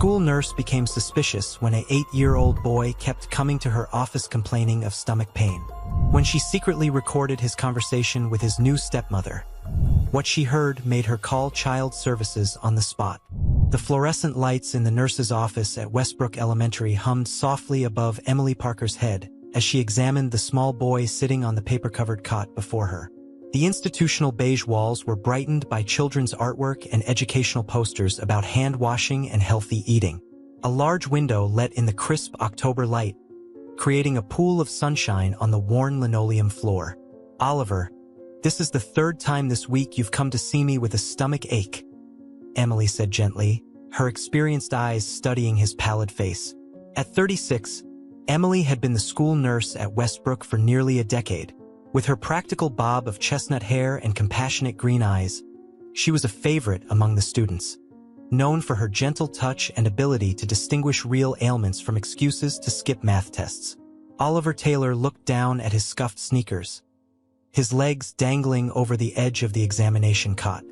school nurse became suspicious when an 8-year-old boy kept coming to her office complaining of stomach pain. When she secretly recorded his conversation with his new stepmother, what she heard made her call child services on the spot. The fluorescent lights in the nurse's office at Westbrook Elementary hummed softly above Emily Parker's head as she examined the small boy sitting on the paper-covered cot before her. The institutional beige walls were brightened by children's artwork and educational posters about hand-washing and healthy eating. A large window let in the crisp October light, creating a pool of sunshine on the worn linoleum floor. "Oliver, this is the 3rd time this week you've come to see me with a stomach ache," Emily said gently, her experienced eyes studying his pallid face. At 36, Emily had been the school nurse at Westbrook for nearly a decade. With her practical bob of chestnut hair and compassionate green eyes, she was a favorite among the students. Known for her gentle touch and ability to distinguish real ailments from excuses to skip math tests. Oliver Taylor looked down at his scuffed sneakers, his legs dangling over the edge of the examination cot.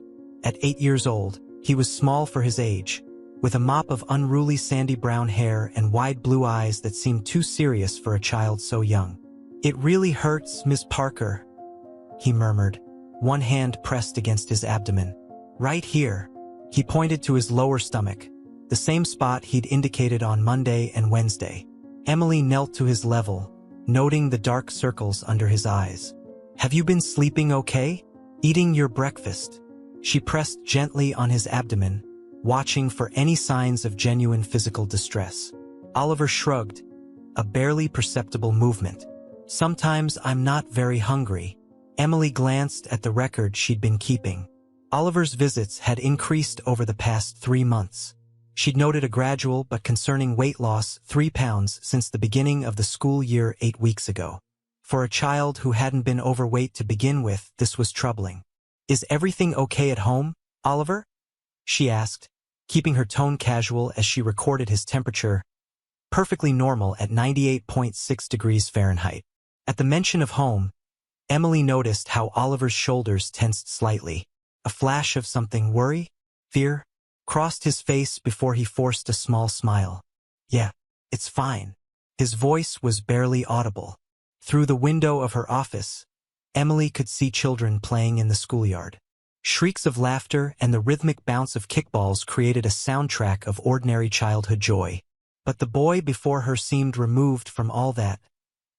At 8 years old, he was small for his age, with a mop of unruly sandy brown hair and wide blue eyes that seemed too serious for a child so young. "It really hurts, Miss Parker," he murmured, one hand pressed against his abdomen. "Right here." He pointed to his lower stomach, the same spot he'd indicated on Monday and Wednesday. Emily knelt to his level, noting the dark circles under his eyes. "Have you been sleeping okay? Eating your breakfast?" She pressed gently on his abdomen, watching for any signs of genuine physical distress. Oliver shrugged, a barely perceptible movement. "Sometimes I'm not very hungry." Emily glanced at the record she'd been keeping. Oliver's visits had increased over the past 3 months. She'd noted a gradual but concerning weight loss, 3 pounds, since the beginning of the school year 8 weeks ago. For a child who hadn't been overweight to begin with, this was troubling. "Is everything okay at home, Oliver?" she asked, keeping her tone casual as she recorded his temperature, perfectly normal at 98.6 degrees Fahrenheit. At the mention of home, Emily noticed how Oliver's shoulders tensed slightly. A flash of something, worry, fear, crossed his face before he forced a small smile. "Yeah, it's fine." His voice was barely audible. Through the window of her office, Emily could see children playing in the schoolyard. Shrieks of laughter and the rhythmic bounce of kickballs created a soundtrack of ordinary childhood joy. But the boy before her seemed removed from all that,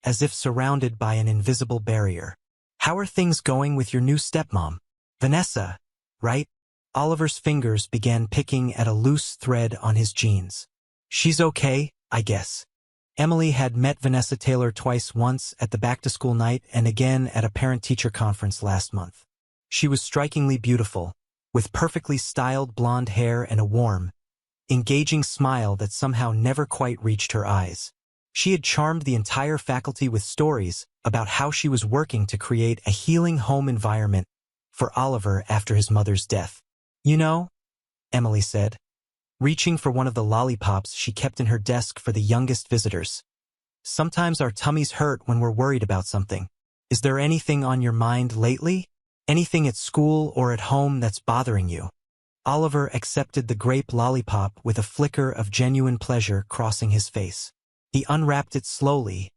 as if surrounded by an invisible barrier. "How are things going with your new stepmom? Vanessa, right?" Oliver's fingers began picking at a loose thread on his jeans. "She's okay, I guess." Emily had met Vanessa Taylor twice, once at the back-to-school night and again at a parent-teacher conference last month. She was strikingly beautiful, with perfectly styled blonde hair and a warm, engaging smile that somehow never quite reached her eyes. She had charmed the entire faculty with stories about how she was working to create a healing home environment for Oliver after his mother's death. "You know," Emily said, reaching for one of the lollipops she kept in her desk for the youngest visitors, "sometimes our tummies hurt when we're worried about something. Is there anything on your mind lately? Anything at school or at home that's bothering you?" Oliver accepted the grape lollipop with a flicker of genuine pleasure crossing his face. He unwrapped it slowly,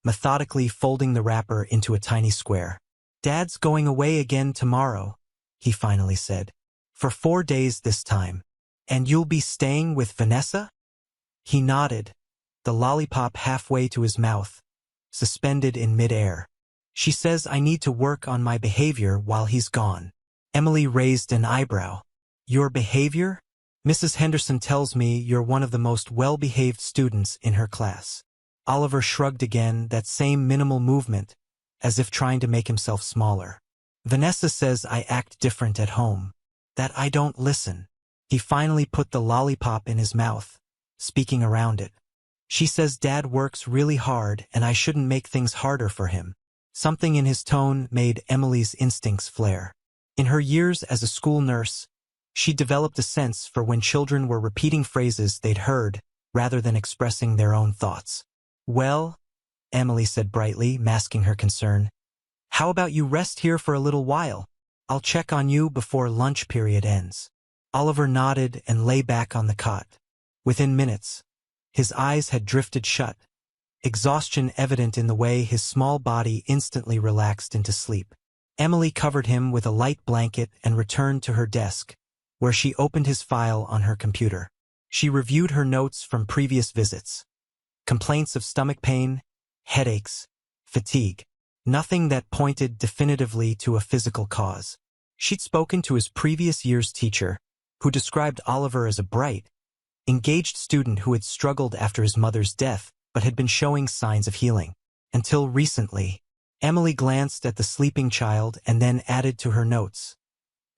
methodically folding the wrapper into a tiny square. "Dad's going away again tomorrow," he finally said. "For 4 days this time. And you'll be staying with Vanessa?" He nodded, the lollipop halfway to his mouth, suspended in midair. "She says I need to work on my behavior while he's gone." Emily raised an eyebrow. "Your behavior? Mrs. Henderson tells me you're one of the most well-behaved students in her class." Oliver shrugged again, that same minimal movement, as if trying to make himself smaller. "Vanessa says I act different at home, that I don't listen." He finally put the lollipop in his mouth, speaking around it. "She says Dad works really hard and I shouldn't make things harder for him." Something in his tone made Emily's instincts flare. In her years as a school nurse, she developed a sense for when children were repeating phrases they'd heard rather than expressing their own thoughts. "Well," Emily said brightly, masking her concern, "how about you rest here for a little while? I'll check on you before lunch period ends." Oliver nodded and lay back on the cot. Within minutes, his eyes had drifted shut, exhaustion evident in the way his small body instantly relaxed into sleep. Emily covered him with a light blanket and returned to her desk, where she opened his file on her computer. She reviewed her notes from previous visits. Complaints of stomach pain, headaches, fatigue. Nothing that pointed definitively to a physical cause. She'd spoken to his previous year's teacher, who described Oliver as a bright, engaged student who had struggled after his mother's death but had been showing signs of healing. Until recently, Emily glanced at the sleeping child and then added to her notes.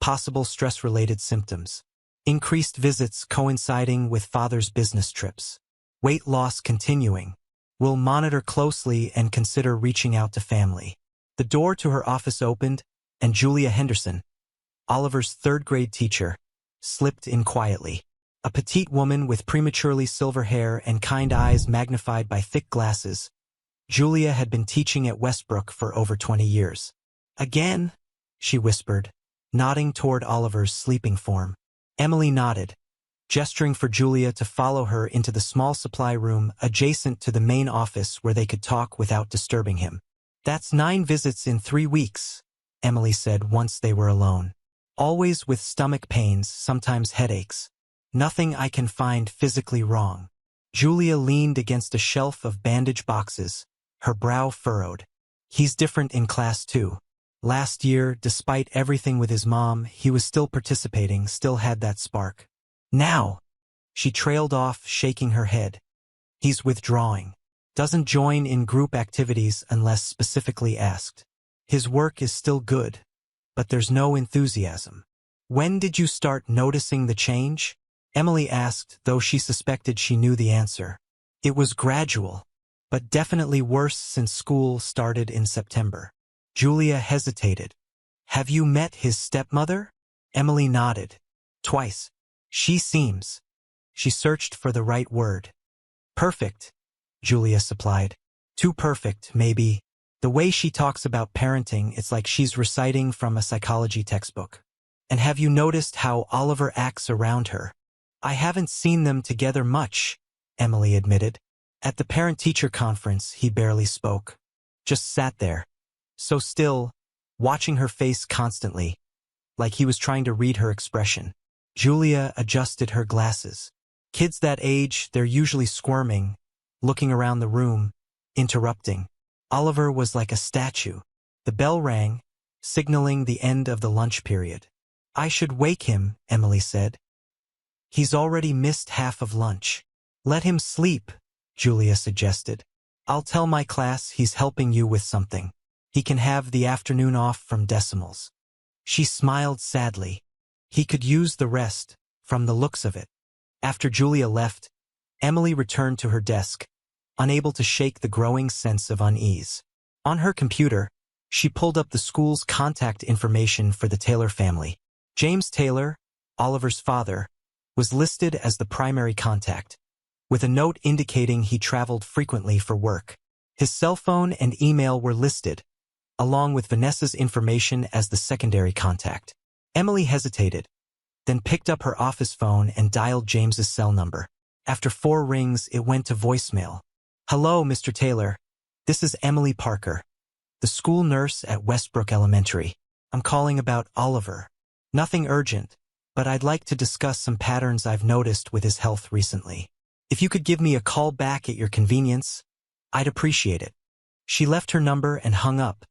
Possible stress-related symptoms. Increased visits coinciding with father's business trips. Weight loss continuing. Will monitor closely and consider reaching out to family. The door to her office opened, and Julia Henderson, Oliver's third-grade teacher, slipped in quietly. A petite woman with prematurely silver hair and kind eyes magnified by thick glasses. Julia had been teaching at Westbrook for over 20 years. Again? She whispered, nodding toward Oliver's sleeping form. Emily nodded, gesturing for Julia to follow her into the small supply room adjacent to the main office where they could talk without disturbing him. That's 9 visits in 3 weeks, Emily said once they were alone. Always with stomach pains, sometimes headaches. Nothing I can find physically wrong. Julia leaned against a shelf of bandage boxes, her brow furrowed. He's different in class too. Last year, despite everything with his mom, he was still participating, still had that spark. Now, she trailed off, shaking her head. He's withdrawing. Doesn't join in group activities unless specifically asked. His work is still good, but there's no enthusiasm. When did you start noticing the change? Emily asked, though she suspected she knew the answer. It was gradual, but definitely worse since school started in September. Julia hesitated. Have you met his stepmother? Emily nodded. Twice. She seems. She searched for the right word. Perfect, Julia supplied. Too perfect, maybe. The way she talks about parenting, it's like she's reciting from a psychology textbook. And have you noticed how Oliver acts around her? I haven't seen them together much, Emily admitted. At the parent-teacher conference, he barely spoke. Just sat there, so still, watching her face constantly, like he was trying to read her expression. Julia adjusted her glasses. Kids that age, they're usually squirming, looking around the room, interrupting. Oliver was like a statue. The bell rang, signaling the end of the lunch period. I should wake him, Emily said. He's already missed half of lunch. Let him sleep, Julia suggested. I'll tell my class he's helping you with something. He can have the afternoon off from decimals. She smiled sadly. He could use the rest, from the looks of it. After Julia left, Emily returned to her desk, unable to shake the growing sense of unease. On her computer, she pulled up the school's contact information for the Taylor family. James Taylor, Oliver's father, was listed as the primary contact, with a note indicating he traveled frequently for work. His cell phone and email were listed, along with Vanessa's information as the secondary contact. Emily hesitated, then picked up her office phone and dialed James's cell number. After 4 rings, it went to voicemail. Hello, Mr. Taylor. This is Emily Parker, the school nurse at Westbrook Elementary. I'm calling about Oliver. Nothing urgent, but I'd like to discuss some patterns I've noticed with his health recently. If you could give me a call back at your convenience, I'd appreciate it. She left her number and hung up,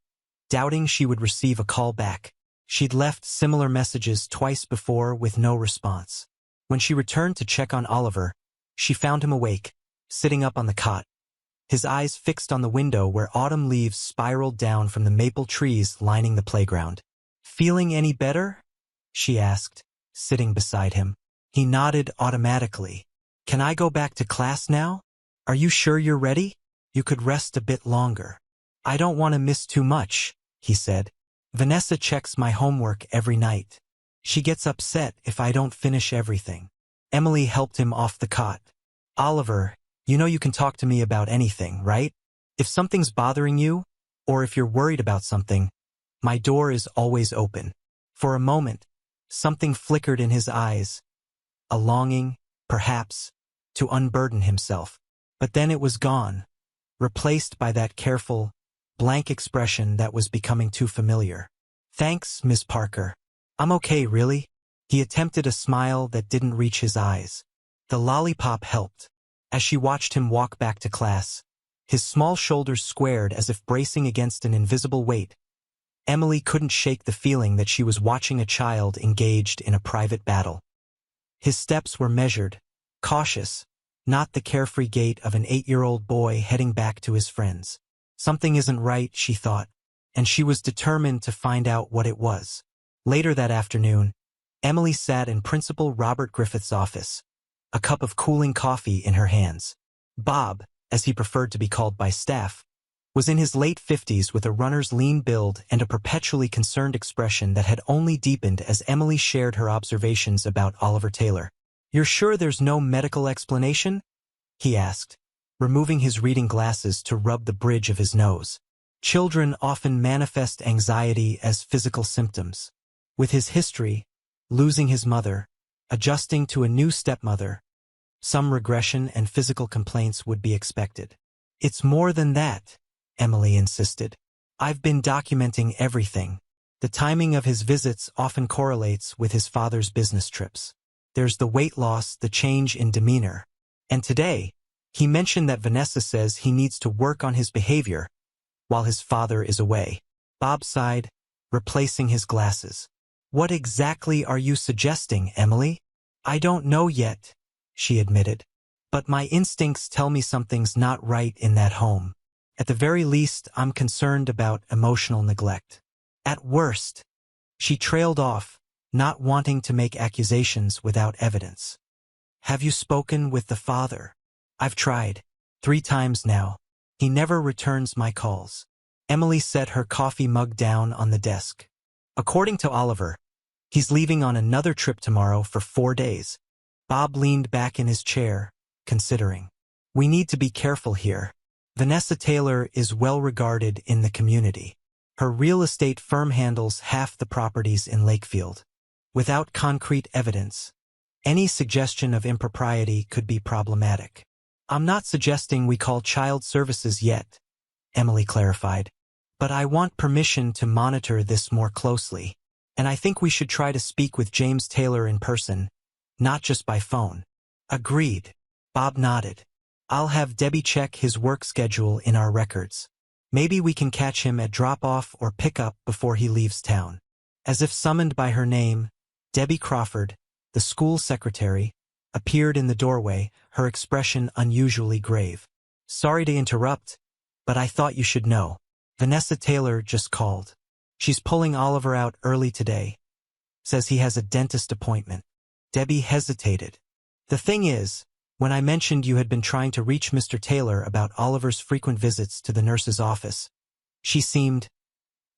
doubting she would receive a call back. She'd left similar messages twice before with no response. When she returned to check on Oliver, she found him awake, sitting up on the cot, his eyes fixed on the window where autumn leaves spiraled down from the maple trees lining the playground. Feeling any better? She asked, sitting beside him. He nodded automatically. Can I go back to class now? Are you sure you're ready? You could rest a bit longer. I don't want to miss too much, he said. Vanessa checks my homework every night. She gets upset if I don't finish everything. Emily helped him off the cot. Oliver, you know you can talk to me about anything, right? If something's bothering you, or if you're worried about something, my door is always open. For a moment, something flickered in his eyes. A longing, perhaps, to unburden himself. But then it was gone, replaced by that careful, blank expression that was becoming too familiar. "Thanks, Miss Parker. I'm okay, really." He attempted a smile that didn't reach his eyes. The lollipop helped. As she watched him walk back to class, his small shoulders squared as if bracing against an invisible weight, Emily couldn't shake the feeling that she was watching a child engaged in a private battle. His steps were measured, cautious, not the carefree gait of an 8-year-old boy heading back to his friends. Something isn't right, she thought, and she was determined to find out what it was. Later that afternoon, Emily sat in Principal Robert Griffith's office, a cup of cooling coffee in her hands. Bob, as he preferred to be called by staff, was in his late 50s with a runner's lean build and a perpetually concerned expression that had only deepened as Emily shared her observations about Oliver Taylor. "You're sure there's no medical explanation?" he asked, removing his reading glasses to rub the bridge of his nose. Children often manifest anxiety as physical symptoms. With his history, losing his mother, adjusting to a new stepmother, some regression and physical complaints would be expected. "It's more than that," Emily insisted. "I've been documenting everything. The timing of his visits often correlates with his father's business trips. There's the weight loss, the change in demeanor. And today, he mentioned that Vanessa says he needs to work on his behavior while his father is away." Bob sighed, replacing his glasses. "What exactly are you suggesting, Emily?" "I don't know yet," she admitted. "But my instincts tell me something's not right in that home. At the very least, I'm concerned about emotional neglect. At worst." She trailed off, not wanting to make accusations without evidence. "Have you spoken with the father?" "I've tried. 3 times now. He never returns my calls." Emily set her coffee mug down on the desk. "According to Oliver, he's leaving on another trip tomorrow for 4 days." Bob leaned back in his chair, considering. "We need to be careful here. Vanessa Taylor is well regarded in the community. Her real estate firm handles half the properties in Lakefield. Without concrete evidence, any suggestion of impropriety could be problematic." "I'm not suggesting we call child services yet," Emily clarified. "But I want permission to monitor this more closely. And I think we should try to speak with James Taylor in person, not just by phone." "Agreed." Bob nodded. "I'll have Debbie check his work schedule in our records. Maybe we can catch him at drop-off or pick-up before he leaves town." As if summoned by her name, Debbie Crawford, the school secretary, appeared in the doorway, her expression unusually grave. "Sorry to interrupt, but I thought you should know. Vanessa Taylor just called. She's pulling Oliver out early today. Says he has a dentist appointment." Debbie hesitated. "The thing is, when I mentioned you had been trying to reach Mr. Taylor about Oliver's frequent visits to the nurse's office, she seemed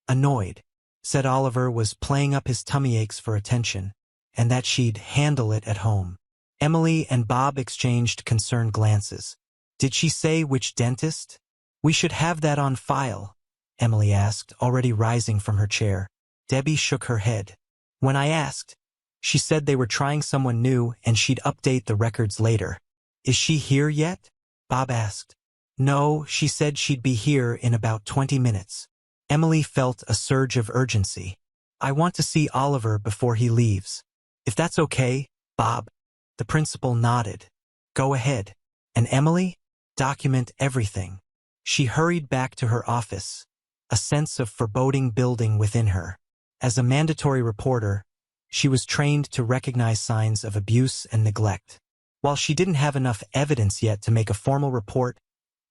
annoyed. Said Oliver was playing up his tummy aches for attention, and that she'd handle it at home." Emily and Bob exchanged concerned glances. "Did she say which dentist?" "We should have that on file," Emily asked, already rising from her chair. Debbie shook her head. "When I asked, she said they were trying someone new and she'd update the records later." "Is she here yet?" Bob asked. "No, she said she'd be here in about 20 minutes. Emily felt a surge of urgency. "I want to see Oliver before he leaves. If that's okay, Bob." The principal nodded. "Go ahead. And Emily, document everything." She hurried back to her office, a sense of foreboding building within her. As a mandatory reporter, she was trained to recognize signs of abuse and neglect. While she didn't have enough evidence yet to make a formal report,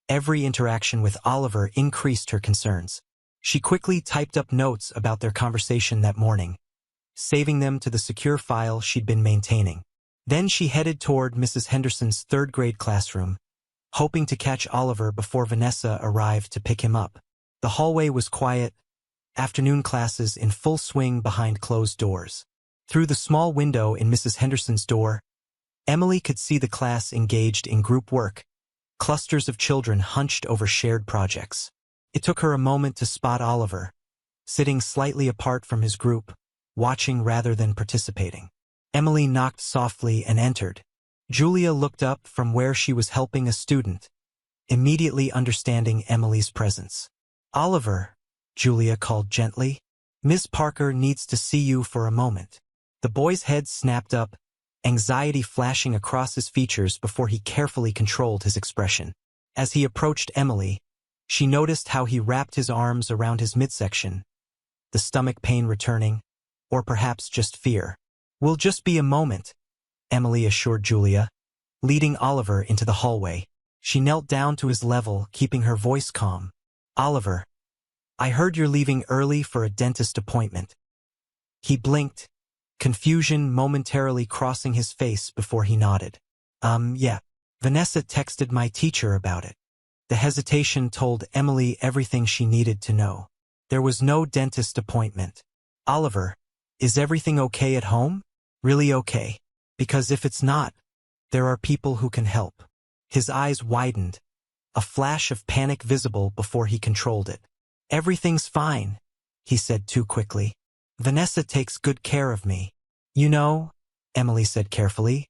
every interaction with Oliver increased her concerns. She quickly typed up notes about their conversation that morning, saving them to the secure file she'd been maintaining. Then she headed toward Mrs. Henderson's 3rd-grade classroom, hoping to catch Oliver before Vanessa arrived to pick him up. The hallway was quiet, afternoon classes in full swing behind closed doors. Through the small window in Mrs. Henderson's door, Emily could see the class engaged in group work, clusters of children hunched over shared projects. It took her a moment to spot Oliver, sitting slightly apart from his group, watching rather than participating. Emily knocked softly and entered, Julia looked up from where she was helping a student, immediately understanding Emily's presence. "Oliver," Julia called gently. "Miss Parker needs to see you for a moment." The boy's head snapped up, anxiety flashing across his features before he carefully controlled his expression. As he approached Emily, she noticed how he wrapped his arms around his midsection, the stomach pain returning, or perhaps just fear. "Will just be a moment," Emily assured Julia, leading Oliver into the hallway. She knelt down to his level, keeping her voice calm. "Oliver, I heard you're leaving early for a dentist appointment." He blinked, confusion momentarily crossing his face before he nodded. Yeah. Vanessa texted my teacher about it." The hesitation told Emily everything she needed to know. There was no dentist appointment. "Oliver, is everything okay at home? Really okay? Because if it's not, there are people who can help." His eyes widened, a flash of panic visible before he controlled it. "Everything's fine," he said too quickly. "Vanessa takes good care of me." "You know," Emily said carefully,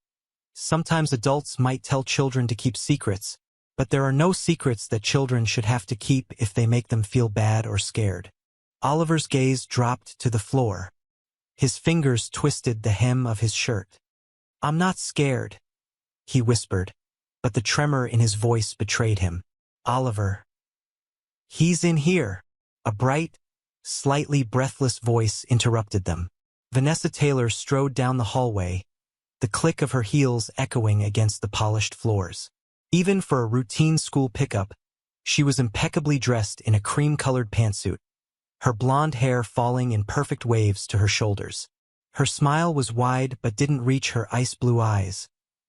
"sometimes adults might tell children to keep secrets, but there are no secrets that children should have to keep if they make them feel bad or scared." Oliver's gaze dropped to the floor. His fingers twisted the hem of his shirt. "I'm not scared," he whispered, but the tremor in his voice betrayed him. "Oliver." "He's in here." A bright, slightly breathless voice interrupted them. Vanessa Taylor strode down the hallway, the click of her heels echoing against the polished floors. Even for a routine school pickup, she was impeccably dressed in a cream-colored pantsuit, her blonde hair falling in perfect waves to her shoulders. Her smile was wide but didn't reach her ice-blue eyes,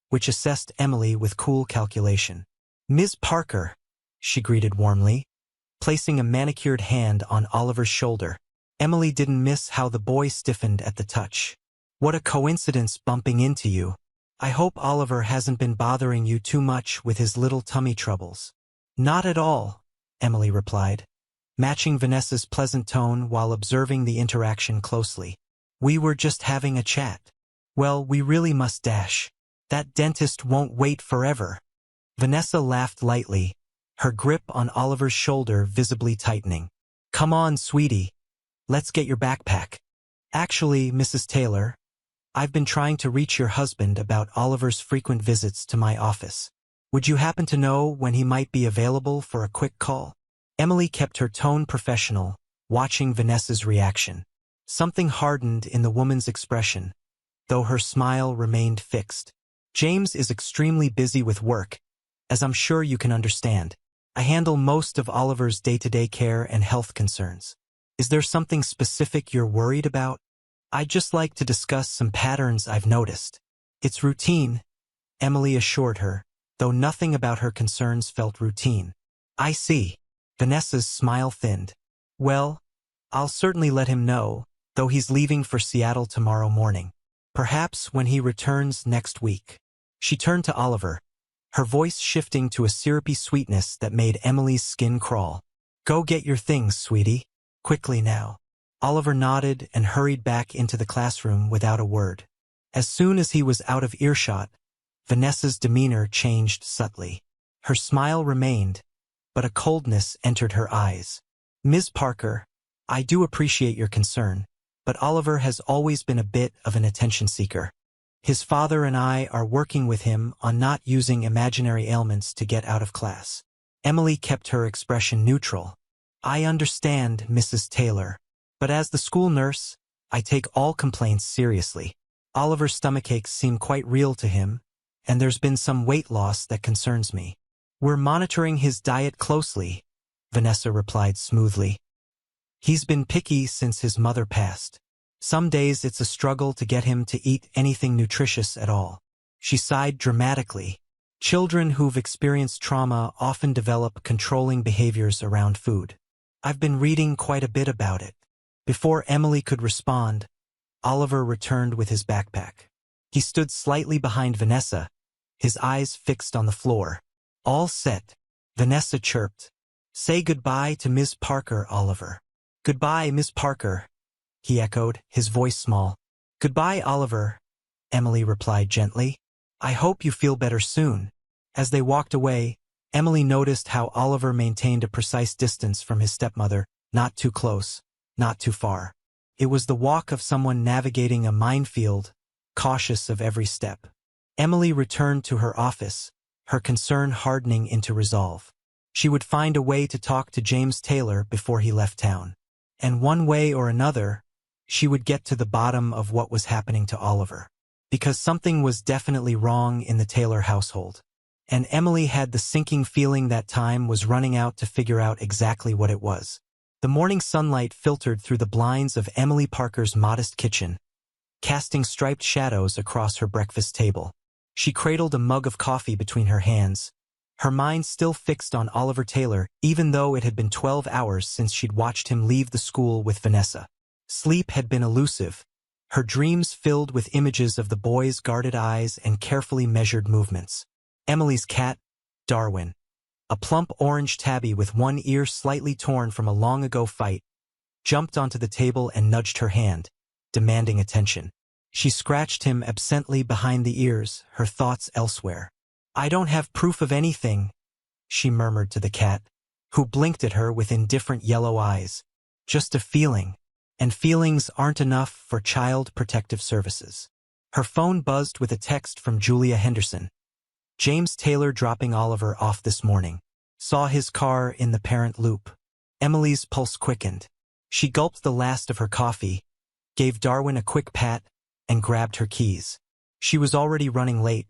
which assessed Emily with cool calculation. "Ms. Parker," she greeted warmly, placing a manicured hand on Oliver's shoulder. Emily didn't miss how the boy stiffened at the touch. "What a coincidence bumping into you. I hope Oliver hasn't been bothering you too much with his little tummy troubles." "Not at all," Emily replied, matching Vanessa's pleasant tone while observing the interaction closely. "We were just having a chat." "Well, we really must dash. That dentist won't wait forever." Vanessa laughed lightly, her grip on Oliver's shoulder visibly tightening. "Come on, sweetie. Let's get your backpack." "Actually, Mrs. Taylor, I've been trying to reach your husband about Oliver's frequent visits to my office. Would you happen to know when he might be available for a quick call?" Emily kept her tone professional, watching Vanessa's reaction. Something hardened in the woman's expression, though her smile remained fixed. "James is extremely busy with work, as I'm sure you can understand. I handle most of Oliver's day-to-day care and health concerns. Is there something specific you're worried about?" "I'd just like to discuss some patterns I've noticed." "It's routine," Emily assured her, though nothing about her concerns felt routine. "I see." Vanessa's smile thinned. "Well, I'll certainly let him know, though he's leaving for Seattle tomorrow morning. Perhaps when he returns next week." She turned to Oliver, her voice shifting to a syrupy sweetness that made Emily's skin crawl. "Go get your things, sweetie. Quickly now." Oliver nodded and hurried back into the classroom without a word. As soon as he was out of earshot, Vanessa's demeanor changed subtly. Her smile remained, but a coldness entered her eyes. "Ms. Parker, I do appreciate your concern, but Oliver has always been a bit of an attention seeker. His father and I are working with him on not using imaginary ailments to get out of class." Emily kept her expression neutral. "I understand, Mrs. Taylor, but as the school nurse, I take all complaints seriously. Oliver's stomachaches seem quite real to him, and there's been some weight loss that concerns me." "We're monitoring his diet closely," Vanessa replied smoothly. "He's been picky since his mother passed. Some days it's a struggle to get him to eat anything nutritious at all." She sighed dramatically. Children who've experienced trauma often develop controlling behaviors around food. "I've been reading quite a bit about it." Before Emily could respond, Oliver returned with his backpack. He stood slightly behind Vanessa, his eyes fixed on the floor. "All set," Vanessa chirped. "Say goodbye to Ms. Parker, Oliver." "Goodbye, Miss Parker," he echoed, his voice small. "Goodbye, Oliver," Emily replied gently. I hope you feel better soon. As they walked away, Emily noticed how Oliver maintained a precise distance from his stepmother, not too close, not too far. It was the walk of someone navigating a minefield, cautious of every step. Emily returned to her office, her concern hardening into resolve. She would find a way to talk to James Taylor before he left town. And one way or another, she would get to the bottom of what was happening to Oliver. Because something was definitely wrong in the Taylor household. And Emily had the sinking feeling that time was running out to figure out exactly what it was. The morning sunlight filtered through the blinds of Emily Parker's modest kitchen, casting striped shadows across her breakfast table. She cradled a mug of coffee between her hands, her mind still fixed on Oliver Taylor, even though it had been 12 hours since she'd watched him leave the school with Vanessa. Sleep had been elusive, her dreams filled with images of the boy's guarded eyes and carefully measured movements. Emily's cat, Darwin, a plump orange tabby with one ear slightly torn from a long-ago fight, jumped onto the table and nudged her hand, demanding attention. She scratched him absently behind the ears, her thoughts elsewhere. I don't have proof of anything, she murmured to the cat, who blinked at her with indifferent yellow eyes. Just a feeling, and feelings aren't enough for Child Protective Services. Her phone buzzed with a text from Julia Henderson. James Taylor dropping Oliver off this morning. Saw his car in the parent loop. Emily's pulse quickened. She gulped the last of her coffee, gave Darwin a quick pat, and grabbed her keys. She was already running late,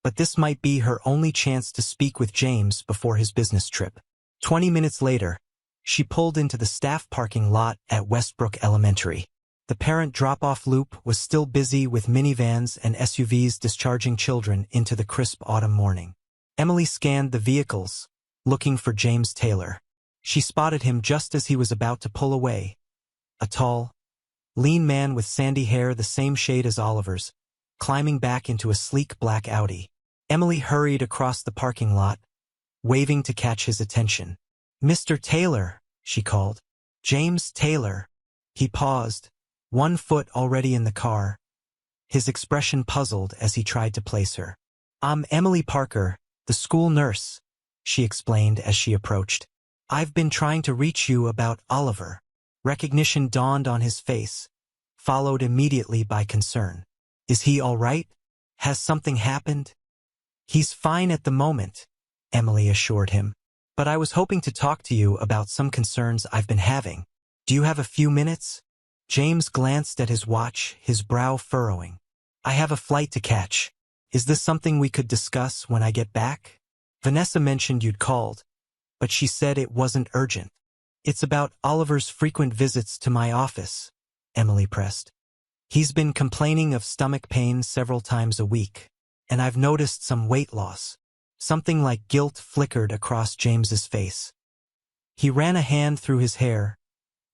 but this might be her only chance to speak with James before his business trip. 20 minutes later, she pulled into the staff parking lot at Westbrook Elementary. The parent drop-off loop was still busy with minivans and SUVs discharging children into the crisp autumn morning. Emily scanned the vehicles, looking for James Taylor. She spotted him just as he was about to pull away. A tall, lean man with sandy hair the same shade as Oliver's, climbing back into a sleek black Audi. Emily hurried across the parking lot, waving to catch his attention. Mr. Taylor, she called. James Taylor. He paused, one foot already in the car, his expression puzzled as he tried to place her. I'm Emily Parker, the school nurse, she explained as she approached. I've been trying to reach you about Oliver. Recognition dawned on his face, followed immediately by concern. Is he all right? Has something happened? He's fine at the moment, Emily assured him. But I was hoping to talk to you about some concerns I've been having. Do you have a few minutes? James glanced at his watch, his brow furrowing. I have a flight to catch. Is this something we could discuss when I get back? Vanessa mentioned you'd called, but she said it wasn't urgent. It's about Oliver's frequent visits to my office, Emily pressed. He's been complaining of stomach pain several times a week, and I've noticed some weight loss. Something like guilt flickered across James's face. He ran a hand through his hair,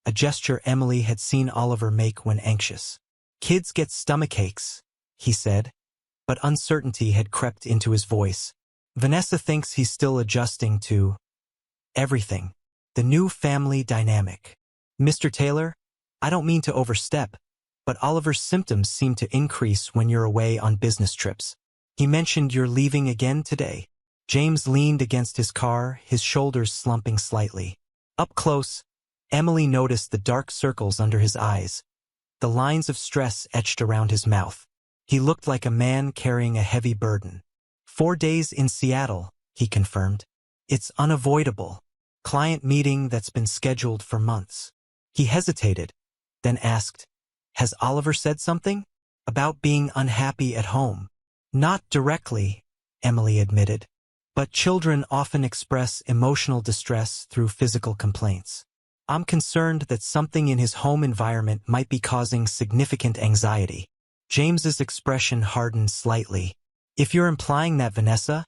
a gesture Emily had seen Oliver make when anxious. Kids get stomachaches, he said, but uncertainty had crept into his voice. Vanessa thinks he's still adjusting to everything, the new family dynamic. Mr. Taylor, I don't mean to overstep, but Oliver's symptoms seem to increase when you're away on business trips. He mentioned you're leaving again today. James leaned against his car, his shoulders slumping slightly. Up close, Emily noticed the dark circles under his eyes, the lines of stress etched around his mouth. He looked like a man carrying a heavy burden. 4 days in Seattle, he confirmed. It's unavoidable. Client meeting that's been scheduled for months. He hesitated, then asked, Has Oliver said something? About being unhappy at home. Not directly, Emily admitted. But children often express emotional distress through physical complaints. I'm concerned that something in his home environment might be causing significant anxiety. James's expression hardened slightly. If you're implying that, Vanessa?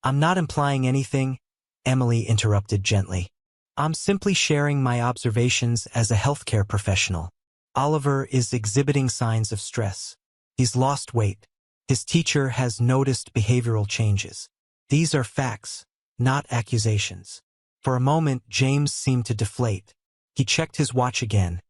I'm not implying anything, Emily interrupted gently. I'm simply sharing my observations as a healthcare professional. Oliver is exhibiting signs of stress. He's lost weight. His teacher has noticed behavioral changes. These are facts, not accusations. For a moment, James seemed to deflate. He checked his watch again,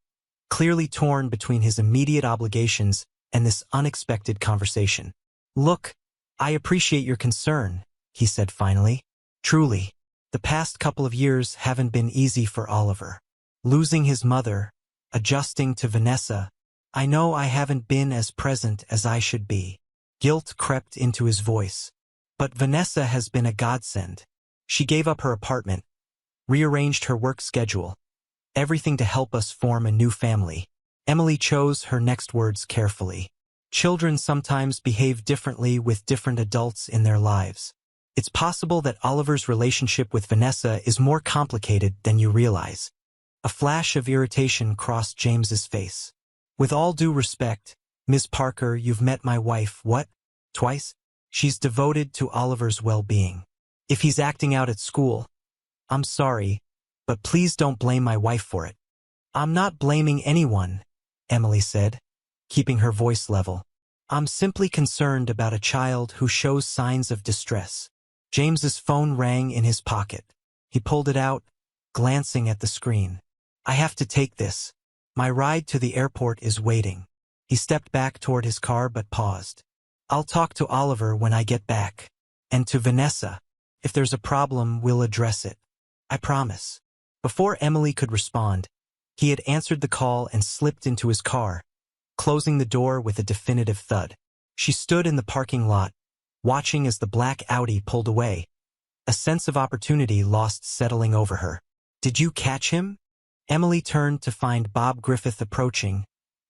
clearly torn between his immediate obligations and this unexpected conversation. Look, I appreciate your concern, he said finally. Truly, the past couple of years haven't been easy for Oliver. Losing his mother, adjusting to Vanessa, I know I haven't been as present as I should be. Guilt crept into his voice. But Vanessa has been a godsend. She gave up her apartment, rearranged her work schedule, everything to help us form a new family. Emily chose her next words carefully. Children sometimes behave differently with different adults in their lives. It's possible that Oliver's relationship with Vanessa is more complicated than you realize. A flash of irritation crossed James's face. With all due respect, Ms. Parker, you've met my wife, what? Twice? She's devoted to Oliver's well-being. If he's acting out at school, I'm sorry, but please don't blame my wife for it. I'm not blaming anyone, Emily said, keeping her voice level. I'm simply concerned about a child who shows signs of distress. James's phone rang in his pocket. He pulled it out, glancing at the screen. I have to take this. My ride to the airport is waiting. He stepped back toward his car but paused. I'll talk to Oliver when I get back. And to Vanessa. If there's a problem, we'll address it. I promise. Before Emily could respond, he had answered the call and slipped into his car, closing the door with a definitive thud. She stood in the parking lot, watching as the black Audi pulled away, a sense of opportunity lost settling over her. Did you catch him? Emily turned to find Bob Griffith approaching,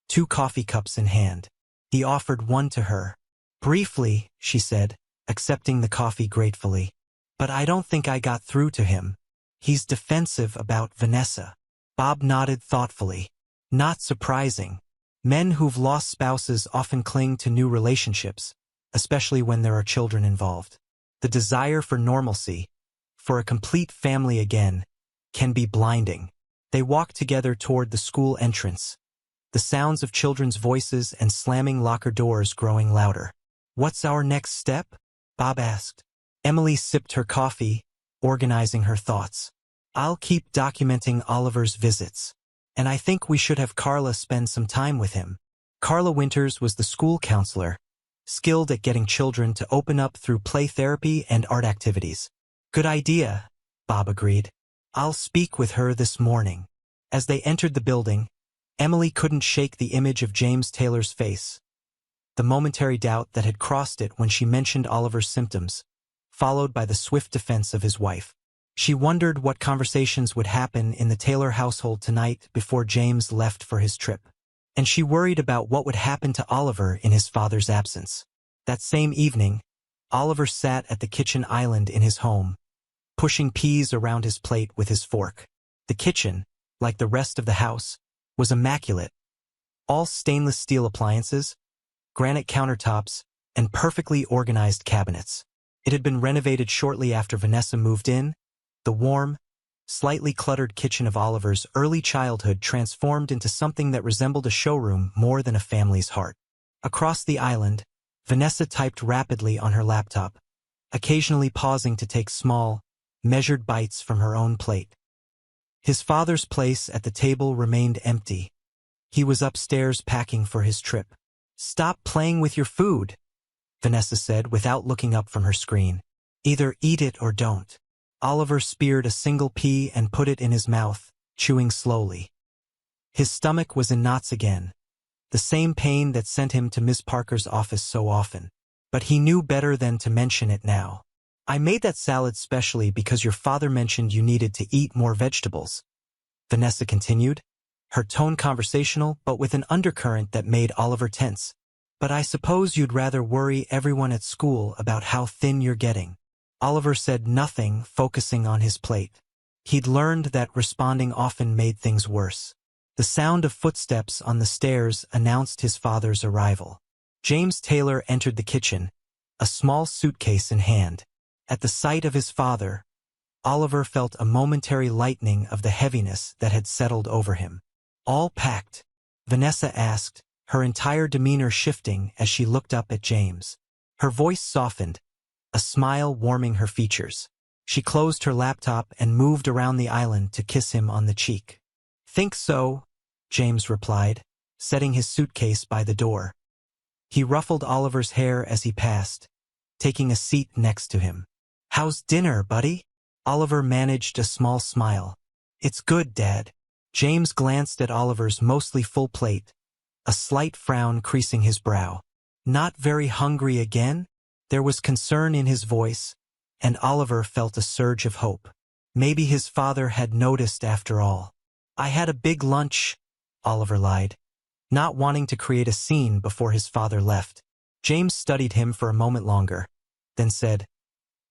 2 coffee cups in hand. He offered one to her. Briefly, she said, accepting the coffee gratefully. But I don't think I got through to him. He's defensive about Vanessa. Bob nodded thoughtfully. Not surprising. Men who've lost spouses often cling to new relationships, especially when there are children involved. The desire for normalcy, for a complete family again, can be blinding. They walked together toward the school entrance, the sounds of children's voices and slamming locker doors growing louder. What's our next step? Bob asked. Emily sipped her coffee, organizing her thoughts. I'll keep documenting Oliver's visits. And I think we should have Carla spend some time with him. Carla Winters was the school counselor, skilled at getting children to open up through play therapy and art activities. Good idea, Bob agreed. I'll speak with her this morning. As they entered the building, Emily couldn't shake the image of James Taylor's face. The momentary doubt that had crossed it when she mentioned Oliver's symptoms, followed by the swift defense of his wife. She wondered what conversations would happen in the Taylor household tonight before James left for his trip. And she worried about what would happen to Oliver in his father's absence. That same evening, Oliver sat at the kitchen island in his home, pushing peas around his plate with his fork. The kitchen, like the rest of the house, was immaculate. All stainless steel appliances, granite countertops, and perfectly organized cabinets. It had been renovated shortly after Vanessa moved in. The warm, slightly cluttered kitchen of Oliver's early childhood transformed into something that resembled a showroom more than a family's heart. Across the island, Vanessa typed rapidly on her laptop, occasionally pausing to take small, measured bites from her own plate. His father's place at the table remained empty. He was upstairs packing for his trip. Stop playing with your food, Vanessa said without looking up from her screen. Either eat it or don't. Oliver speared a single pea and put it in his mouth, chewing slowly. His stomach was in knots again, the same pain that sent him to Miss Parker's office so often. But he knew better than to mention it now. I made that salad specially because your father mentioned you needed to eat more vegetables, Vanessa continued, her tone conversational but with an undercurrent that made Oliver tense. But I suppose you'd rather worry everyone at school about how thin you're getting. Oliver said nothing, focusing on his plate. He'd learned that responding often made things worse. The sound of footsteps on the stairs announced his father's arrival. James Taylor entered the kitchen, a small suitcase in hand. At the sight of his father, Oliver felt a momentary lightening of the heaviness that had settled over him. All packed? Vanessa asked, her entire demeanor shifting as she looked up at James. Her voice softened, a smile warming her features. She closed her laptop and moved around the island to kiss him on the cheek. Think so, James replied, setting his suitcase by the door. He ruffled Oliver's hair as he passed, taking a seat next to him. "How's dinner, buddy?" Oliver managed a small smile. "It's good, Dad." James glanced at Oliver's mostly full plate, a slight frown creasing his brow. "Not very hungry again?" There was concern in his voice, and Oliver felt a surge of hope. Maybe his father had noticed after all. "I had a big lunch," Oliver lied, not wanting to create a scene before his father left. James studied him for a moment longer, then said,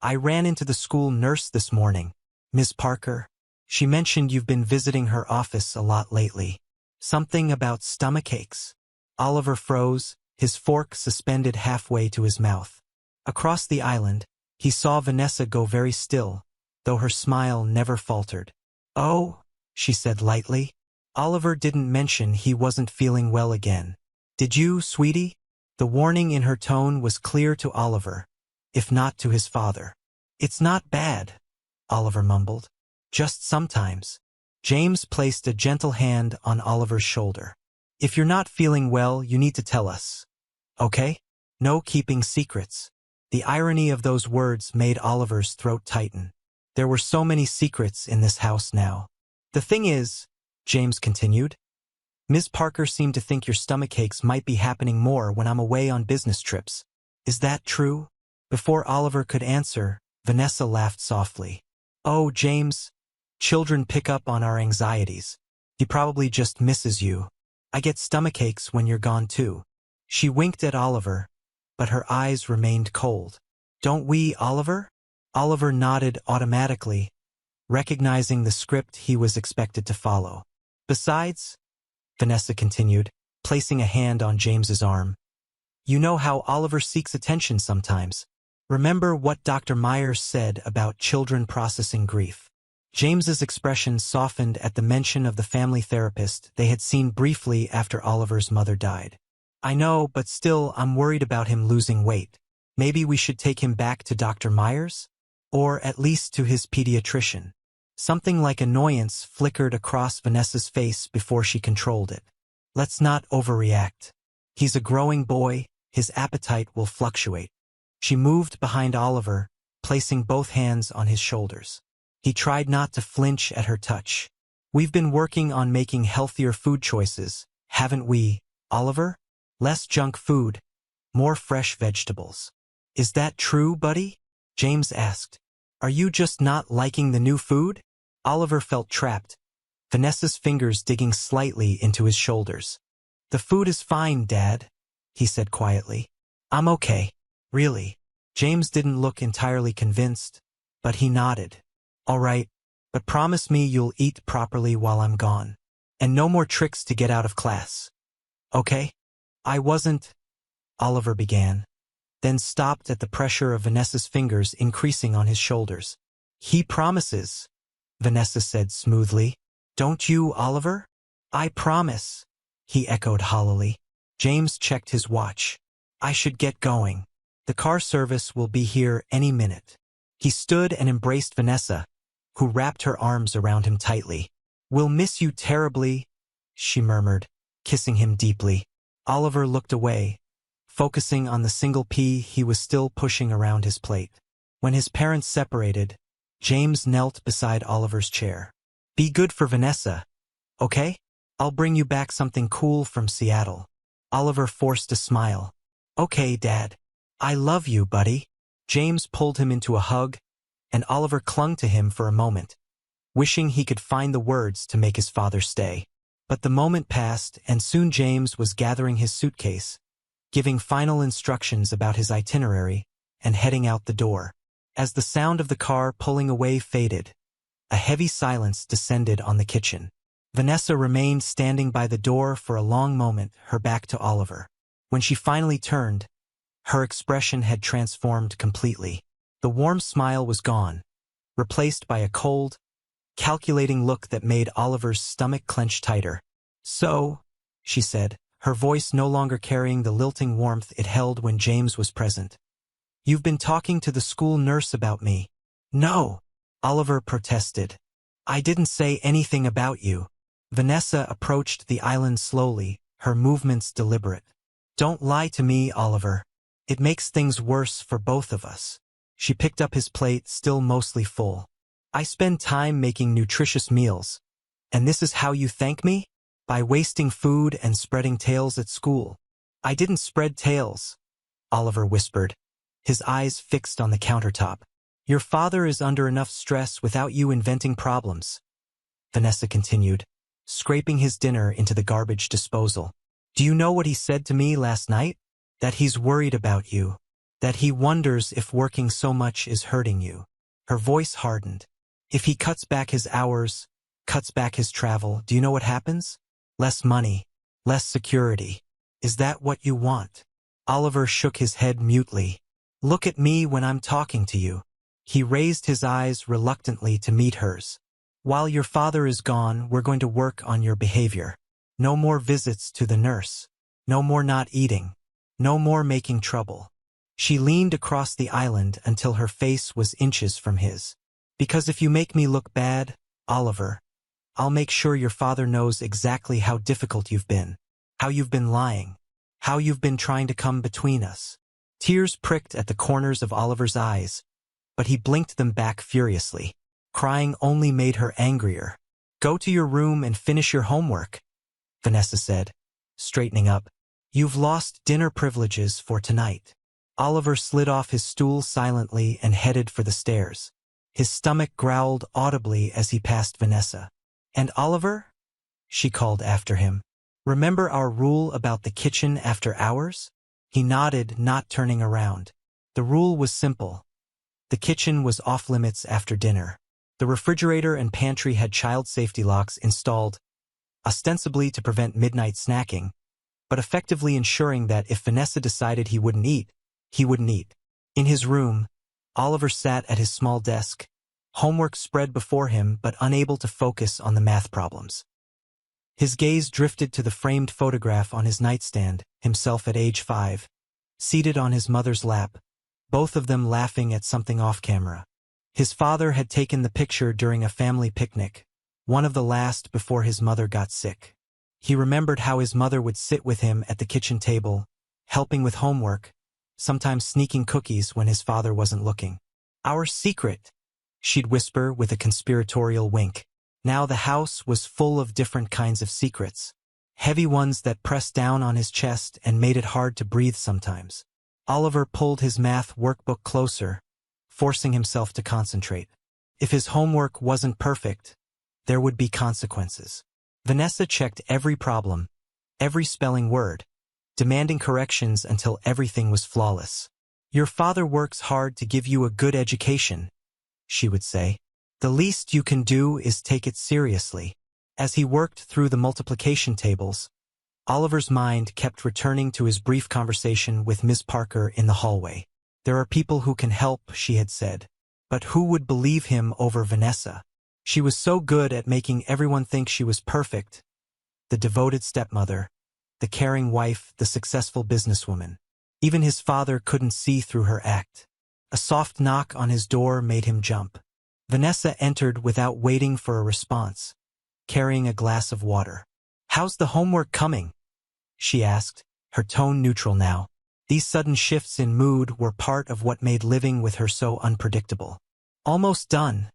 "I ran into the school nurse this morning, Miss Parker. She mentioned you've been visiting her office a lot lately. Something about stomach aches." Oliver froze, his fork suspended halfway to his mouth. Across the island, he saw Vanessa go very still, though her smile never faltered. "Oh," she said lightly. Oliver didn't mention he wasn't feeling well again. "Did you, sweetie?" The warning in her tone was clear to Oliver, if not to his father. "It's not bad," Oliver mumbled. "Just sometimes." James placed a gentle hand on Oliver's shoulder. "If you're not feeling well, you need to tell us. Okay? No keeping secrets." The irony of those words made Oliver's throat tighten. There were so many secrets in this house now. "The thing is," James continued, "Ms. Parker seemed to think your stomach aches might be happening more when I'm away on business trips. Is that true?" Before Oliver could answer, Vanessa laughed softly. "Oh, James, children pick up on our anxieties. He probably just misses you. I get stomach aches when you're gone too." She winked at Oliver, but her eyes remained cold. "Don't we, Oliver?" Oliver nodded automatically, recognizing the script he was expected to follow. "Besides," Vanessa continued, placing a hand on James's arm, "you know how Oliver seeks attention sometimes. Remember what Dr. Myers said about children processing grief." James's expression softened at the mention of the family therapist they had seen briefly after Oliver's mother died. "I know, but still I'm worried about him losing weight. Maybe we should take him back to Dr. Myers? Or at least to his pediatrician." Something like annoyance flickered across Vanessa's face before she controlled it. "Let's not overreact. He's a growing boy, his appetite will fluctuate." She moved behind Oliver, placing both hands on his shoulders. He tried not to flinch at her touch. "We've been working on making healthier food choices, haven't we, Oliver? Less junk food, more fresh vegetables." "Is that true, buddy?" James asked. "Are you just not liking the new food?" Oliver felt trapped, Vanessa's fingers digging slightly into his shoulders. "The food is fine, Dad," he said quietly. "I'm okay. Really." James didn't look entirely convinced, but he nodded. "All right, but promise me you'll eat properly while I'm gone. And no more tricks to get out of class. Okay?" "I wasn't," Oliver began, then stopped at the pressure of Vanessa's fingers increasing on his shoulders. "He promises," Vanessa said smoothly. "Don't you, Oliver?" "I promise," he echoed hollowly. James checked his watch. "I should get going. The car service will be here any minute." He stood and embraced Vanessa, who wrapped her arms around him tightly. "We'll miss you terribly," she murmured, kissing him deeply. Oliver looked away, focusing on the single pea he was still pushing around his plate. When his parents separated, James knelt beside Oliver's chair. "Be good for Vanessa, okay? I'll bring you back something cool from Seattle." Oliver forced a smile. "Okay, Dad. I love you, buddy." James pulled him into a hug, and Oliver clung to him for a moment, wishing he could find the words to make his father stay. But the moment passed, and soon James was gathering his suitcase, giving final instructions about his itinerary, and heading out the door. As the sound of the car pulling away faded, a heavy silence descended on the kitchen. Vanessa remained standing by the door for a long moment, her back to Oliver. When she finally turned, her expression had transformed completely. The warm smile was gone, replaced by a cold, calculating look that made Oliver's stomach clench tighter. "So," she said, her voice no longer carrying the lilting warmth it held when James was present, "you've been talking to the school nurse about me." "No," Oliver protested. "I didn't say anything about you." Vanessa approached the island slowly, her movements deliberate. "Don't lie to me, Oliver. It makes things worse for both of us. She picked up his plate, still mostly full. I spend time making nutritious meals. And this is how you thank me? By wasting food and spreading tales at school. I didn't spread tales, Oliver whispered, his eyes fixed on the countertop. Your father is under enough stress without you inventing problems. Vanessa continued, scraping his dinner into the garbage disposal. Do you know what he said to me last night? That he's worried about you. That he wonders if working so much is hurting you. Her voice hardened. If he cuts back his hours, cuts back his travel, do you know what happens? Less money, less security. Is that what you want? Oliver shook his head mutely. Look at me when I'm talking to you. He raised his eyes reluctantly to meet hers. While your father is gone, we're going to work on your behavior. No more visits to the nurse. No more not eating. No more making trouble. She leaned across the island until her face was inches from his. Because if you make me look bad, Oliver, I'll make sure your father knows exactly how difficult you've been. How you've been lying. How you've been trying to come between us. Tears pricked at the corners of Oliver's eyes, but he blinked them back furiously. Crying only made her angrier. Go to your room and finish your homework, Vanessa said, straightening up. You've lost dinner privileges for tonight. Oliver slid off his stool silently and headed for the stairs. His stomach growled audibly as he passed Vanessa. And Oliver? She called after him. Remember our rule about the kitchen after hours? He nodded, not turning around. The rule was simple. The kitchen was off-limits after dinner. The refrigerator and pantry had child safety locks installed, ostensibly to prevent midnight snacking, but effectively ensuring that if Vanessa decided he wouldn't eat, he wouldn't eat. In his room, Oliver sat at his small desk, homework spread before him but unable to focus on the math problems. His gaze drifted to the framed photograph on his nightstand, himself at age 5, seated on his mother's lap, both of them laughing at something off-camera. His father had taken the picture during a family picnic, one of the last before his mother got sick. He remembered how his mother would sit with him at the kitchen table, helping with homework, sometimes sneaking cookies when his father wasn't looking. Our secret, she'd whisper with a conspiratorial wink. Now the house was full of different kinds of secrets, heavy ones that pressed down on his chest and made it hard to breathe sometimes. Oliver pulled his math workbook closer, forcing himself to concentrate. If his homework wasn't perfect, there would be consequences. Vanessa checked every problem, every spelling word, demanding corrections until everything was flawless. Your father works hard to give you a good education, she would say. The least you can do is take it seriously. As he worked through the multiplication tables, Oliver's mind kept returning to his brief conversation with Miss Parker in the hallway. There are people who can help, she had said. But who would believe him over Vanessa? She was so good at making everyone think she was perfect. The devoted stepmother, the caring wife, the successful businesswoman. Even his father couldn't see through her act. A soft knock on his door made him jump. Vanessa entered without waiting for a response, carrying a glass of water. How's the homework coming? She asked, her tone neutral now. These sudden shifts in mood were part of what made living with her so unpredictable. Almost done,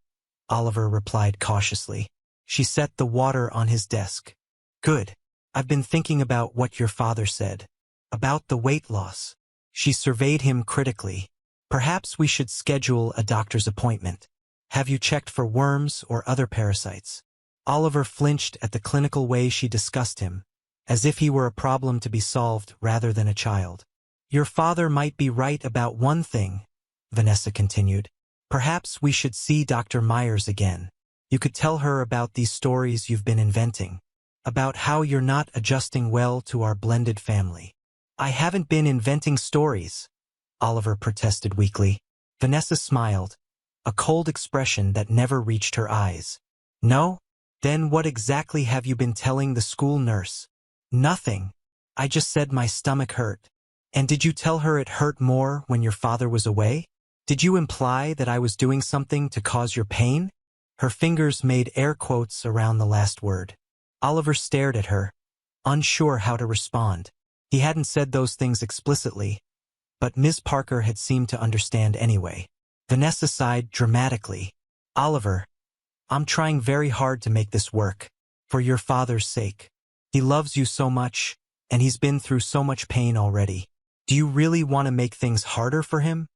Oliver replied cautiously. She set the water on his desk. Good. I've been thinking about what your father said. About the weight loss. She surveyed him critically. Perhaps we should schedule a doctor's appointment. Have you checked for worms or other parasites? Oliver flinched at the clinical way she discussed him, as if he were a problem to be solved rather than a child. Your father might be right about one thing, Vanessa continued. Perhaps we should see Dr. Myers again. You could tell her about these stories you've been inventing, about how you're not adjusting well to our blended family. I haven't been inventing stories, Oliver protested weakly. Vanessa smiled, a cold expression that never reached her eyes. No? Then what exactly have you been telling the school nurse? Nothing. I just said my stomach hurt. And did you tell her it hurt more when your father was away? Did you imply that I was doing something to cause your pain? Her fingers made air quotes around the last word. Oliver stared at her, unsure how to respond. He hadn't said those things explicitly, but Ms. Parker had seemed to understand anyway. Vanessa sighed dramatically. "Oliver, I'm trying very hard to make this work, for your father's sake. He loves you so much, and he's been through so much pain already. Do you really want to make things harder for him?"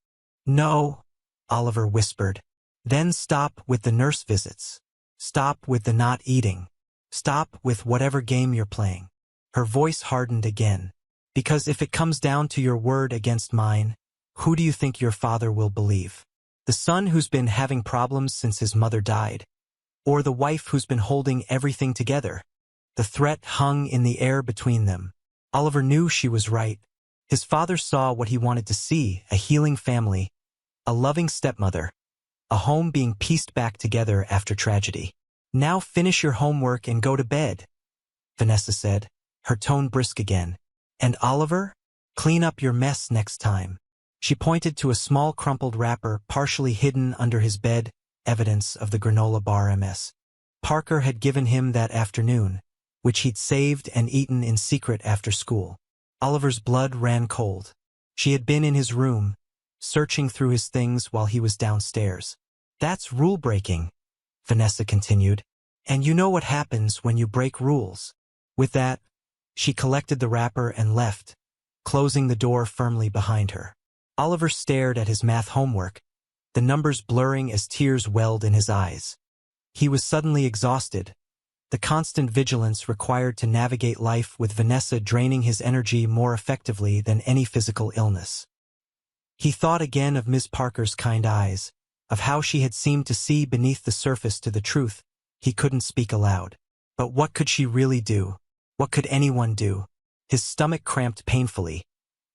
"No," Oliver whispered. "Then stop with the nurse visits. Stop with the not eating. Stop with whatever game you're playing." Her voice hardened again. "Because if it comes down to your word against mine, who do you think your father will believe? The son who's been having problems since his mother died? Or the wife who's been holding everything together?" The threat hung in the air between them. Oliver knew she was right. His father saw what he wanted to see: a healing family, a loving stepmother, a home being pieced back together after tragedy. "Now finish your homework and go to bed," Vanessa said, her tone brisk again. "And Oliver, clean up your mess next time." She pointed to a small crumpled wrapper partially hidden under his bed, evidence of the granola bar Ms. Parker had given him that afternoon, which he'd saved and eaten in secret after school. Oliver's blood ran cold. She had been in his room, searching through his things while he was downstairs. "That's rule-breaking," Vanessa continued. "And you know what happens when you break rules." With that, she collected the wrapper and left, closing the door firmly behind her. Oliver stared at his math homework, the numbers blurring as tears welled in his eyes. He was suddenly exhausted, the constant vigilance required to navigate life with Vanessa draining his energy more effectively than any physical illness. He thought again of Ms. Parker's kind eyes, of how she had seemed to see beneath the surface to the truth. He couldn't speak aloud. But what could she really do? What could anyone do? His stomach cramped painfully,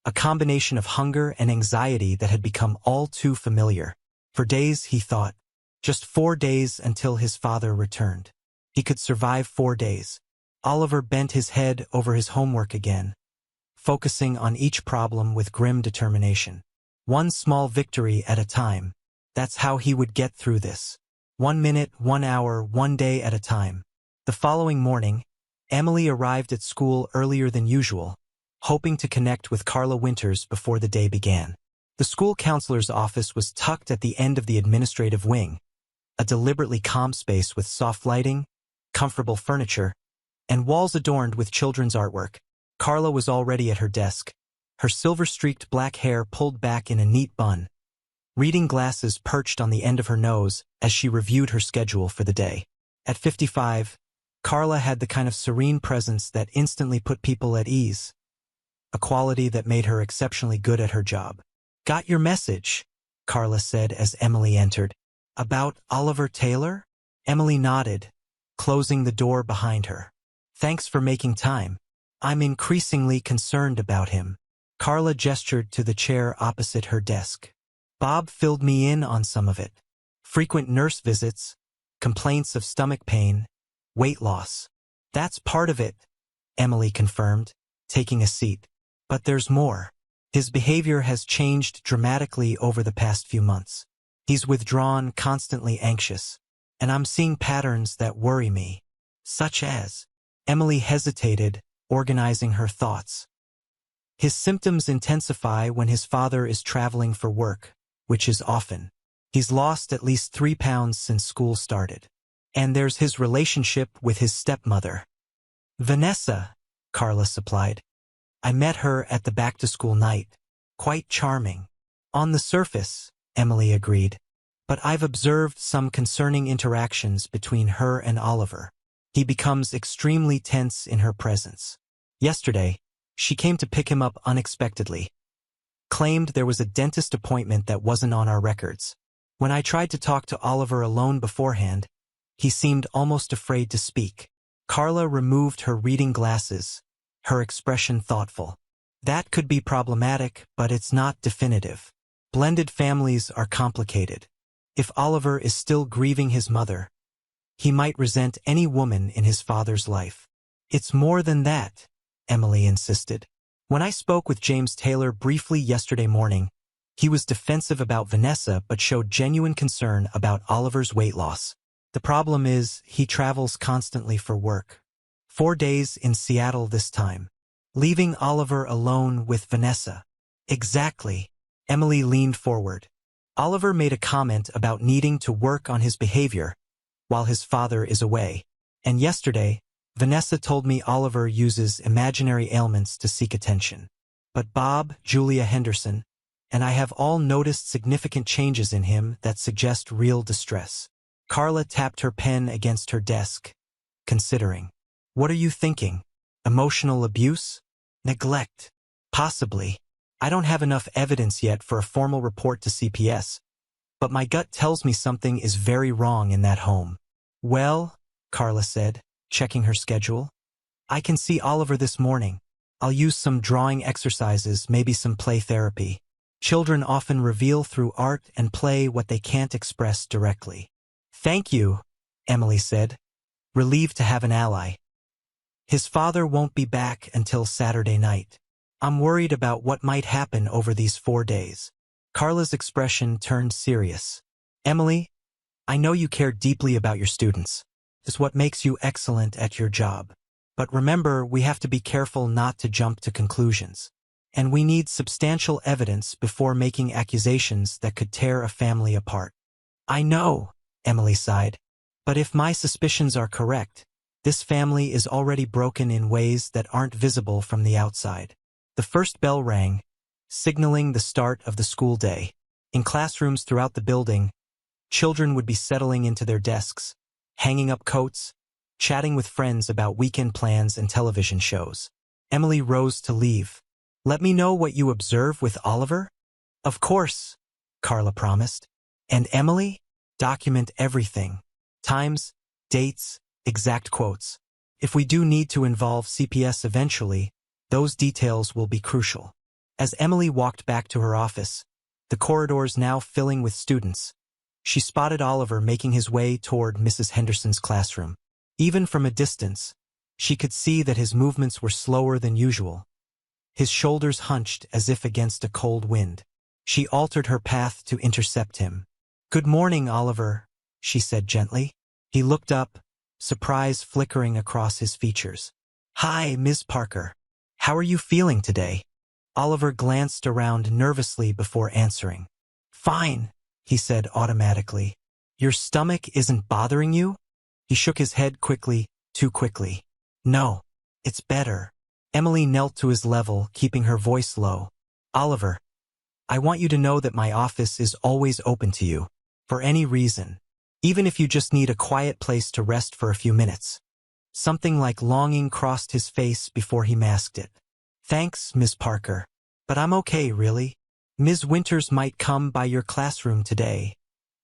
a combination of hunger and anxiety that had become all too familiar. For days, he thought. Just 4 days until his father returned. He could survive 4 days. Oliver bent his head over his homework again, focusing on each problem with grim determination. One small victory at a time. That's how he would get through this. 1 minute, 1 hour, 1 day at a time. The following morning, Emily arrived at school earlier than usual, hoping to connect with Carla Winters before the day began. The school counselor's office was tucked at the end of the administrative wing, a deliberately calm space with soft lighting, comfortable furniture, and walls adorned with children's artwork. Carla was already at her desk, her silver-streaked black hair pulled back in a neat bun, reading glasses perched on the end of her nose as she reviewed her schedule for the day. At 55, Carla had the kind of serene presence that instantly put people at ease, a quality that made her exceptionally good at her job. "Got your message," Carla said as Emily entered. "About Oliver Taylor?" Emily nodded, closing the door behind her. "Thanks for making time. I'm increasingly concerned about him." Carla gestured to the chair opposite her desk. "Bob filled me in on some of it. Frequent nurse visits, complaints of stomach pain, weight loss. That's part of it," Emily confirmed, taking a seat. "But there's more. His behavior has changed dramatically over the past few months. He's withdrawn, constantly anxious, and I'm seeing patterns that worry me." "Such as?" Emily hesitated, organizing her thoughts. "His symptoms intensify when his father is traveling for work, which is often. He's lost at least 3 pounds since school started. And there's his relationship with his stepmother." "Vanessa," Carla supplied. "I met her at the back-to-school night. Quite charming." "On the surface," Emily agreed. "But I've observed some concerning interactions between her and Oliver. He becomes extremely tense in her presence. Yesterday, she came to pick him up unexpectedly. Claimed there was a dentist appointment that wasn't on our records. When I tried to talk to Oliver alone beforehand, he seemed almost afraid to speak." Carla removed her reading glasses, her expression thoughtful. "That could be problematic, but it's not definitive. Blended families are complicated. If Oliver is still grieving his mother, he might resent any woman in his father's life." "It's more than that," Emily insisted. "When I spoke with James Taylor briefly yesterday morning, he was defensive about Vanessa but showed genuine concern about Oliver's weight loss. The problem is he travels constantly for work. 4 days in Seattle this time, leaving Oliver alone with Vanessa. Exactly. Emily leaned forward. Oliver made a comment about needing to work on his behavior while his father is away. And yesterday, Vanessa told me Oliver uses imaginary ailments to seek attention. But Bob, Julia Henderson, and I have all noticed significant changes in him that suggest real distress. Carla tapped her pen against her desk, considering. What are you thinking? Emotional abuse? Neglect? Possibly. I don't have enough evidence yet for a formal report to CPS, but my gut tells me something is very wrong in that home. Well, Carla said, checking her schedule, I can see Oliver this morning. I'll use some drawing exercises, maybe some play therapy. Children often reveal through art and play what they can't express directly. Thank you, Emily said, relieved to have an ally. His father won't be back until Saturday night. I'm worried about what might happen over these 4 days. Carla's expression turned serious. Emily, I know you care deeply about your students. It's what makes you excellent at your job. But remember, we have to be careful not to jump to conclusions. And we need substantial evidence before making accusations that could tear a family apart. I know, Emily sighed. But if my suspicions are correct, this family is already broken in ways that aren't visible from the outside. The first bell rang, signaling the start of the school day. In classrooms throughout the building, children would be settling into their desks, hanging up coats, chatting with friends about weekend plans and television shows. Emily rose to leave. Let me know what you observe with Oliver? Of course, Carla promised. And Emily? Document everything. Times, dates, exact quotes. If we do need to involve CPS eventually, those details will be crucial. As Emily walked back to her office, the corridors now filling with students, she spotted Oliver making his way toward Mrs. Henderson's classroom. Even from a distance, she could see that his movements were slower than usual, his shoulders hunched as if against a cold wind. She altered her path to intercept him. Good morning, Oliver, she said gently. He looked up, surprise flickering across his features. Hi, Ms. Parker. How are you feeling today? Oliver glanced around nervously before answering. Fine, he said automatically. Your stomach isn't bothering you? He shook his head quickly, too quickly. No, it's better. Emily knelt to his level, keeping her voice low. Oliver, I want you to know that my office is always open to you, for any reason, even if you just need a quiet place to rest for a few minutes. Something like longing crossed his face before he masked it. Thanks, Miss Parker, but I'm okay, really. Ms. Winters might come by your classroom today,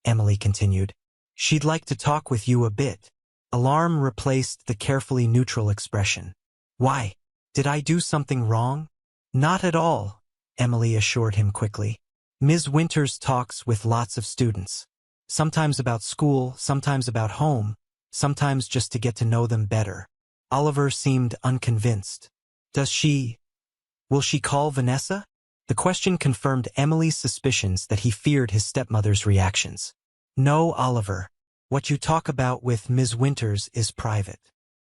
Emily continued. She'd like to talk with you a bit. Alarm replaced the carefully neutral expression. Why? Did I do something wrong? Not at all, Emily assured him quickly. Ms. Winters talks with lots of students. Sometimes about school, sometimes about home, sometimes just to get to know them better. Oliver seemed unconvinced. Will she call Vanessa? The question confirmed Emily's suspicions that he feared his stepmother's reactions. No, Oliver. What you talk about with Ms. Winters is private.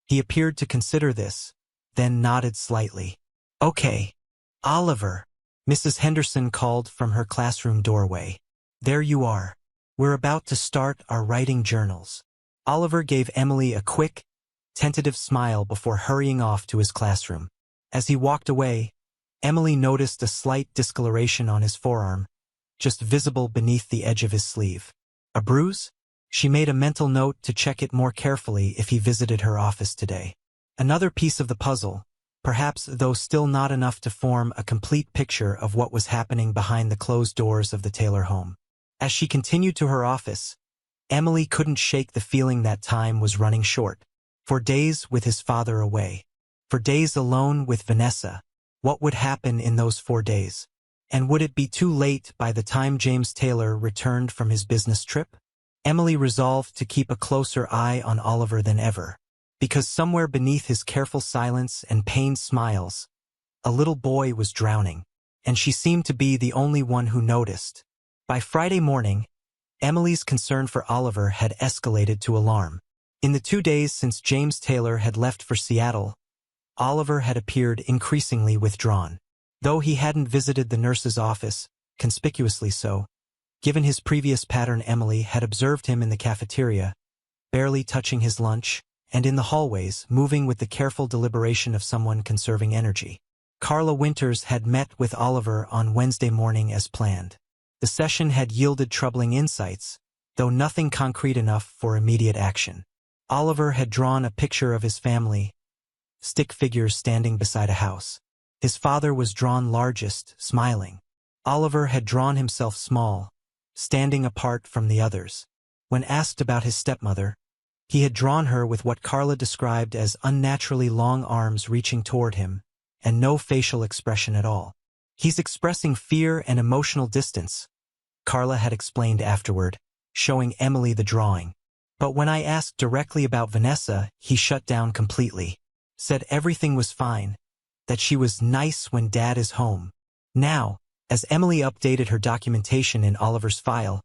He appeared to consider this, then nodded slightly. Okay. Oliver, Mrs. Henderson called from her classroom doorway. There you are. We're about to start our writing journals. Oliver gave Emily a quick, tentative smile before hurrying off to his classroom. As he walked away, Emily noticed a slight discoloration on his forearm, just visible beneath the edge of his sleeve. A bruise? She made a mental note to check it more carefully if he visited her office today. Another piece of the puzzle, perhaps though still not enough to form a complete picture of what was happening behind the closed doors of the Taylor home. As she continued to her office, Emily couldn't shake the feeling that time was running short. For days with his father away. For days alone with Vanessa. What would happen in those 4 days? And would it be too late by the time James Taylor returned from his business trip? Emily resolved to keep a closer eye on Oliver than ever, because somewhere beneath his careful silence and pained smiles, a little boy was drowning, and she seemed to be the only one who noticed. By Friday morning, Emily's concern for Oliver had escalated to alarm. In the 2 days since James Taylor had left for Seattle, Oliver had appeared increasingly withdrawn. Though he hadn't visited the nurse's office, conspicuously so, given his previous pattern, Emily had observed him in the cafeteria, barely touching his lunch, and in the hallways, moving with the careful deliberation of someone conserving energy. Carla Winters had met with Oliver on Wednesday morning as planned. The session had yielded troubling insights, though nothing concrete enough for immediate action. Oliver had drawn a picture of his family, stick figures standing beside a house. His father was drawn largest, smiling. Oliver had drawn himself small, standing apart from the others. When asked about his stepmother, he had drawn her with what Carla described as unnaturally long arms reaching toward him, and no facial expression at all. "He's expressing fear and emotional distance," Carla had explained afterward, showing Emily the drawing. But when I asked directly about Vanessa, he shut down completely. Said everything was fine, that she was nice when Dad is home. Now, as Emily updated her documentation in Oliver's file,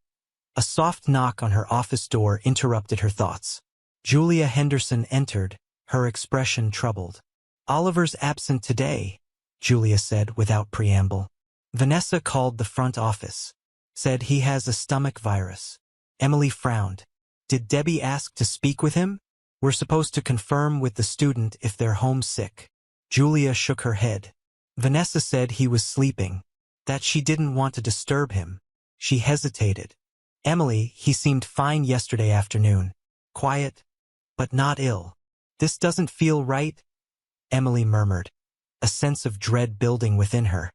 a soft knock on her office door interrupted her thoughts. Julia Henderson entered, her expression troubled. "Oliver's absent today," Julia said without preamble. "Vanessa called the front office. Said he has a stomach virus." Emily frowned. "Did Debbie ask to speak with him? We're supposed to confirm with the student if they're homesick." Julia shook her head. "Vanessa said he was sleeping, that she didn't want to disturb him." She hesitated. "Emily, he seemed fine yesterday afternoon. Quiet, but not ill. This doesn't feel right," Emily murmured, a sense of dread building within her.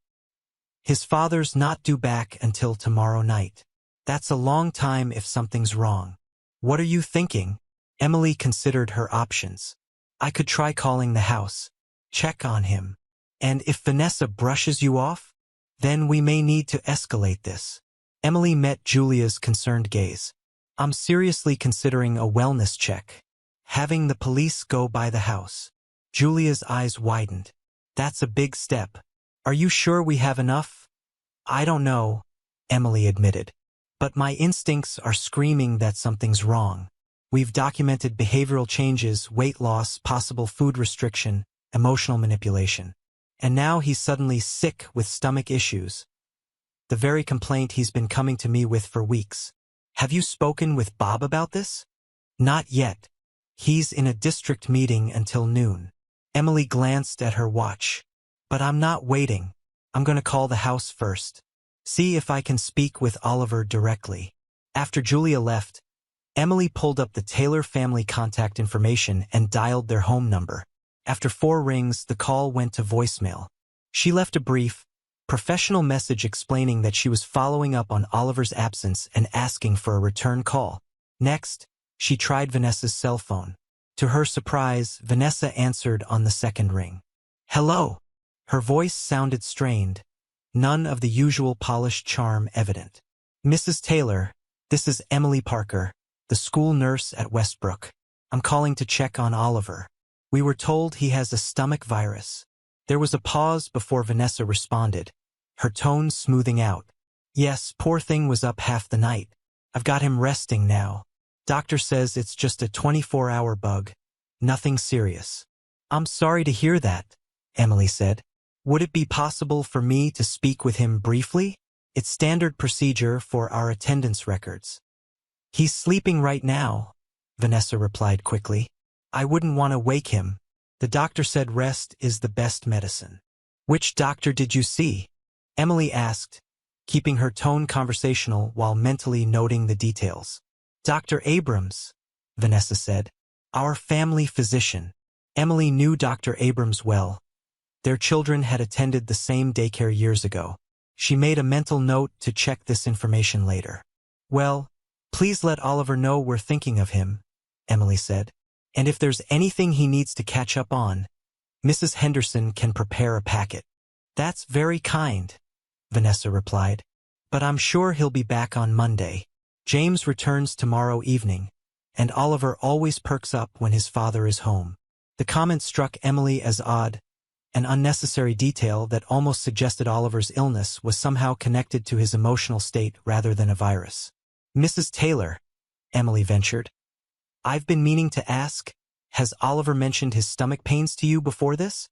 "His father's not due back until tomorrow night. That's a long time if something's wrong." "What are you thinking?" Emily considered her options. "I could try calling the house. Check on him. And if Vanessa brushes you off, then we may need to escalate this." Emily met Julia's concerned gaze. "I'm seriously considering a wellness check. Having the police go by the house." Julia's eyes widened. "That's a big step. Are you sure we have enough?" "I don't know," Emily admitted. "But my instincts are screaming that something's wrong. We've documented behavioral changes, weight loss, possible food restriction, emotional manipulation. And now he's suddenly sick with stomach issues. The very complaint he's been coming to me with for weeks. Have you spoken with Bob about this?" "Not yet. He's in a district meeting until noon." Emily glanced at her watch. "But I'm not waiting. I'm going to call the house first. See if I can speak with Oliver directly." After Julia left, Emily pulled up the Taylor family contact information and dialed their home number. After 4 rings, the call went to voicemail. She left a brief, professional message explaining that she was following up on Oliver's absence and asking for a return call. Next, she tried Vanessa's cell phone. To her surprise, Vanessa answered on the second ring. "Hello." Her voice sounded strained, none of the usual polished charm evident. "Mrs. Taylor, this is Emily Parker, the school nurse at Westbrook. I'm calling to check on Oliver. We were told he has a stomach virus." There was a pause before Vanessa responded, her tone smoothing out. "Yes, poor thing was up half the night. I've got him resting now. Doctor says it's just a 24-hour bug. Nothing serious." "I'm sorry to hear that," Emily said. "Would it be possible for me to speak with him briefly? It's standard procedure for our attendance records." "He's sleeping right now," Vanessa replied quickly. "I wouldn't want to wake him. The doctor said rest is the best medicine." "Which doctor did you see?" Emily asked, keeping her tone conversational while mentally noting the details. "Dr. Abrams," Vanessa said. "Our family physician." Emily knew Dr. Abrams well. Their children had attended the same daycare years ago. She made a mental note to check this information later. "Well, please let Oliver know we're thinking of him," Emily said. "And if there's anything he needs to catch up on, Mrs. Henderson can prepare a packet." "That's very kind," Vanessa replied. "But I'm sure he'll be back on Monday. James returns tomorrow evening, and Oliver always perks up when his father is home." The comment struck Emily as odd, an unnecessary detail that almost suggested Oliver's illness was somehow connected to his emotional state rather than a virus. "Mrs. Taylor," Emily ventured, "I've been meaning to ask, has Oliver mentioned his stomach pains to you before this?"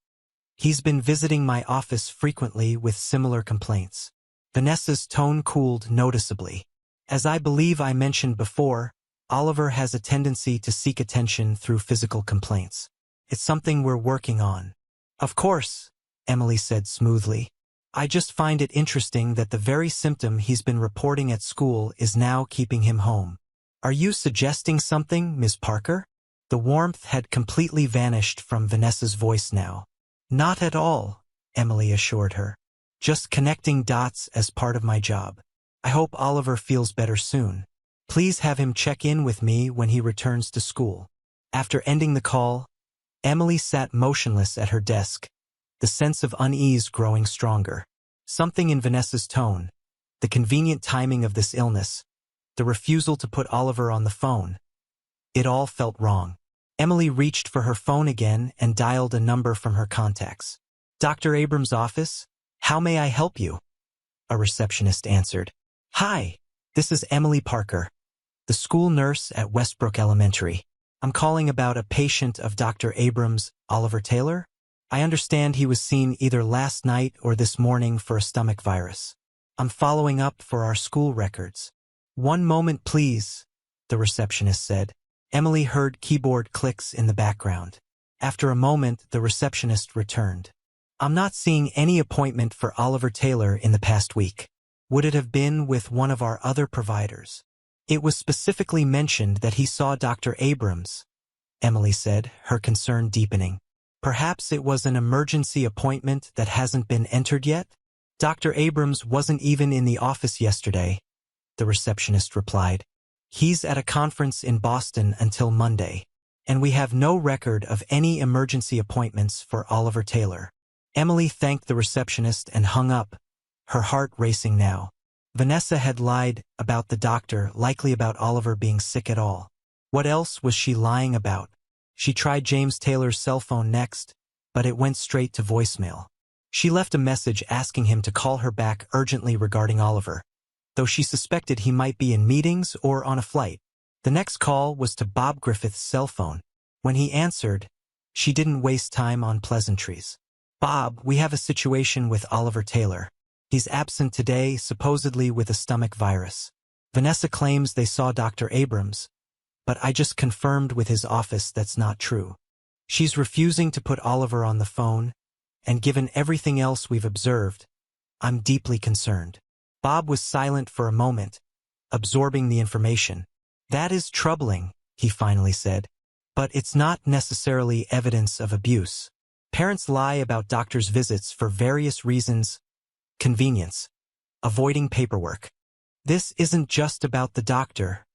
He's been visiting my office frequently with similar complaints. Vanessa's tone cooled noticeably. As I believe I mentioned before, Oliver has a tendency to seek attention through physical complaints. It's something we're working on. Of course, Emily said smoothly. I just find it interesting that the very symptom he's been reporting at school is now keeping him home. Are you suggesting something, Ms. Parker? The warmth had completely vanished from Vanessa's voice now. Not at all, Emily assured her. Just connecting dots as part of my job. I hope Oliver feels better soon. Please have him check in with me when he returns to school. After ending the call, Emily sat motionless at her desk, the sense of unease growing stronger. Something in Vanessa's tone, the convenient timing of this illness, the refusal to put Oliver on the phone. It all felt wrong. Emily reached for her phone again and dialed a number from her contacts. Dr. Abrams' office? How may I help you? A receptionist answered. Hi, this is Emily Parker, the school nurse at Westbrook Elementary. I'm calling about a patient of Dr. Abrams, Oliver Taylor. I understand he was seen either last night or this morning for a stomach virus. I'm following up for our school records. One moment, please, the receptionist said. Emily heard keyboard clicks in the background. After a moment, the receptionist returned. I'm not seeing any appointment for Oliver Taylor in the past week. Would it have been with one of our other providers? It was specifically mentioned that he saw Dr. Abrams, Emily said, her concern deepening. Perhaps it was an emergency appointment that hasn't been entered yet? Dr. Abrams wasn't even in the office yesterday, the receptionist replied. He's at a conference in Boston until Monday, and we have no record of any emergency appointments for Oliver Taylor. Emily thanked the receptionist and hung up, her heart racing now. Vanessa had lied about the doctor, likely about Oliver being sick at all. What else was she lying about? She tried James Taylor's cell phone next, but it went straight to voicemail. She left a message asking him to call her back urgently regarding Oliver, though she suspected he might be in meetings or on a flight. The next call was to Bob Griffith's cell phone. When he answered, she didn't waste time on pleasantries. Bob, we have a situation with Oliver Taylor. He's absent today, supposedly with a stomach virus. Vanessa claims they saw Dr. Abrams, but I just confirmed with his office that's not true. She's refusing to put Oliver on the phone, and given everything else we've observed, I'm deeply concerned. Bob was silent for a moment, absorbing the information. That is troubling, he finally said, but it's not necessarily evidence of abuse. Parents lie about doctors' visits for various reasons. Convenience. Avoiding paperwork. This isn't just about the doctor,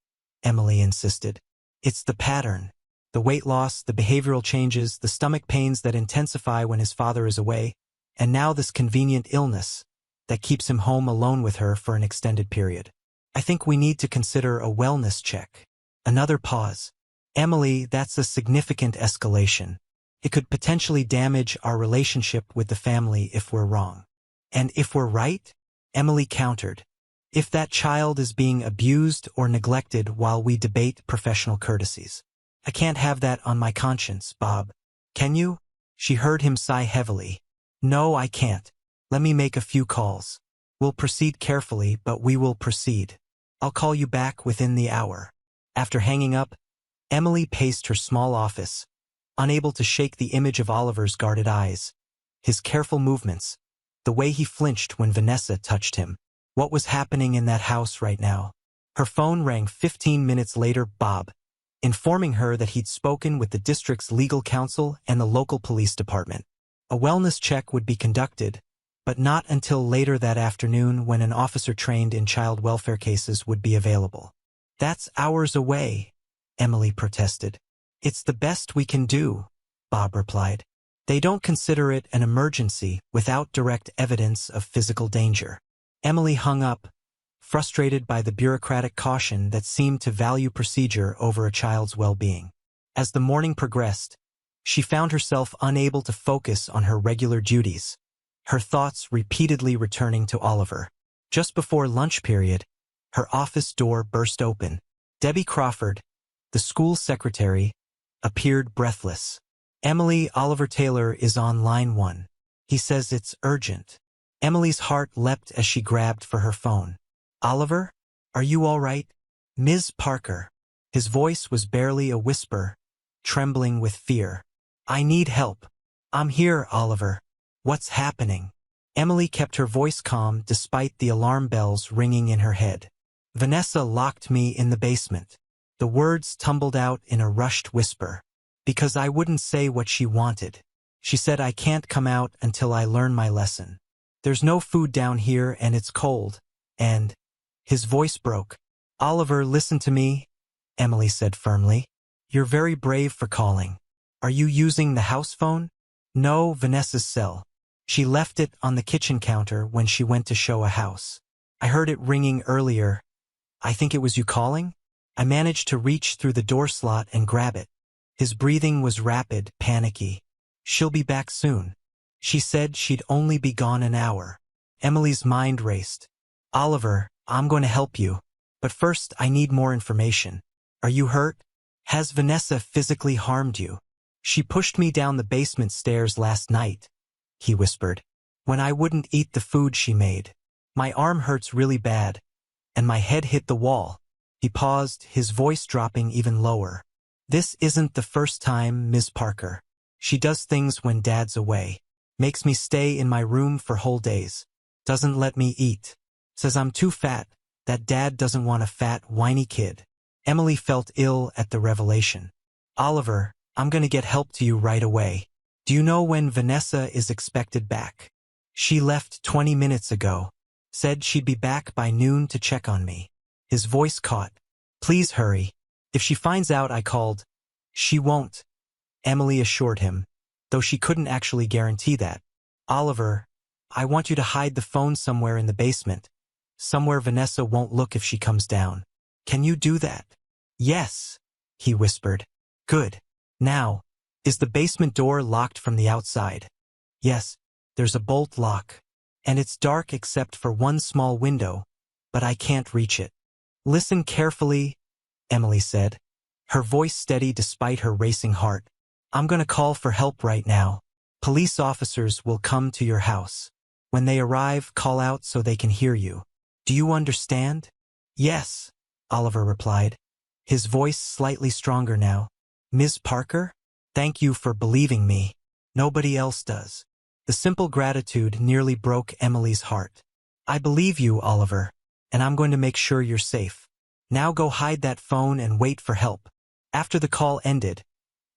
Emily insisted. It's the pattern. The weight loss, the behavioral changes, the stomach pains that intensify when his father is away, and now this convenient illness that keeps him home alone with her for an extended period. I think we need to consider a wellness check. Another pause. Emily, that's a significant escalation. It could potentially damage our relationship with the family if we're wrong. And if we're right? Emily countered. If that child is being abused or neglected while we debate professional courtesies. I can't have that on my conscience, Bob. Can you? She heard him sigh heavily. No, I can't. Let me make a few calls. We'll proceed carefully, but we will proceed. I'll call you back within the hour. After hanging up, Emily paced her small office, unable to shake the image of Oliver's guarded eyes, his careful movements, the way he flinched when Vanessa touched him. What was happening in that house right now? Her phone rang 15 minutes later, Bob, informing her that he'd spoken with the district's legal counsel and the local police department. A wellness check would be conducted, but not until later that afternoon when an officer trained in child welfare cases would be available. That's hours away, Emily protested. It's the best we can do, Bob replied. They don't consider it an emergency without direct evidence of physical danger. Emily hung up, frustrated by the bureaucratic caution that seemed to value procedure over a child's well-being. As the morning progressed, she found herself unable to focus on her regular duties, her thoughts repeatedly returning to Oliver. Just before lunch period, her office door burst open. Debbie Crawford, the school secretary, appeared breathless. Emily, Oliver Taylor is on line 1. He says it's urgent. Emily's heart leapt as she grabbed for her phone. Oliver? Are you all right? Ms. Parker. His voice was barely a whisper, trembling with fear. I need help. I'm here, Oliver. What's happening? Emily kept her voice calm despite the alarm bells ringing in her head. Vanessa locked me in the basement. The words tumbled out in a rushed whisper. Because I wouldn't say what she wanted. She said I can't come out until I learn my lesson. There's no food down here and it's cold. And his voice broke. Oliver, listen to me, Emily said firmly. You're very brave for calling. Are you using the house phone? No, Vanessa's cell. She left it on the kitchen counter when she went to show a house. I heard it ringing earlier. I think it was you calling? I managed to reach through the door slot and grab it. His breathing was rapid, panicky. She'll be back soon. She said she'd only be gone an hour. Emily's mind raced. Oliver, I'm going to help you. But first, I need more information. Are you hurt? Has Vanessa physically harmed you? She pushed me down the basement stairs last night, he whispered, when I wouldn't eat the food she made. My arm hurts really bad, and my head hit the wall. He paused, his voice dropping even lower. This isn't the first time, Ms. Parker. She does things when Dad's away. Makes me stay in my room for whole days. Doesn't let me eat. Says I'm too fat, that Dad doesn't want a fat, whiny kid. Emily felt ill at the revelation. Oliver, I'm going to get help to you right away. Do you know when Vanessa is expected back? She left 20 minutes ago. Said she'd be back by noon to check on me. His voice caught. Please hurry. If she finds out I called, she won't, Emily assured him, though she couldn't actually guarantee that. Oliver, I want you to hide the phone somewhere in the basement, somewhere Vanessa won't look if she comes down. Can you do that? Yes, he whispered. Good. Now, is the basement door locked from the outside? Yes, there's a bolt lock, and it's dark except for one small window, but I can't reach it. Listen carefully, Emily said, her voice steady despite her racing heart. I'm going to call for help right now. Police officers will come to your house. When they arrive, call out so they can hear you. Do you understand? Yes, Oliver replied, his voice slightly stronger now. Ms. Parker? Thank you for believing me. Nobody else does. The simple gratitude nearly broke Emily's heart. I believe you, Oliver, and I'm going to make sure you're safe. Now go hide that phone and wait for help. After the call ended,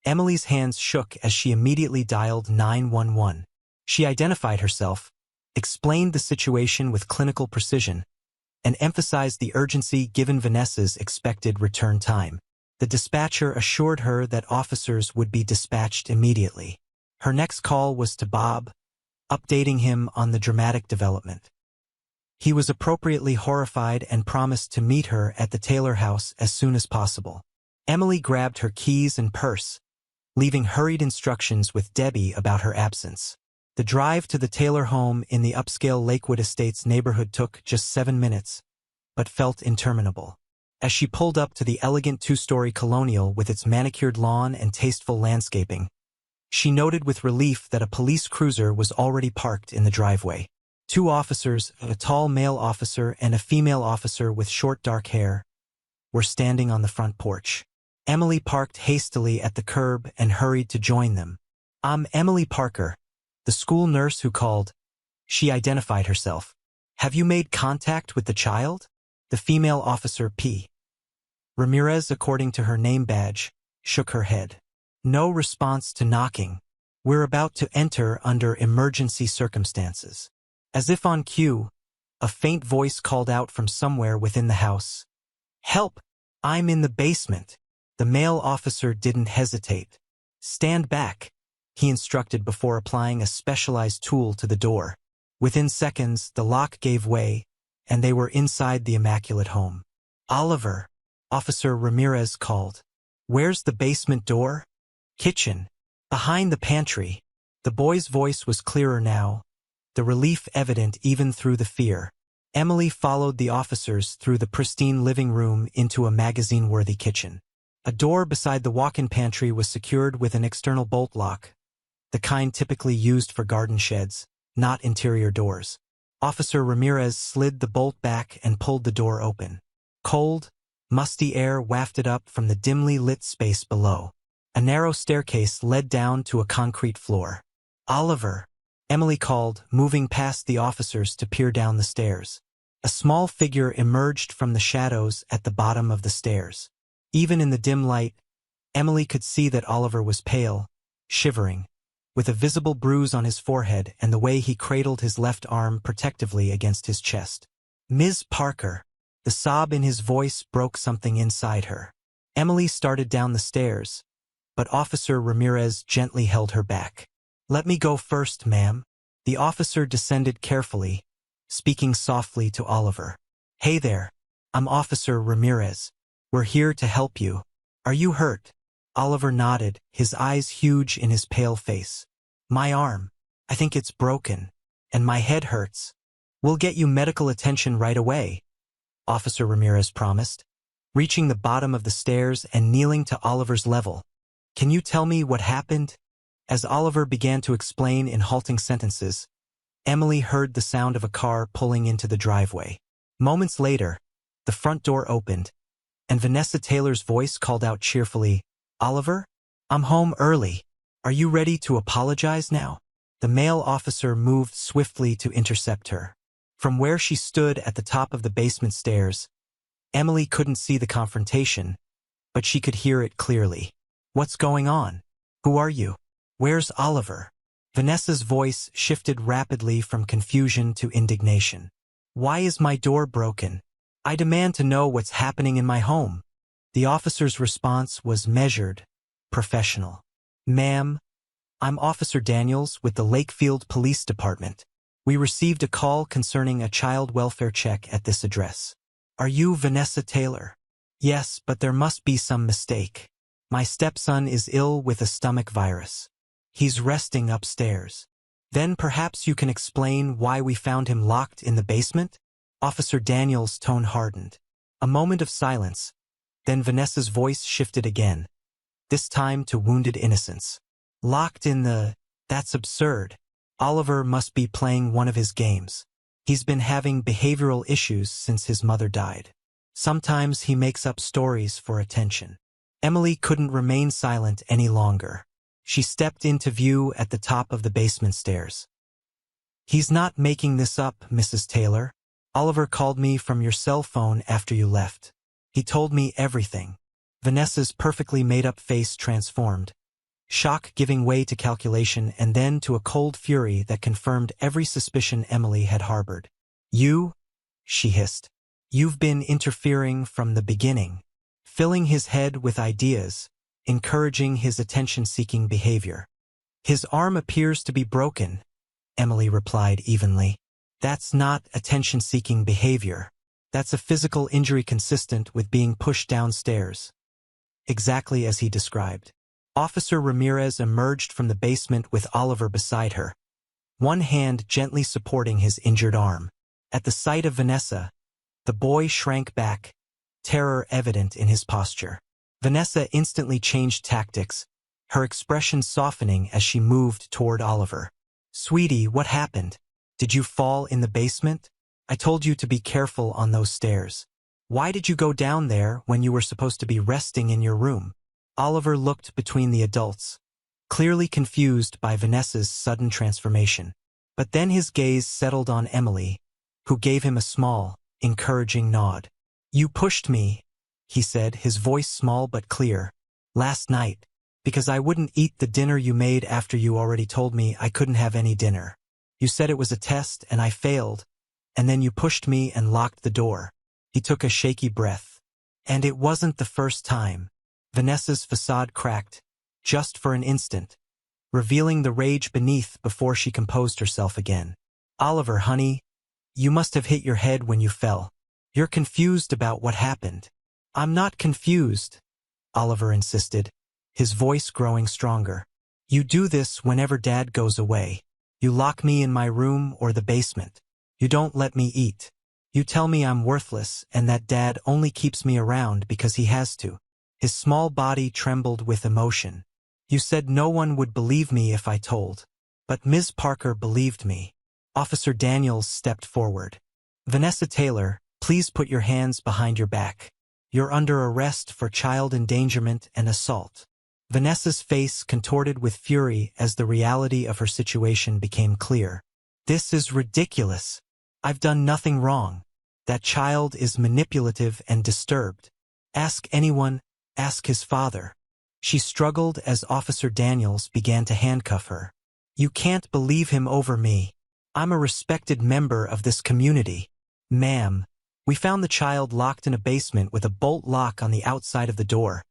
Emily's hands shook as she immediately dialed 911. She identified herself, explained the situation with clinical precision, and emphasized the urgency given Vanessa's expected return time. The dispatcher assured her that officers would be dispatched immediately. Her next call was to Bob, updating him on the dramatic development. He was appropriately horrified and promised to meet her at the Taylor house as soon as possible. Emily grabbed her keys and purse, leaving hurried instructions with Debbie about her absence. The drive to the Taylor home in the upscale Lakewood Estates neighborhood took just 7 minutes, but felt interminable. As she pulled up to the elegant two-story colonial with its manicured lawn and tasteful landscaping, she noted with relief that a police cruiser was already parked in the driveway. 2 officers, a tall male officer and a female officer with short dark hair, were standing on the front porch. Emily parked hastily at the curb and hurried to join them. I'm Emily Parker, the school nurse who called. She identified herself. Have you made contact with the child? The female officer, P. Ramirez, according to her name badge, shook her head. No response to knocking. We're about to enter under emergency circumstances. As if on cue, a faint voice called out from somewhere within the house. Help! I'm in the basement. The male officer didn't hesitate. Stand back, he instructed before applying a specialized tool to the door. Within seconds, the lock gave way, and they were inside the immaculate home. Oliver, Officer Ramirez called. Where's the basement door? Kitchen. Behind the pantry. The boy's voice was clearer now, the relief evident even through the fear. Emily followed the officers through the pristine living room into a magazine-worthy kitchen. A door beside the walk-in pantry was secured with an external bolt lock, the kind typically used for garden sheds, not interior doors. Officer Ramirez slid the bolt back and pulled the door open. Cold, musty air wafted up from the dimly lit space below. A narrow staircase led down to a concrete floor. "Oliver," Emily called, moving past the officers to peer down the stairs. A small figure emerged from the shadows at the bottom of the stairs. Even in the dim light, Emily could see that Oliver was pale, shivering, with a visible bruise on his forehead and the way he cradled his left arm protectively against his chest. "Ms. Parker." The sob in his voice broke something inside her. Emily started down the stairs, but Officer Ramirez gently held her back. "Let me go first, ma'am." The officer descended carefully, speaking softly to Oliver. "Hey there, I'm Officer Ramirez. We're here to help you. Are you hurt?" Oliver nodded, his eyes huge in his pale face. "My arm. I think it's broken. And my head hurts. We'll get you medical attention right away," Officer Ramirez promised, reaching the bottom of the stairs and kneeling to Oliver's level. "Can you tell me what happened?" As Oliver began to explain in halting sentences, Emily heard the sound of a car pulling into the driveway. Moments later, the front door opened, and Vanessa Taylor's voice called out cheerfully, "Oliver, I'm home early. Are you ready to apologize now?" The male officer moved swiftly to intercept her. From where she stood at the top of the basement stairs, Emily couldn't see the confrontation, but she could hear it clearly. "What's going on? Who are you? Where's Oliver?" Vanessa's voice shifted rapidly from confusion to indignation. "Why is my door broken? I demand to know what's happening in my home." The officer's response was measured, professional. "Ma'am, I'm Officer Daniels with the Lakefield Police Department. We received a call concerning a child welfare check at this address. Are you Vanessa Taylor?" "Yes, but there must be some mistake. My stepson is ill with a stomach virus. He's resting upstairs." "Then perhaps you can explain why we found him locked in the basement?" Officer Daniels' tone hardened. A moment of silence, then Vanessa's voice shifted again, this time to wounded innocence. "Locked in the... That's absurd. Oliver must be playing one of his games. He's been having behavioral issues since his mother died. Sometimes he makes up stories for attention." Emily couldn't remain silent any longer. She stepped into view at the top of the basement stairs. "He's not making this up, Mrs. Taylor. Oliver called me from your cell phone after you left. He told me everything." Vanessa's perfectly made-up face transformed, shock giving way to calculation and then to a cold fury that confirmed every suspicion Emily had harbored. "You?" she hissed. "You've been interfering from the beginning, filling his head with ideas, encouraging his attention-seeking behavior." "His arm appears to be broken," Emily replied evenly. "That's not attention-seeking behavior. That's a physical injury consistent with being pushed downstairs." Exactly as he described. Officer Ramirez emerged from the basement with Oliver beside her, one hand gently supporting his injured arm. At the sight of Vanessa, the boy shrank back, terror evident in his posture. Vanessa instantly changed tactics, her expression softening as she moved toward Oliver. "Sweetie, what happened? Did you fall in the basement? I told you to be careful on those stairs. Why did you go down there when you were supposed to be resting in your room?" Oliver looked between the adults, clearly confused by Vanessa's sudden transformation. But then his gaze settled on Emily, who gave him a small, encouraging nod. "You pushed me," he said, his voice small but clear, "last night, because I wouldn't eat the dinner you made after you already told me I couldn't have any dinner. You said it was a test and I failed, and then you pushed me and locked the door." He took a shaky breath. "And it wasn't the first time." Vanessa's facade cracked, just for an instant, revealing the rage beneath before she composed herself again. "Oliver, honey, you must have hit your head when you fell. You're confused about what happened." "I'm not confused," Oliver insisted, his voice growing stronger. "You do this whenever Dad goes away. You lock me in my room or the basement. You don't let me eat. You tell me I'm worthless and that Dad only keeps me around because he has to." His small body trembled with emotion. You said no one would believe me if I told. But Ms. Parker believed me. Officer Daniels stepped forward. Vanessa Taylor, please put your hands behind your back. You're under arrest for child endangerment and assault. Vanessa's face contorted with fury as the reality of her situation became clear. This is ridiculous. I've done nothing wrong. That child is manipulative and disturbed. Ask anyone, ask his father. She struggled as Officer Daniels began to handcuff her. You can't believe him over me. I'm a respected member of this community. Ma'am, we found the child locked in a basement with a bolt lock on the outside of the door,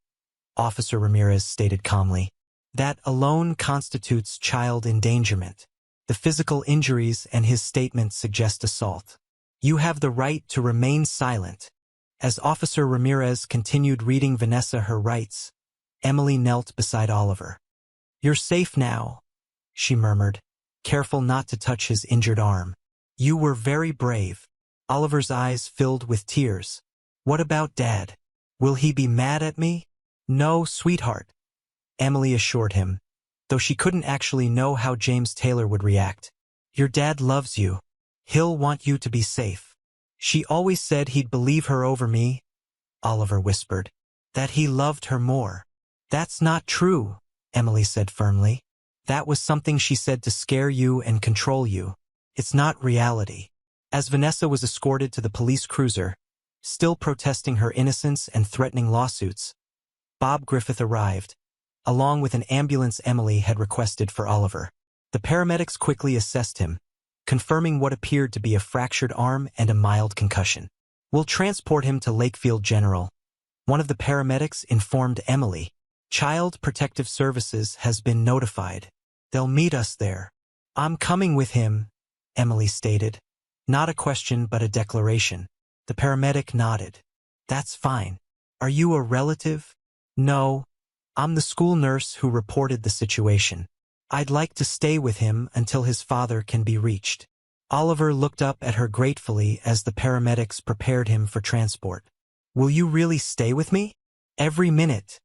Officer Ramirez stated calmly. That alone constitutes child endangerment. The physical injuries and his statement suggest assault. You have the right to remain silent. As Officer Ramirez continued reading Vanessa her rights, Emily knelt beside Oliver. You're safe now, she murmured, careful not to touch his injured arm. You were very brave. Oliver's eyes filled with tears. What about Dad? Will he be mad at me? No, sweetheart, Emily assured him, though she couldn't actually know how James Taylor would react. Your dad loves you. He'll want you to be safe. She always said he'd believe her over me, Oliver whispered. That he loved her more. That's not true, Emily said firmly. That was something she said to scare you and control you. It's not reality. As Vanessa was escorted to the police cruiser, still protesting her innocence and threatening lawsuits, Bob Griffith arrived, along with an ambulance Emily had requested for Oliver. The paramedics quickly assessed him, confirming what appeared to be a fractured arm and a mild concussion. We'll transport him to Lakefield General, one of the paramedics informed Emily. Child Protective Services has been notified. They'll meet us there. I'm coming with him, Emily stated. Not a question but a declaration. The paramedic nodded. That's fine. Are you a relative? No. I'm the school nurse who reported the situation. I'd like to stay with him until his father can be reached. Oliver looked up at her gratefully as the paramedics prepared him for transport. Will you really stay with me? Every minute,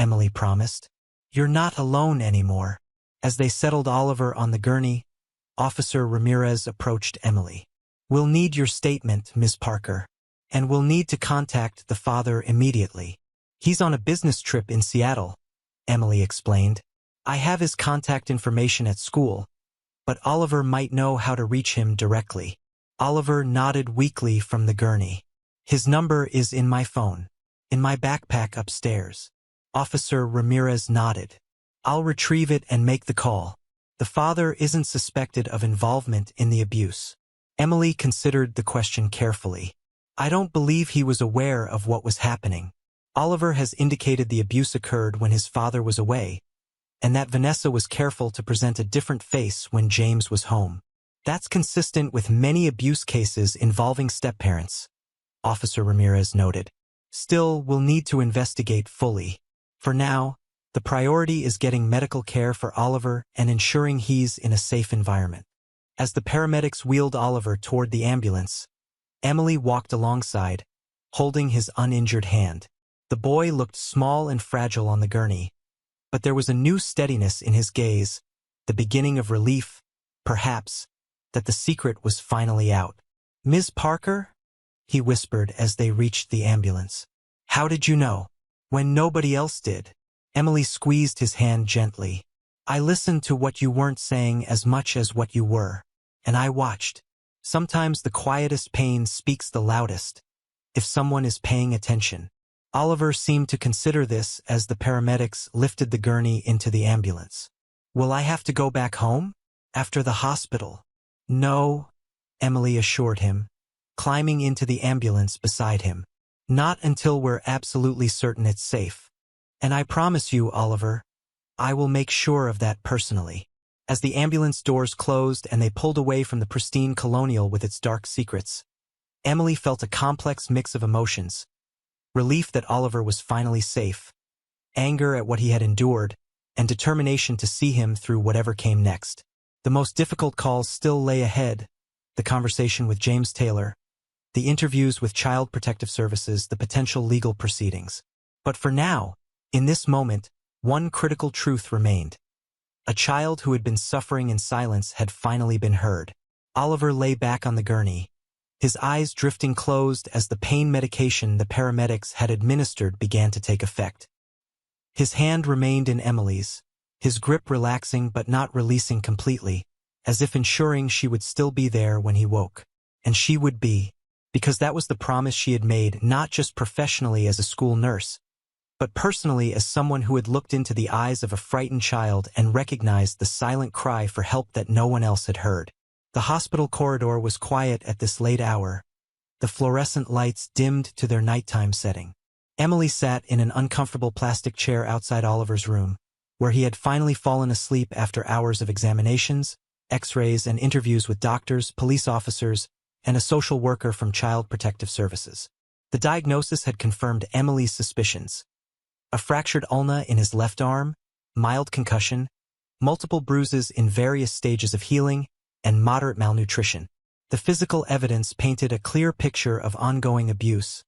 Emily promised. You're not alone anymore. As they settled Oliver on the gurney, Officer Ramirez approached Emily. We'll need your statement, Ms. Parker. And we'll need to contact the father immediately. He's on a business trip in Seattle, Emily explained. I have his contact information at school, but Oliver might know how to reach him directly. Oliver nodded weakly from the gurney. His number is in my phone, in my backpack upstairs. Officer Ramirez nodded. I'll retrieve it and make the call. The father isn't suspected of involvement in the abuse. Emily considered the question carefully. I don't believe he was aware of what was happening. Oliver has indicated the abuse occurred when his father was away, and that Vanessa was careful to present a different face when James was home. That's consistent with many abuse cases involving stepparents, Officer Ramirez noted. Still, we'll need to investigate fully. For now, the priority is getting medical care for Oliver and ensuring he's in a safe environment. As the paramedics wheeled Oliver toward the ambulance, Emily walked alongside, holding his uninjured hand. The boy looked small and fragile on the gurney, but there was a new steadiness in his gaze, the beginning of relief, perhaps, that the secret was finally out. Ms. Parker? He whispered as they reached the ambulance. How did you know? When nobody else did. Emily squeezed his hand gently. I listened to what you weren't saying as much as what you were, and I watched. Sometimes the quietest pain speaks the loudest, if someone is paying attention. Oliver seemed to consider this as the paramedics lifted the gurney into the ambulance. Will I have to go back home? After the hospital? No, Emily assured him, climbing into the ambulance beside him. Not until we're absolutely certain it's safe. And I promise you, Oliver, I will make sure of that personally. As the ambulance doors closed and they pulled away from the pristine colonial with its dark secrets, Emily felt a complex mix of emotions. Relief that Oliver was finally safe, anger at what he had endured, and determination to see him through whatever came next. The most difficult calls still lay ahead, the conversation with James Taylor, the interviews with Child Protective Services, the potential legal proceedings. But for now, in this moment, One critical truth remained. A child who had been suffering in silence had finally been heard. Oliver lay back on the gurney, his eyes drifting closed as the pain medication the paramedics had administered began to take effect. His hand remained in Emily's, his grip relaxing but not releasing completely, as if ensuring she would still be there when he woke. And she would be, because that was the promise she had made, not just professionally as a school nurse, but personally as someone who had looked into the eyes of a frightened child and recognized the silent cry for help that no one else had heard. The hospital corridor was quiet at this late hour, the fluorescent lights dimmed to their nighttime setting. Emily sat in an uncomfortable plastic chair outside Oliver's room, where he had finally fallen asleep after hours of examinations, x-rays, and interviews with doctors, police officers, and a social worker from Child Protective Services. The diagnosis had confirmed Emily's suspicions. A fractured ulna in his left arm, mild concussion, multiple bruises in various stages of healing, and moderate malnutrition. The physical evidence painted a clear picture of ongoing abuse,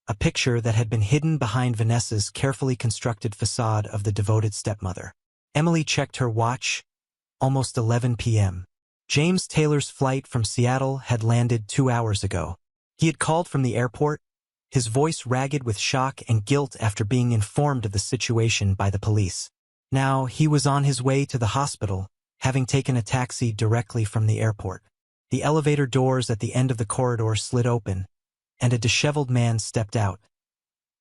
a picture that had been hidden behind Vanessa's carefully constructed facade of the devoted stepmother. Emily checked her watch. Almost 11 p.m. James Taylor's flight from Seattle had landed 2 hours ago. He had called from the airport, his voice ragged with shock and guilt after being informed of the situation by the police. Now he was on his way to the hospital, having taken a taxi directly from the airport. The elevator doors at the end of the corridor slid open, and a disheveled man stepped out,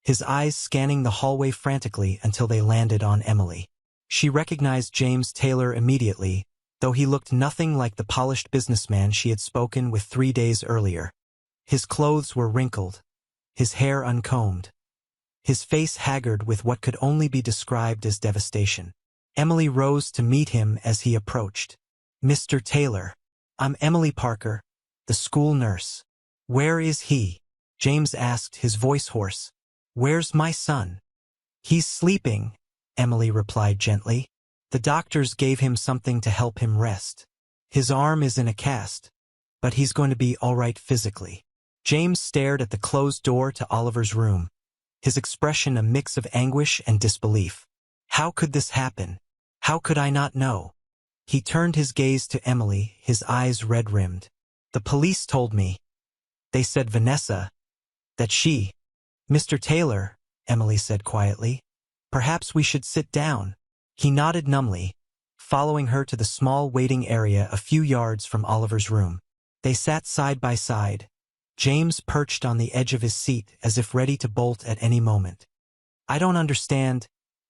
his eyes scanning the hallway frantically until they landed on Emily. She recognized James Taylor immediately, though he looked nothing like the polished businessman she had spoken with 3 days earlier. His clothes were wrinkled, his hair uncombed, his face haggard with what could only be described as devastation. Emily rose to meet him as he approached. "Mr. Taylor, I'm Emily Parker, the school nurse." "Where is he?" James asked, his voice hoarse. "Where's my son?" "He's sleeping," Emily replied gently. "The doctors gave him something to help him rest. His arm is in a cast, but he's going to be all right physically." James stared at the closed door to Oliver's room, his expression a mix of anguish and disbelief. How could this happen? How could I not know? He turned his gaze to Emily, his eyes red-rimmed. "The police told me. They said Vanessa, that she—" "Mr. Taylor," Emily said quietly, "perhaps we should sit down." He nodded numbly, following her to the small waiting area a few yards from Oliver's room. They sat side by side, James perched on the edge of his seat as if ready to bolt at any moment. "I don't understand,"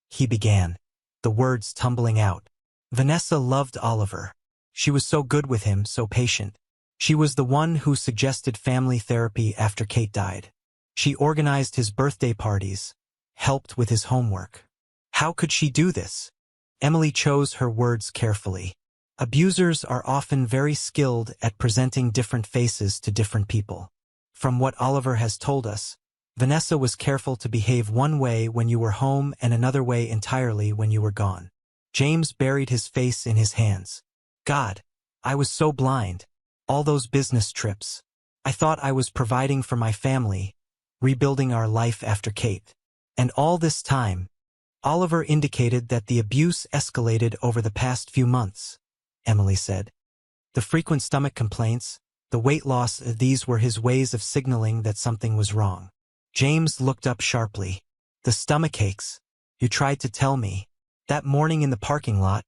he began, the words tumbling out. Vanessa loved Oliver. She was so good with him, so patient. She was the one who suggested family therapy after Kate died. She organized his birthday parties, helped with his homework. How could she do this? Emily chose her words carefully. Abusers are often very skilled at presenting different faces to different people. From what Oliver has told us, Vanessa was careful to behave one way when you were home and another way entirely when you were gone. James buried his face in his hands. "God, I was so blind. All those business trips. I thought I was providing for my family, rebuilding our life after Kate. And all this time." Oliver indicated that the abuse escalated over the past few months, Emily said. The frequent stomach complaints, the weight loss, these were his ways of signaling that something was wrong. James looked up sharply. "The stomach aches. You tried to tell me. That morning in the parking lot,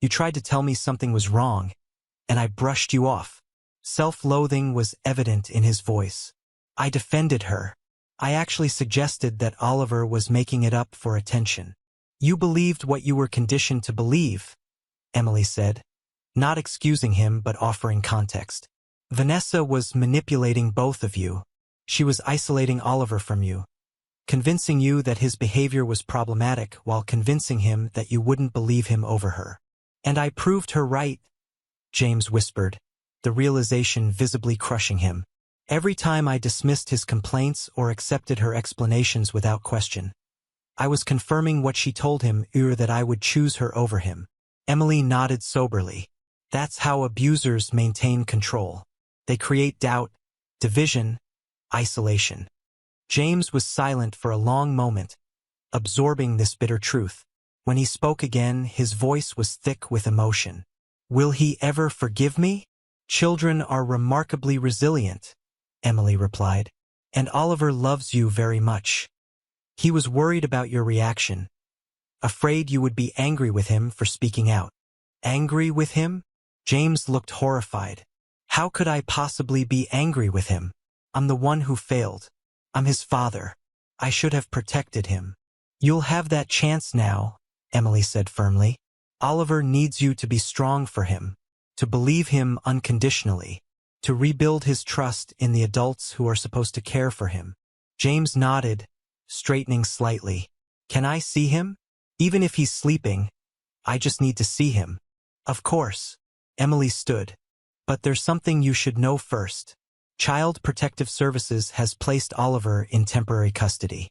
you tried to tell me something was wrong, and I brushed you off." Self-loathing was evident in his voice. "I defended her. I actually suggested that Oliver was making it up for attention." "You believed what you were conditioned to believe," Emily said, not excusing him but offering context. "Vanessa was manipulating both of you. She was isolating Oliver from you, convincing you that his behavior was problematic while convincing him that you wouldn't believe him over her. And I proved her right," James whispered, the realization visibly crushing him. "Every time I dismissed his complaints or accepted her explanations without question, I was confirming what she told him, that I would choose her over him." Emily nodded soberly. "That's how abusers maintain control. They create doubt, division, isolation." James was silent for a long moment, absorbing this bitter truth. When he spoke again, his voice was thick with emotion. "Will he ever forgive me?" "Children are remarkably resilient," Emily replied. "And Oliver loves you very much. He was worried about your reaction, afraid you would be angry with him for speaking out." "Angry with him?" James looked horrified. "How could I possibly be angry with him? I'm the one who failed. I'm his father. I should have protected him." "You'll have that chance now," Emily said firmly. "Oliver needs you to be strong for him, to believe him unconditionally, to rebuild his trust in the adults who are supposed to care for him." James nodded, straightening slightly. "Can I see him? Even if he's sleeping, I just need to see him." "Of course." Emily stood. "But there's something you should know first. Child Protective Services has placed Oliver in temporary custody.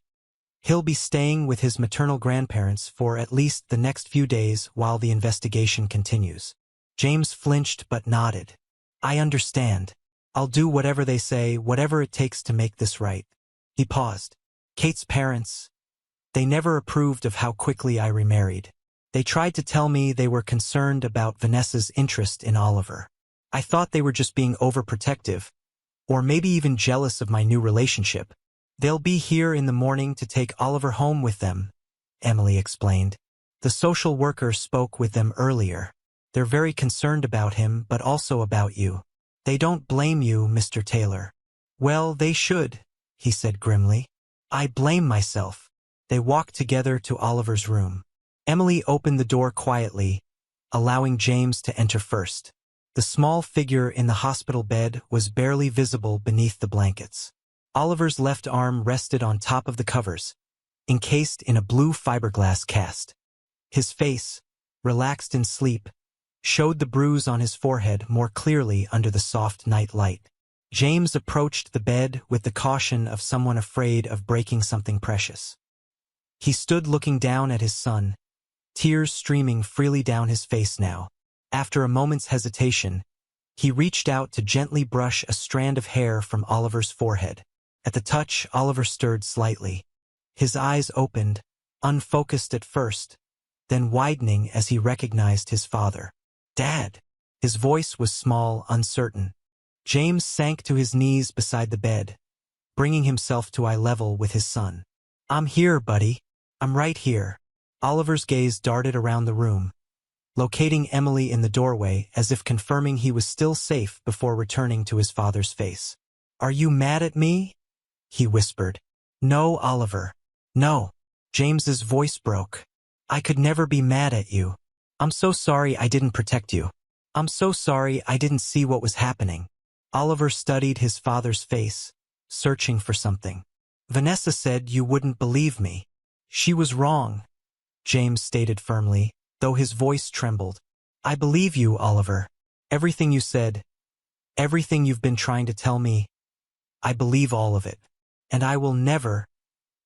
He'll be staying with his maternal grandparents for at least the next few days while the investigation continues." James flinched but nodded. "I understand. I'll do whatever they say, whatever it takes to make this right." He paused. "Kate's parents, they never approved of how quickly I remarried. They tried to tell me they were concerned about Vanessa's interest in Oliver. I thought they were just being overprotective, or maybe even jealous of my new relationship. They'll be here in the morning to take Oliver home with them," Emily explained. "The social worker spoke with them earlier. They're very concerned about him, but also about you. They don't blame you, Mr. Taylor." "Well, they should," he said grimly. "I blame myself." They walked together to Oliver's room. Emily opened the door quietly, allowing James to enter first. The small figure in the hospital bed was barely visible beneath the blankets. Oliver's left arm rested on top of the covers, encased in a blue fiberglass cast. His face, relaxed in sleep, showed the bruise on his forehead more clearly under the soft night light. James approached the bed with the caution of someone afraid of breaking something precious. He stood looking down at his son, tears streaming freely down his face now. After a moment's hesitation, he reached out to gently brush a strand of hair from Oliver's forehead. At the touch, Oliver stirred slightly. His eyes opened, unfocused at first, then widening as he recognized his father. "Dad!" His voice was small, uncertain. James sank to his knees beside the bed, bringing himself to eye level with his son. "I'm here, buddy. I'm right here." Oliver's gaze darted around the room, locating Emily in the doorway as if confirming he was still safe before returning to his father's face. "Are you mad at me?" he whispered. "No, Oliver. No." James's voice broke. "I could never be mad at you. I'm so sorry I didn't protect you. I'm so sorry I didn't see what was happening." Oliver studied his father's face, searching for something. "Vanessa said you wouldn't believe me. She was wrong," James stated firmly, though his voice trembled. "I believe you, Oliver. Everything you said, everything you've been trying to tell me, I believe all of it. And I will never,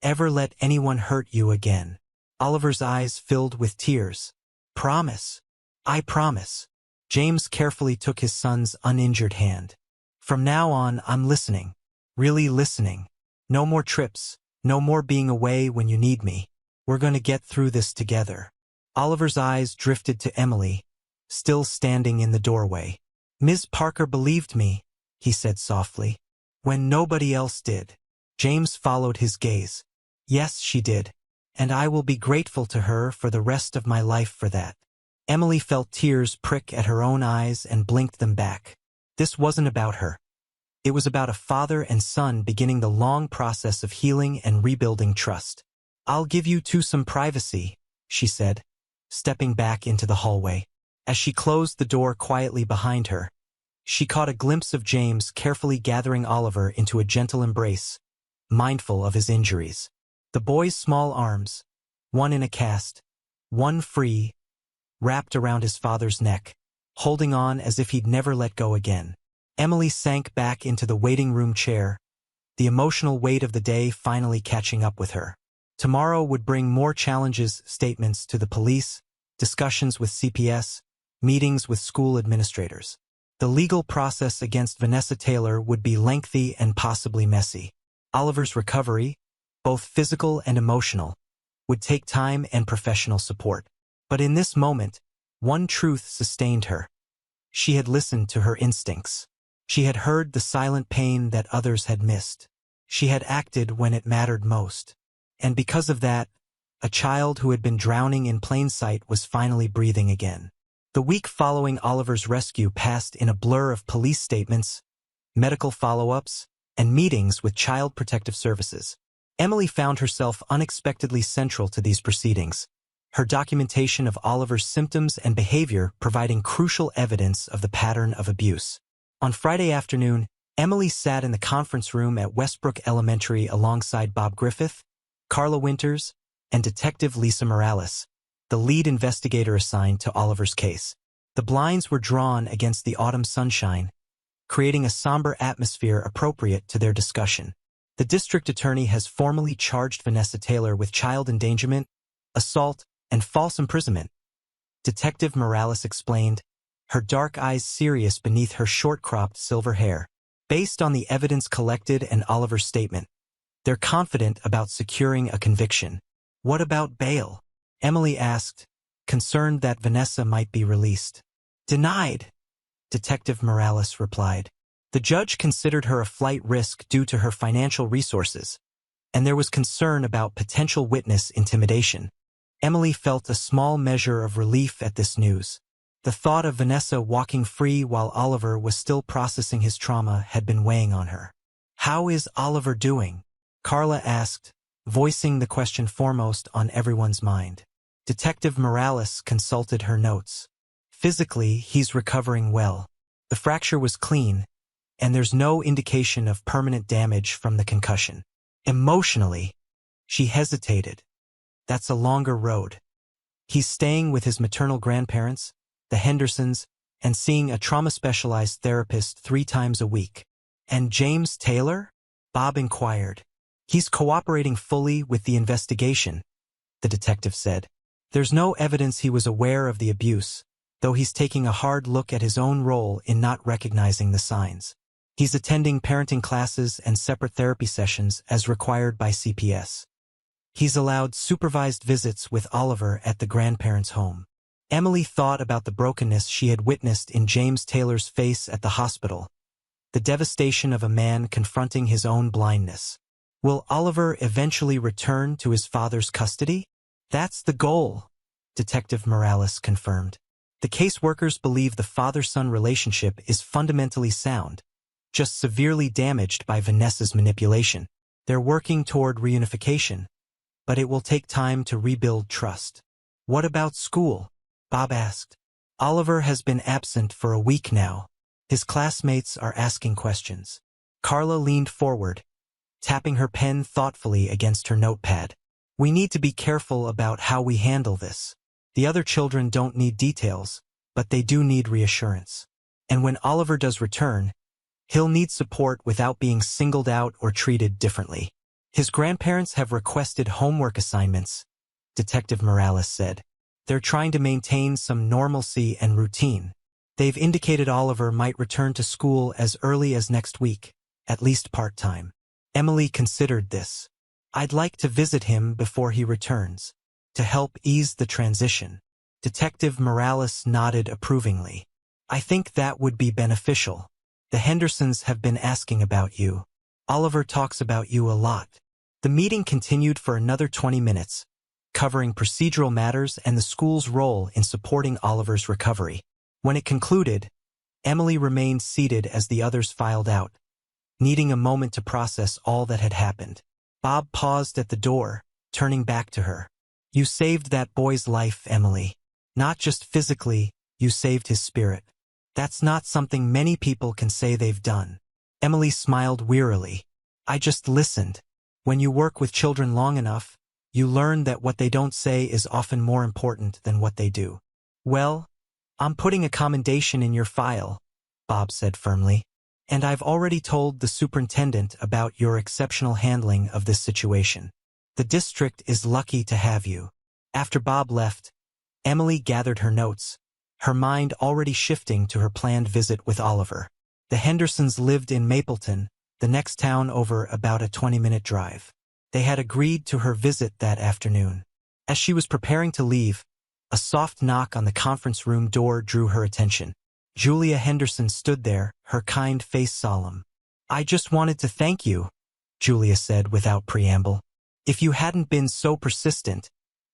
ever let anyone hurt you again." Oliver's eyes filled with tears. "Promise." "I promise." James carefully took his son's uninjured hand. "From now on, I'm listening. Really listening. No more trips. No more being away when you need me. We're going to get through this together." Oliver's eyes drifted to Emily, still standing in the doorway. "Ms. Parker believed me," he said softly, "when nobody else did." James followed his gaze. "Yes, she did. And I will be grateful to her for the rest of my life for that." Emily felt tears prick at her own eyes and blinked them back. This wasn't about her. It was about a father and son beginning the long process of healing and rebuilding trust. "I'll give you two some privacy," she said, stepping back into the hallway. As she closed the door quietly behind her, she caught a glimpse of James carefully gathering Oliver into a gentle embrace, mindful of his injuries. The boy's small arms, one in a cast, one free, wrapped around his father's neck, holding on as if he'd never let go again. Emily sank back into the waiting room chair, the emotional weight of the day finally catching up with her. Tomorrow would bring more challenges, statements to the police, discussions with CPS, meetings with school administrators. The legal process against Vanessa Taylor would be lengthy and possibly messy. Oliver's recovery, both physical and emotional, would take time and professional support. But in this moment, one truth sustained her. She had listened to her instincts. She had heard the silent pain that others had missed. She had acted when it mattered most. And because of that, a child who had been drowning in plain sight was finally breathing again. The week following Oliver's rescue passed in a blur of police statements, medical follow-ups, and meetings with Child Protective Services. Emily found herself unexpectedly central to these proceedings, her documentation of Oliver's symptoms and behavior providing crucial evidence of the pattern of abuse. On Friday afternoon, Emily sat in the conference room at Westbrook Elementary alongside Bob Griffith, Carla Winters, and Detective Lisa Morales, the lead investigator assigned to Oliver's case. The blinds were drawn against the autumn sunshine, creating a somber atmosphere appropriate to their discussion. The district attorney has formally charged Vanessa Taylor with child endangerment, assault, and false imprisonment. Detective Morales explained, her dark eyes serious beneath her short-cropped silver hair. Based on the evidence collected and Oliver's statement, they're confident about securing a conviction. What about bail? Emily asked, concerned that Vanessa might be released. Denied, Detective Morales replied. The judge considered her a flight risk due to her financial resources, and there was concern about potential witness intimidation. Emily felt a small measure of relief at this news. The thought of Vanessa walking free while Oliver was still processing his trauma had been weighing on her. How is Oliver doing? Carla asked, voicing the question foremost on everyone's mind. Detective Morales consulted her notes. Physically, he's recovering well. The fracture was clean, and there's no indication of permanent damage from the concussion. Emotionally, she hesitated. That's a longer road. He's staying with his maternal grandparents, the Hendersons, and seeing a trauma-specialized therapist 3 times a week. And James Taylor? Bob inquired. He's cooperating fully with the investigation, the detective said. There's no evidence he was aware of the abuse, though he's taking a hard look at his own role in not recognizing the signs. He's attending parenting classes and separate therapy sessions as required by CPS. He's allowed supervised visits with Oliver at the grandparents' home. Emily thought about the brokenness she had witnessed in James Taylor's face at the hospital, the devastation of a man confronting his own blindness. Will Oliver eventually return to his father's custody? That's the goal, Detective Morales confirmed. The caseworkers believe the father-son relationship is fundamentally sound, just severely damaged by Vanessa's manipulation. They're working toward reunification, but it will take time to rebuild trust. What about school? Bob asked. Oliver has been absent for a week now. His classmates are asking questions. Carla leaned forward, tapping her pen thoughtfully against her notepad. We need to be careful about how we handle this. The other children don't need details, but they do need reassurance. And when Oliver does return, he'll need support without being singled out or treated differently. His grandparents have requested homework assignments, Detective Morales said. They're trying to maintain some normalcy and routine. They've indicated Oliver might return to school as early as next week, at least part-time. Emily considered this. I'd like to visit him before he returns, to help ease the transition. Detective Morales nodded approvingly. I think that would be beneficial. The Hendersons have been asking about you. Oliver talks about you a lot. The meeting continued for another 20 minutes, covering procedural matters and the school's role in supporting Oliver's recovery. When it concluded, Emily remained seated as the others filed out, needing a moment to process all that had happened. Bob paused at the door, turning back to her. You saved that boy's life, Emily. Not just physically, you saved his spirit. That's not something many people can say they've done. Emily smiled wearily. I just listened. When you work with children long enough, you learn that what they don't say is often more important than what they do. Well, I'm putting a commendation in your file, Bob said firmly. And I've already told the superintendent about your exceptional handling of this situation. The district is lucky to have you. After Bob left, Emily gathered her notes, her mind already shifting to her planned visit with Oliver. The Hendersons lived in Mapleton, the next town over, about a 20-minute drive. They had agreed to her visit that afternoon. As she was preparing to leave, a soft knock on the conference room door drew her attention. Julia Henderson stood there, her kind face solemn. "I just wanted to thank you," Julia said without preamble. "If you hadn't been so persistent,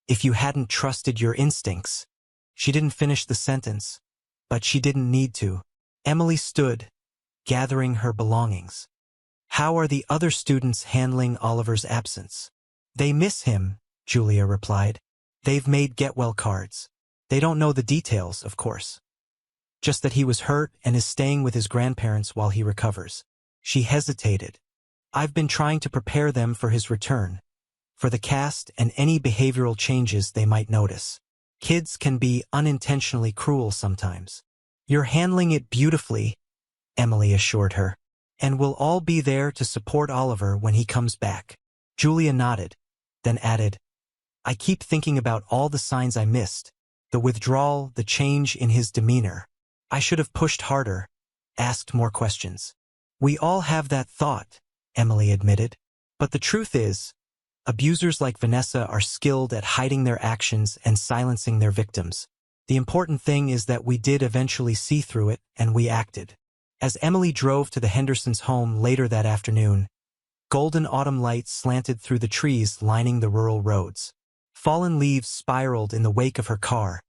if you hadn't trusted your instincts." She didn't finish the sentence, but she didn't need to. Emily stood, gathering her belongings. "How are the other students handling Oliver's absence?" "They miss him," Julia replied. "They've made get-well cards. They don't know the details, of course. Just that he was hurt and is staying with his grandparents while he recovers." She hesitated. "I've been trying to prepare them for his return, for the cast and any behavioral changes they might notice. Kids can be unintentionally cruel sometimes." "You're handling it beautifully," Emily assured her. "And we'll all be there to support Oliver when he comes back." Julia nodded, then added, "I keep thinking about all the signs I missed, the withdrawal, the change in his demeanor. I should have pushed harder, asked more questions." "We all have that thought," Emily admitted. "But the truth is, abusers like Vanessa are skilled at hiding their actions and silencing their victims. The important thing is that we did eventually see through it, and we acted." As Emily drove to the Hendersons' home later that afternoon, golden autumn lights slanted through the trees lining the rural roads. Fallen leaves spiraled in the wake of her car,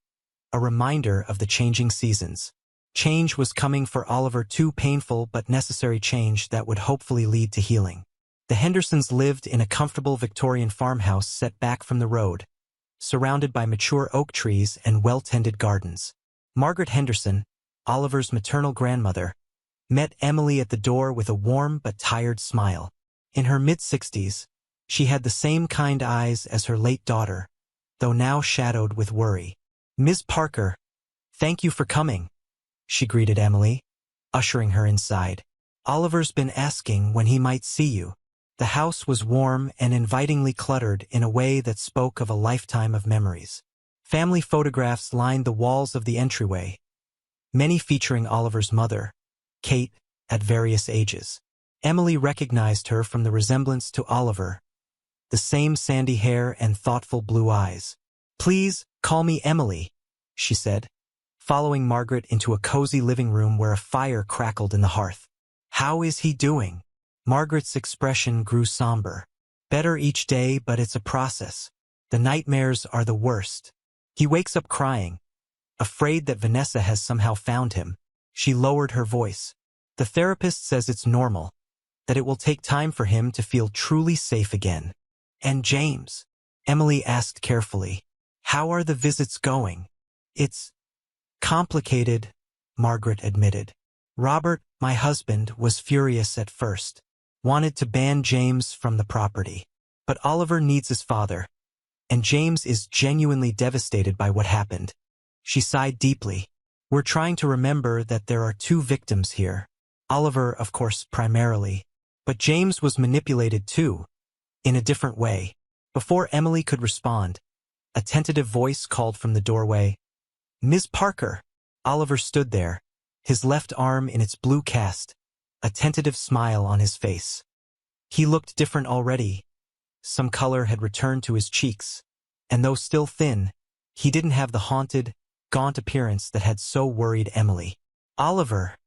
a reminder of the changing seasons. Change was coming for Oliver, too painful but necessary change that would hopefully lead to healing. The Hendersons lived in a comfortable Victorian farmhouse set back from the road, surrounded by mature oak trees and well-tended gardens. Margaret Henderson, Oliver's maternal grandmother, met Emily at the door with a warm but tired smile. In her mid-60s, she had the same kind eyes as her late daughter, though now shadowed with worry. "Ms. Parker, thank you for coming," she greeted Emily, ushering her inside. "Oliver's been asking when he might see you." The house was warm and invitingly cluttered in a way that spoke of a lifetime of memories. Family photographs lined the walls of the entryway, many featuring Oliver's mother, Kate, at various ages. Emily recognized her from the resemblance to Oliver, the same sandy hair and thoughtful blue eyes. "Please, call me Emily," she said, following Margaret into a cozy living room where a fire crackled in the hearth. "How is he doing?" Margaret's expression grew somber. "Better each day, but it's a process. The nightmares are the worst. He wakes up crying, afraid that Vanessa has somehow found him." She lowered her voice. "The therapist says it's normal, that it will take time for him to feel truly safe again." "And James?" Emily asked carefully. "How are the visits going?" "It's complicated," Margaret admitted. "Robert, my husband, was furious at first, wanted to ban James from the property. But Oliver needs his father, and James is genuinely devastated by what happened." She sighed deeply. "We're trying to remember that there are two victims here. Oliver, of course, primarily. But James was manipulated too, in a different way." Before Emily could respond, a tentative voice called from the doorway, "Ms. Parker." Oliver stood there, his left arm in its blue cast, a tentative smile on his face. He looked different already. Some color had returned to his cheeks, and though still thin, he didn't have the haunted, gaunt appearance that had so worried Emily. "Oliver,"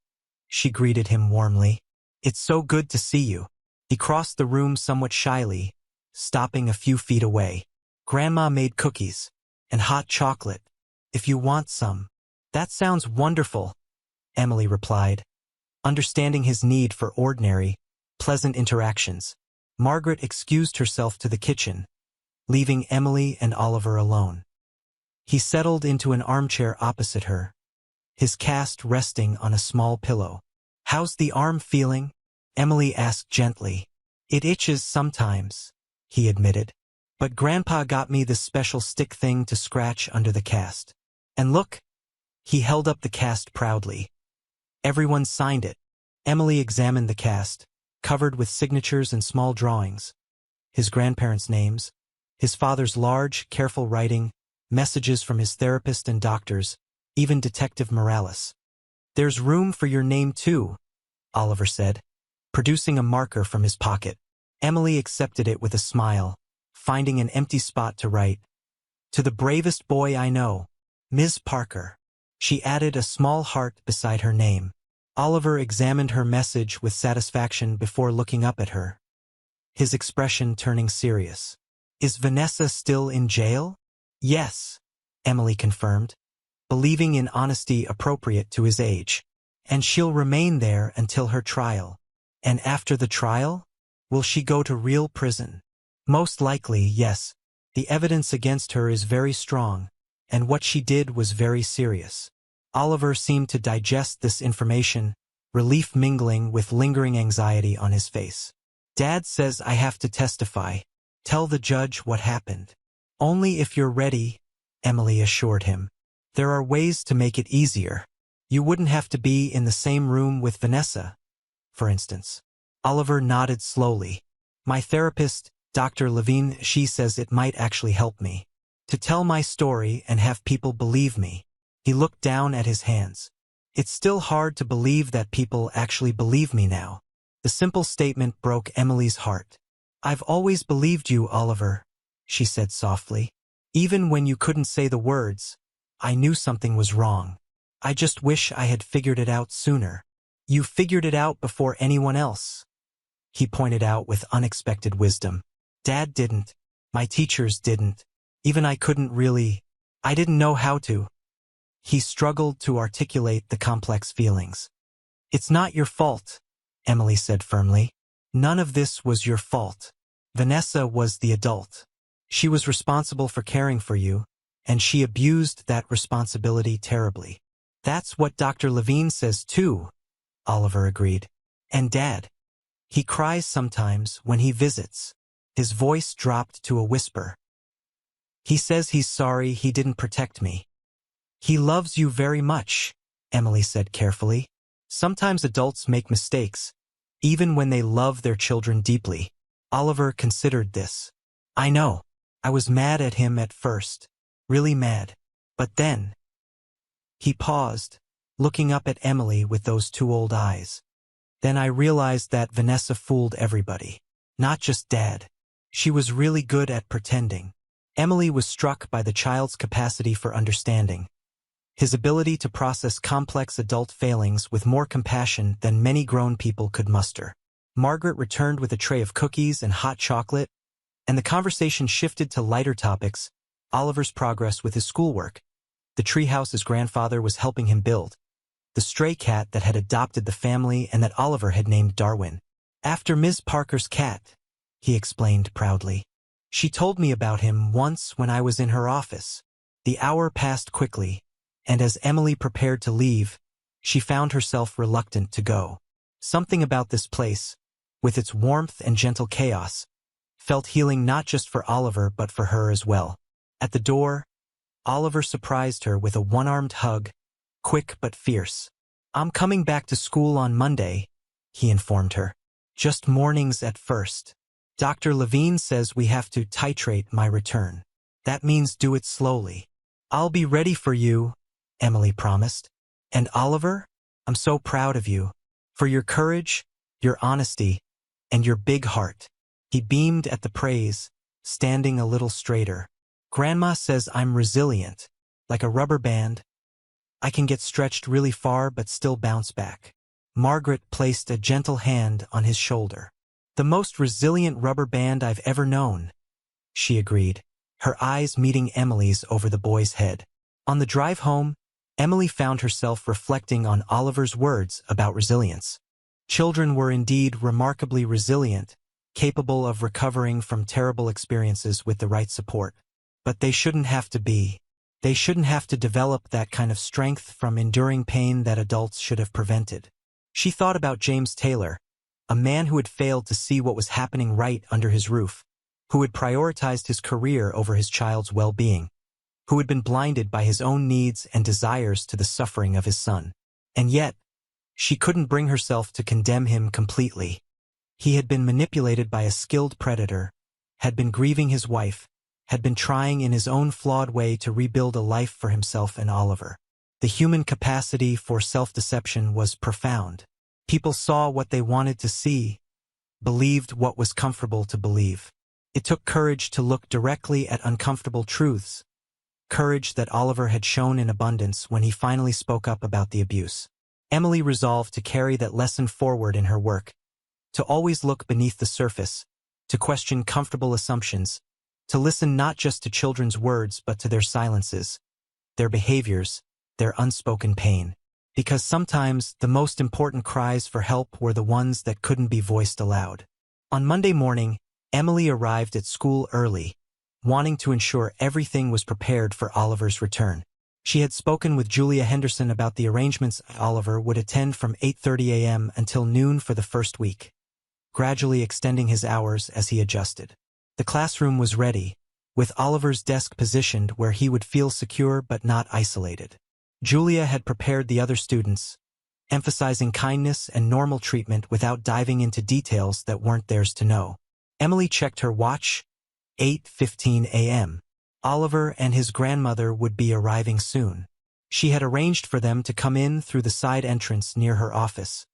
she greeted him warmly. "It's so good to see you." He crossed the room somewhat shyly, stopping a few feet away. "Grandma made cookies and hot chocolate, if you want some." "That sounds wonderful," Emily replied, understanding his need for ordinary, pleasant interactions. Margaret excused herself to the kitchen, leaving Emily and Oliver alone. He settled into an armchair opposite her, his cast resting on a small pillow. "How's the arm feeling?" Emily asked gently. "It itches sometimes," he admitted. "But Grandpa got me this special stick thing to scratch under the cast. And look," he held up the cast proudly. "Everyone signed it." Emily examined the cast, covered with signatures and small drawings. His grandparents' names, his father's large, careful writing, messages from his therapist and doctors, even Detective Morales. "There's room for your name too," Oliver said, producing a marker from his pocket. Emily accepted it with a smile, finding an empty spot to write, To the bravest boy I know, Ms. Parker. She added a small heart beside her name. Oliver examined her message with satisfaction before looking up at her, his expression turning serious. Is Vanessa still in jail? Yes, Emily confirmed, believing in honesty appropriate to his age. And she'll remain there until her trial. And after the trial? Will she go to real prison? Most likely, yes. The evidence against her is very strong, and what she did was very serious. Oliver seemed to digest this information, relief mingling with lingering anxiety on his face. Dad says I have to testify. Tell the judge what happened. Only if you're ready, Emily assured him. There are ways to make it easier. You wouldn't have to be in the same room with Vanessa, for instance. Oliver nodded slowly. My therapist, Dr. Levine, she says it might actually help me to tell my story and have people believe me. He looked down at his hands. It's still hard to believe that people actually believe me now. The simple statement broke Emily's heart. I've always believed you, Oliver, she said softly. Even when you couldn't say the words, I knew something was wrong. I just wish I had figured it out sooner. You figured it out before anyone else, he pointed out with unexpected wisdom. Dad didn't. My teachers didn't. Even I didn't know how to. He struggled to articulate the complex feelings. It's not your fault, Emily said firmly. None of this was your fault. Vanessa was the adult. She was responsible for caring for you, and she abused that responsibility terribly. That's what Dr. Levine says too, Oliver agreed. And Dad. He cries sometimes when he visits. His voice dropped to a whisper. He says he's sorry he didn't protect me. He loves you very much, Emily said carefully. Sometimes adults make mistakes, even when they love their children deeply. Oliver considered this. I know. I was mad at him at first. Really mad. But then. He paused, looking up at Emily with those two old eyes. Then I realized that Vanessa fooled everybody. Not just Dad. She was really good at pretending. Emily was struck by the child's capacity for understanding, his ability to process complex adult failings with more compassion than many grown people could muster. Margaret returned with a tray of cookies and hot chocolate, and the conversation shifted to lighter topics, Oliver's progress with his schoolwork, the treehouse his grandfather was helping him build, the stray cat that had adopted the family and that Oliver had named Darwin. After Ms. Parker's cat, he explained proudly. She told me about him once when I was in her office. The hour passed quickly, and as Emily prepared to leave, she found herself reluctant to go. Something about this place, with its warmth and gentle chaos, felt healing not just for Oliver but for her as well. At the door, Oliver surprised her with a one-armed hug, quick but fierce. I'm coming back to school on Monday, he informed her. Just mornings at first. Dr. Levine says we have to titrate my return. That means do it slowly. I'll be ready for you, Emily promised. And Oliver, I'm so proud of you. For your courage, your honesty, and your big heart. He beamed at the praise, standing a little straighter. Grandma says I'm resilient, like a rubber band. I can get stretched really far but still bounce back. Margaret placed a gentle hand on his shoulder. The most resilient rubber band I've ever known, she agreed, her eyes meeting Emily's over the boy's head. On the drive home, Emily found herself reflecting on Oliver's words about resilience. Children were indeed remarkably resilient, capable of recovering from terrible experiences with the right support. But they shouldn't have to be. They shouldn't have to develop that kind of strength from enduring pain that adults should have prevented. She thought about James Taylor, a man who had failed to see what was happening right under his roof, who had prioritized his career over his child's well-being, who had been blinded by his own needs and desires to the suffering of his son. And yet, she couldn't bring herself to condemn him completely. He had been manipulated by a skilled predator, had been grieving his wife, had been trying in his own flawed way to rebuild a life for himself and Oliver. The human capacity for self-deception was profound. People saw what they wanted to see, believed what was comfortable to believe. It took courage to look directly at uncomfortable truths, courage that Oliver had shown in abundance when he finally spoke up about the abuse. Emily resolved to carry that lesson forward in her work, to always look beneath the surface, to question comfortable assumptions, to listen not just to children's words but to their silences, their behaviors, their unspoken pain. Because sometimes the most important cries for help were the ones that couldn't be voiced aloud. On Monday morning, Emily arrived at school early, wanting to ensure everything was prepared for Oliver's return. She had spoken with Julia Henderson about the arrangements. Oliver would attend from 8:30 a.m. until noon for the first week, gradually extending his hours as he adjusted. The classroom was ready, with Oliver's desk positioned where he would feel secure but not isolated. Julia had prepared the other students, emphasizing kindness and normal treatment without diving into details that weren't theirs to know. Emily checked her watch. 8:15 a.m. Oliver and his grandmother would be arriving soon. She had arranged for them to come in through the side entrance near her office,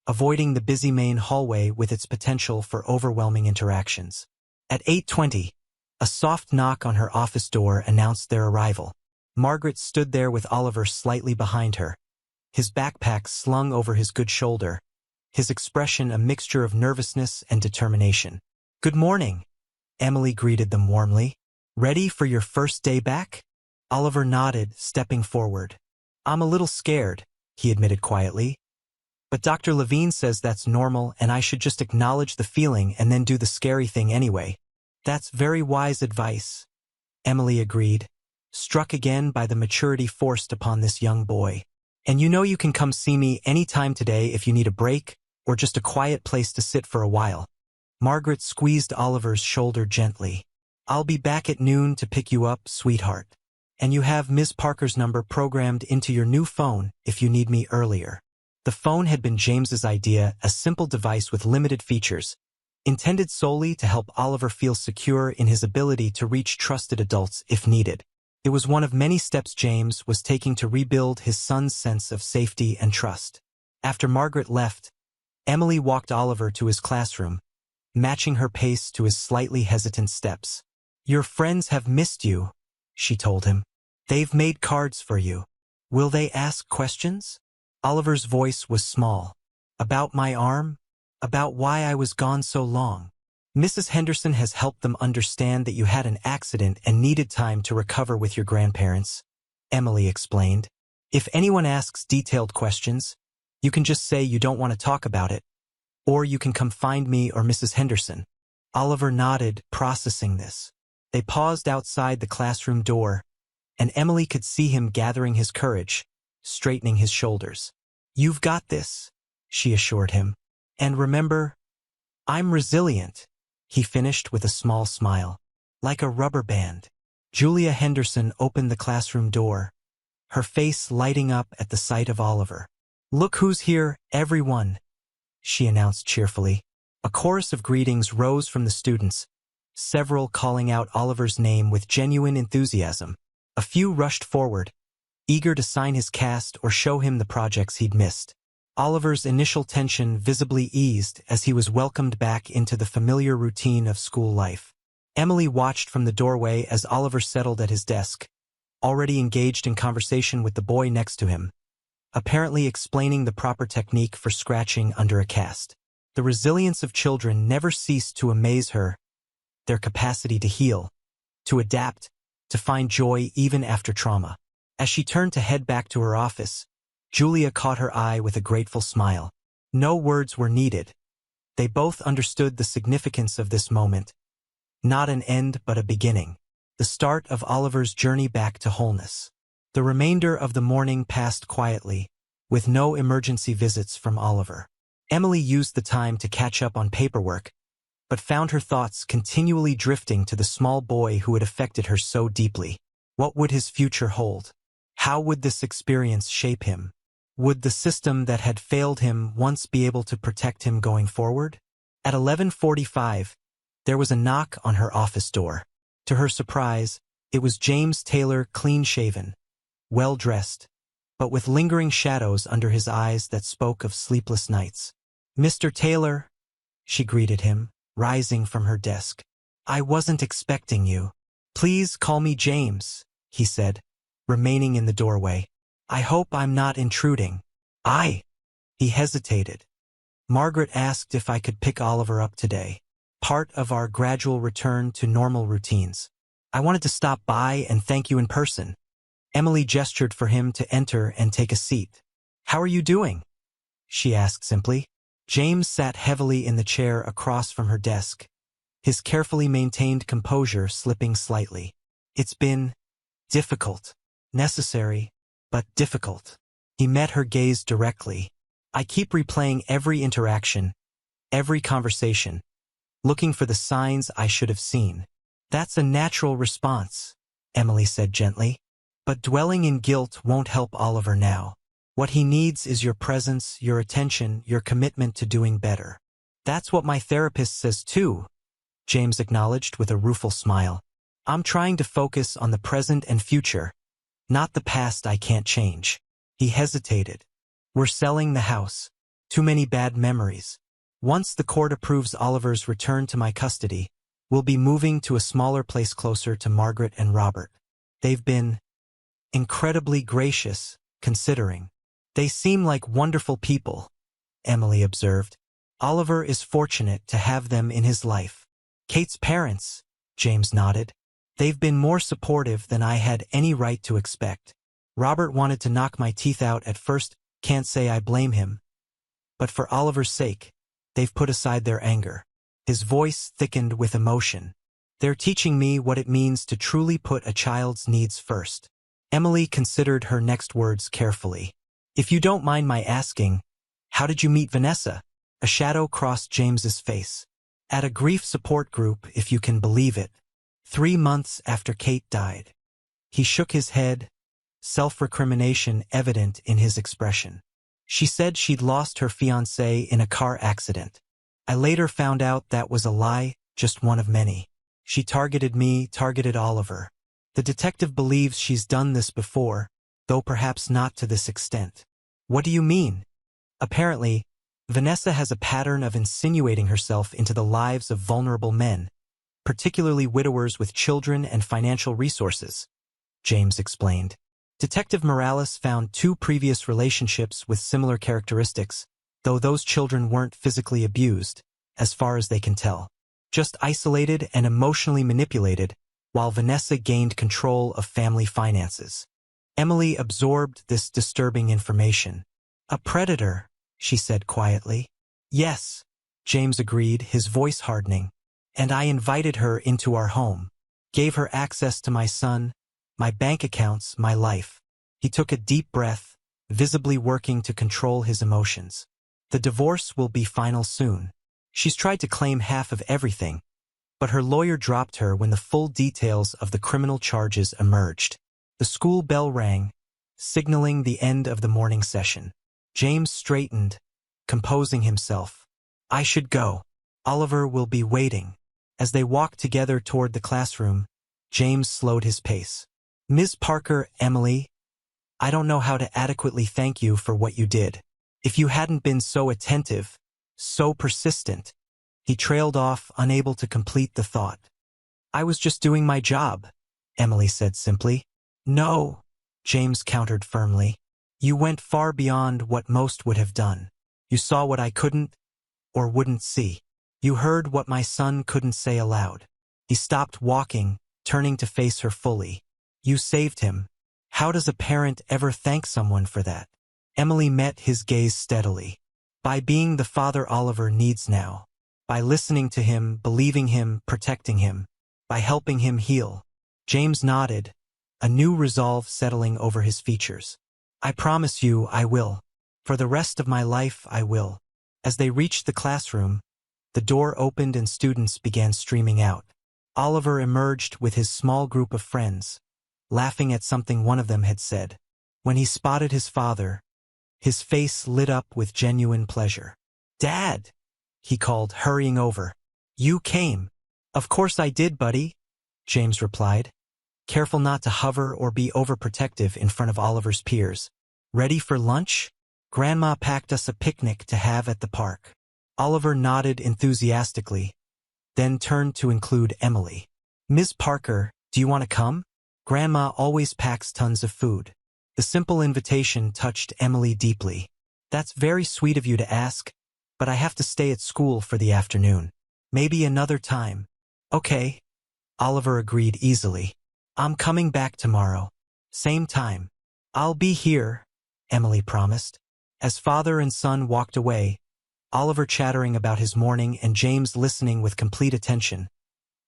avoiding the busy main hallway with its potential for overwhelming interactions. At 8:20, a soft knock on her office door announced their arrival. Margaret stood there with Oliver slightly behind her, his backpack slung over his good shoulder, his expression a mixture of nervousness and determination. "Good morning," Emily greeted them warmly. "Ready for your first day back?" Oliver nodded, stepping forward. "I'm a little scared," he admitted quietly. "But Dr. Levine says that's normal and I should just acknowledge the feeling and then do the scary thing anyway." "That's very wise advice," Emily agreed, struck again by the maturity forced upon this young boy. "And you know you can come see me anytime today if you need a break or just a quiet place to sit for a while." Margaret squeezed Oliver's shoulder gently. "I'll be back at noon to pick you up, sweetheart. And you have Ms. Parker's number programmed into your new phone if you need me earlier." The phone had been James's idea, a simple device with limited features, intended solely to help Oliver feel secure in his ability to reach trusted adults if needed. It was one of many steps James was taking to rebuild his son's sense of safety and trust. After Margaret left, Emily walked Oliver to his classroom, matching her pace to his slightly hesitant steps. "Your friends have missed you," she told him. "They've made cards for you. Will they ask questions?" Oliver's voice was small. "About my arm? About why I was gone so long? Mrs. Henderson has helped them understand that you had an accident and needed time to recover with your grandparents," Emily explained. "If anyone asks detailed questions, you can just say you don't want to talk about it, or you can come find me or Mrs. Henderson." Oliver nodded, processing this. They paused outside the classroom door, and Emily could see him gathering his courage, straightening his shoulders. "You've got this," she assured him. "And remember, I'm resilient," he finished with a small smile. "Like a rubber band." Julia Henderson opened the classroom door, her face lighting up at the sight of Oliver. "Look who's here, everyone," she announced cheerfully. A chorus of greetings rose from the students, several calling out Oliver's name with genuine enthusiasm. A few rushed forward, eager to sign his cast or show him the projects he'd missed. Oliver's initial tension visibly eased as he was welcomed back into the familiar routine of school life. Emily watched from the doorway as Oliver settled at his desk, already engaged in conversation with the boy next to him, apparently explaining the proper technique for scratching under a cast. The resilience of children never ceased to amaze her, their capacity to heal, to adapt, to find joy even after trauma. As she turned to head back to her office, Julia caught her eye with a grateful smile. No words were needed. They both understood the significance of this moment. Not an end but a beginning. The start of Oliver's journey back to wholeness. The remainder of the morning passed quietly, with no emergency visits from Oliver. Emily used the time to catch up on paperwork, but found her thoughts continually drifting to the small boy who had affected her so deeply. What would his future hold? How would this experience shape him? Would the system that had failed him once be able to protect him going forward? At 11:45, there was a knock on her office door. To her surprise, it was James Taylor, clean-shaven, well-dressed, but with lingering shadows under his eyes that spoke of sleepless nights. "Mr. Taylor," she greeted him, rising from her desk. "I wasn't expecting you." "Please call me James," he said, remaining in the doorway. I hope I'm not intruding. He hesitated. Margaret asked if I could pick Oliver up today, part of our gradual return to normal routines. I wanted to stop by and thank you in person. Emily gestured for him to enter and take a seat. How are you doing? She asked simply. James sat heavily in the chair across from her desk, his carefully maintained composure slipping slightly. It's been difficult, necessary, but difficult. He met her gaze directly. I keep replaying every interaction, every conversation, looking for the signs I should have seen. That's a natural response, Emily said gently. But dwelling in guilt won't help Oliver now. What he needs is your presence, your attention, your commitment to doing better. That's what my therapist says too, James acknowledged with a rueful smile. I'm trying to focus on the present and future, not the past I can't change. He hesitated. We're selling the house. Too many bad memories. Once the court approves Oliver's return to my custody, we'll be moving to a smaller place closer to Margaret and Robert. They've been incredibly gracious, considering. They seem like wonderful people, Emily observed. Oliver is fortunate to have them in his life. Kate's parents, James nodded. They've been more supportive than I had any right to expect. Robert wanted to knock my teeth out at first, can't say I blame him. But for Oliver's sake, they've put aside their anger. His voice thickened with emotion. They're teaching me what it means to truly put a child's needs first. Emily considered her next words carefully. If you don't mind my asking, how did you meet Vanessa? A shadow crossed James's face. At a grief support group, if you can believe it. 3 months after Kate died. He shook his head, self-recrimination evident in his expression. She said she'd lost her fiancé in a car accident. I later found out that was a lie, just one of many. She targeted me, targeted Oliver. The detective believes she's done this before, though perhaps not to this extent. What do you mean? Apparently, Vanessa has a pattern of insinuating herself into the lives of vulnerable men, particularly widowers with children and financial resources, James explained. Detective Morales found 2 previous relationships with similar characteristics, though those children weren't physically abused, as far as they can tell. Just isolated and emotionally manipulated, while Vanessa gained control of family finances. Emily absorbed this disturbing information. A predator, she said quietly. Yes, James agreed, his voice hardening. And I invited her into our home, gave her access to my son, my bank accounts, my life. He took a deep breath, visibly working to control his emotions. The divorce will be final soon. She's tried to claim half of everything, but her lawyer dropped her when the full details of the criminal charges emerged. The school bell rang, signaling the end of the morning session. James straightened, composing himself. I should go. Oliver will be waiting. As they walked together toward the classroom, James slowed his pace. Ms. Parker, Emily, I don't know how to adequately thank you for what you did. If you hadn't been so attentive, so persistent. He trailed off, unable to complete the thought. I was just doing my job, Emily said simply. No, James countered firmly. You went far beyond what most would have done. You saw what I couldn't or wouldn't see. You heard what my son couldn't say aloud. He stopped walking, turning to face her fully. You saved him. How does a parent ever thank someone for that? Emily met his gaze steadily. By being the father Oliver needs now. By listening to him, believing him, protecting him. By helping him heal. James nodded, a new resolve settling over his features. I promise you I will. For the rest of my life I will. As they reached the classroom, the door opened and students began streaming out. Oliver emerged with his small group of friends, laughing at something one of them had said. When he spotted his father, his face lit up with genuine pleasure. Dad, he called, hurrying over. You came. Of course I did, buddy, James replied, careful not to hover or be overprotective in front of Oliver's peers. Ready for lunch? Grandma packed us a picnic to have at the park. Oliver nodded enthusiastically, then turned to include Emily. Ms. Parker, do you want to come? Grandma always packs tons of food. The simple invitation touched Emily deeply. That's very sweet of you to ask, but I have to stay at school for the afternoon. Maybe another time. Okay, Oliver agreed easily. I'm coming back tomorrow. Same time. I'll be here, Emily promised. As father and son walked away, Oliver chattering about his morning and James listening with complete attention,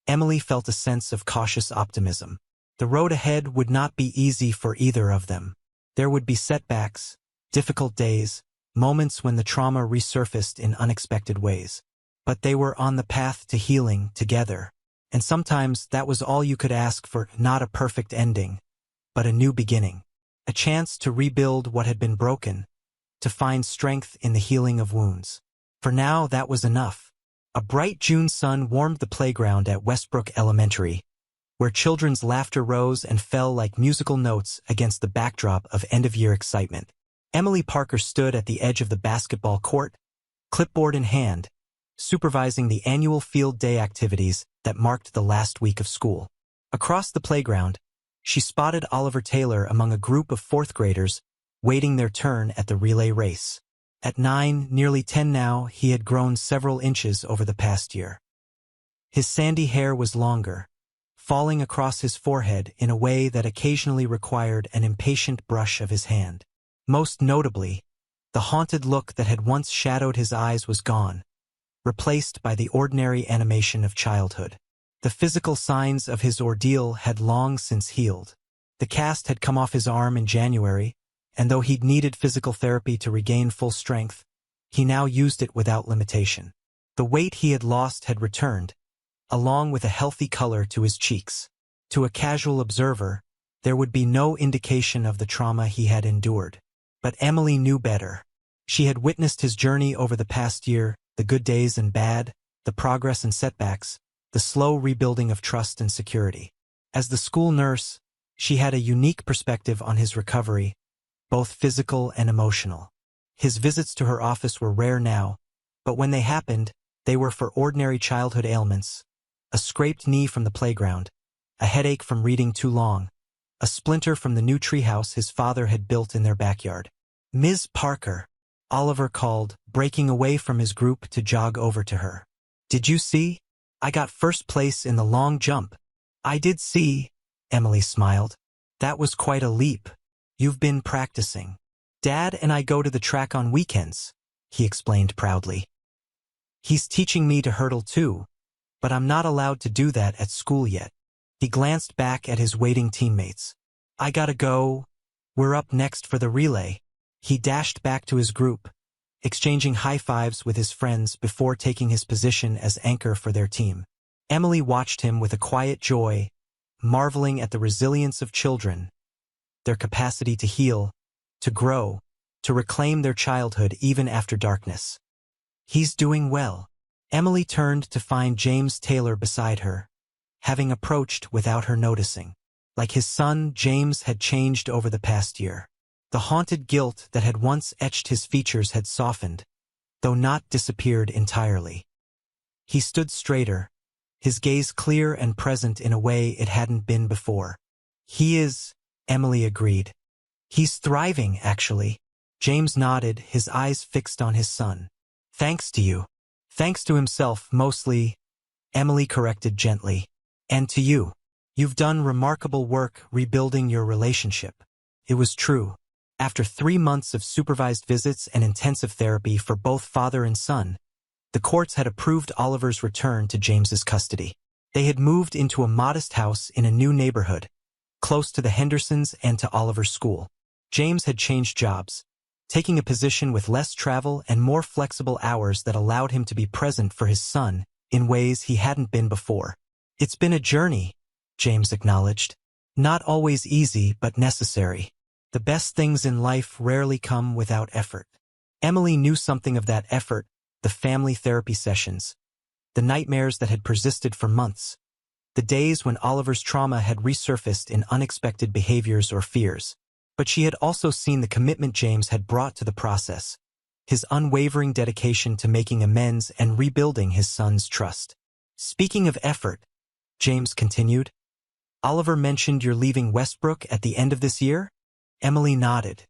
Emily felt a sense of cautious optimism. The road ahead would not be easy for either of them. There would be setbacks, difficult days, moments when the trauma resurfaced in unexpected ways. But they were on the path to healing together. And sometimes that was all you could ask for, not a perfect ending, but a new beginning. A chance to rebuild what had been broken, to find strength in the healing of wounds. For now, that was enough. A bright June sun warmed the playground at Westbrook Elementary, where children's laughter rose and fell like musical notes against the backdrop of end-of-year excitement. Emily Parker stood at the edge of the basketball court, clipboard in hand, supervising the annual field day activities that marked the last week of school. Across the playground, she spotted Oliver Taylor among a group of fourth graders waiting their turn at the relay race. At 9, nearly 10 now, he had grown several inches over the past year. His sandy hair was longer, falling across his forehead in a way that occasionally required an impatient brush of his hand. Most notably, the haunted look that had once shadowed his eyes was gone, replaced by the ordinary animation of childhood. The physical signs of his ordeal had long since healed. The cast had come off his arm in January, and though he'd needed physical therapy to regain full strength, he now used it without limitation. The weight he had lost had returned, along with a healthy color to his cheeks. To a casual observer, there would be no indication of the trauma he had endured. But Emily knew better. She had witnessed his journey over the past year, the good days and bad, the progress and setbacks, the slow rebuilding of trust and security. As the school nurse, she had a unique perspective on his recovery, both physical and emotional. His visits to her office were rare now, but when they happened, they were for ordinary childhood ailments: a scraped knee from the playground, a headache from reading too long, a splinter from the new treehouse his father had built in their backyard. "Ms. Parker," Oliver called, breaking away from his group to jog over to her. "Did you see? I got first place in the long jump." "I did see," Emily smiled. "That was quite a leap. You've been practicing." "Dad and I go to the track on weekends," he explained proudly. "He's teaching me to hurdle too, but I'm not allowed to do that at school yet." He glanced back at his waiting teammates. "I gotta go. We're up next for the relay." He dashed back to his group, exchanging high fives with his friends before taking his position as anchor for their team. Emily watched him with a quiet joy, marveling at the resilience of children, their capacity to heal, to grow, to reclaim their childhood even after darkness. "He's doing well." Emily turned to find James Taylor beside her, having approached without her noticing. Like his son, James had changed over the past year. The haunted guilt that had once etched his features had softened, though not disappeared entirely. He stood straighter, his gaze clear and present in a way it hadn't been before. "He is," Emily agreed. "He's thriving, actually." James nodded, his eyes fixed on his son. "Thanks to you." "Thanks to himself, mostly," Emily corrected gently. "And to you. You've done remarkable work rebuilding your relationship." It was true. After 3 months of supervised visits and intensive therapy for both father and son, the courts had approved Oliver's return to James's custody. They had moved into a modest house in a new neighborhood, close to the Hendersons and to Oliver's school. James had changed jobs, taking a position with less travel and more flexible hours that allowed him to be present for his son in ways he hadn't been before. "It's been a journey," James acknowledged. "Not always easy, but necessary. The best things in life rarely come without effort." Emily knew something of that effort: the family therapy sessions, the nightmares that had persisted for months, the days when Oliver's trauma had resurfaced in unexpected behaviors or fears. But she had also seen the commitment James had brought to the process, his unwavering dedication to making amends and rebuilding his son's trust. "Speaking of effort," James continued, Oliver mentioned you're leaving Westbrook at the end of this year? Emily nodded.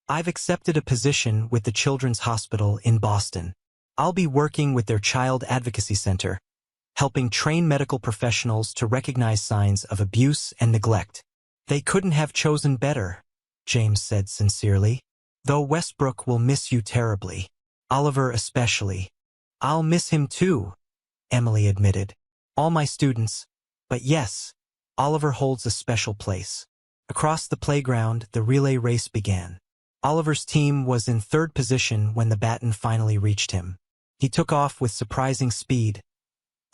I've accepted a position with the Children's Hospital in Boston. I'll be working with their Child Advocacy Center, helping train medical professionals to recognize signs of abuse and neglect. They couldn't have chosen better, James said sincerely. Though Westbrook will miss you terribly. Oliver especially. I'll miss him too, Emily admitted. All my students. But yes, Oliver holds a special place. Across the playground, the relay race began. Oliver's team was in third position when the baton finally reached him. He took off with surprising speed,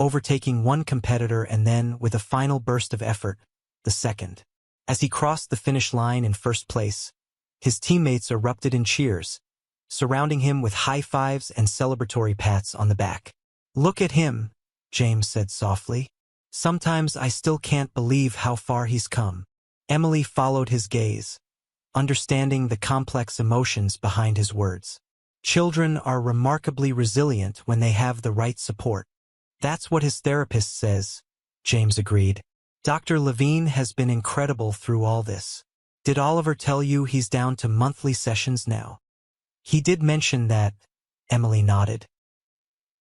overtaking one competitor and then, with a final burst of effort, the second. As he crossed the finish line in first place, his teammates erupted in cheers, surrounding him with high fives and celebratory pats on the back. Look at him, James said softly. Sometimes I still can't believe how far he's come. Emily followed his gaze, understanding the complex emotions behind his words. Children are remarkably resilient when they have the right support. That's what his therapist says, James agreed. Dr. Levine has been incredible through all this. Did Oliver tell you he's down to monthly sessions now? He did mention that, Emily nodded.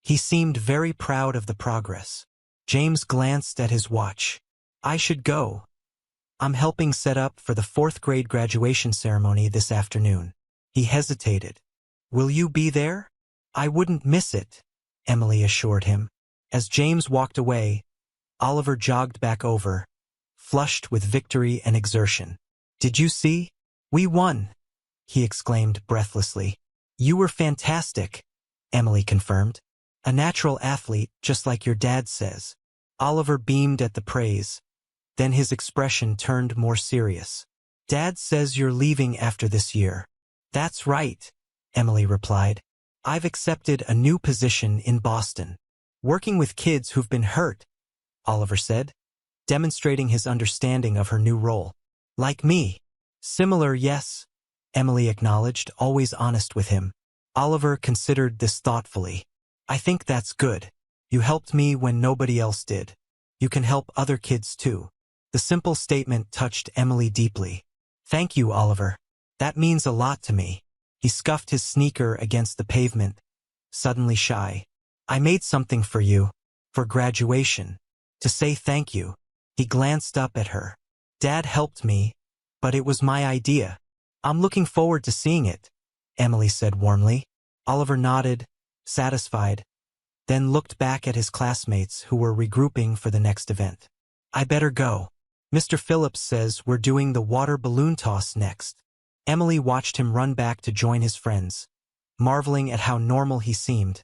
He seemed very proud of the progress. James glanced at his watch. I should go. I'm helping set up for the 4th grade graduation ceremony this afternoon. He hesitated. Will you be there? I wouldn't miss it, Emily assured him. As James walked away, Oliver jogged back over, flushed with victory and exertion. Did you see? We won, he exclaimed breathlessly. You were fantastic, Emily confirmed. A natural athlete, just like your dad says. Oliver beamed at the praise. Then his expression turned more serious. Dad says you're leaving after this year. That's right, Emily replied. I've accepted a new position in Boston. Working with kids who've been hurt, Oliver said, demonstrating his understanding of her new role. Like me. Similar, yes, Emily acknowledged, always honest with him. Oliver considered this thoughtfully. I think that's good. You helped me when nobody else did. You can help other kids too. The simple statement touched Emily deeply. Thank you, Oliver. That means a lot to me. He scuffed his sneaker against the pavement, suddenly shy. I made something for you. For graduation. To say thank you. He glanced up at her. Dad helped me, but it was my idea. I'm looking forward to seeing it, Emily said warmly. Oliver nodded, satisfied, then looked back at his classmates who were regrouping for the next event. I better go. Mr. Phillips says we're doing the water balloon toss next. Emily watched him run back to join his friends, marveling at how normal he seemed.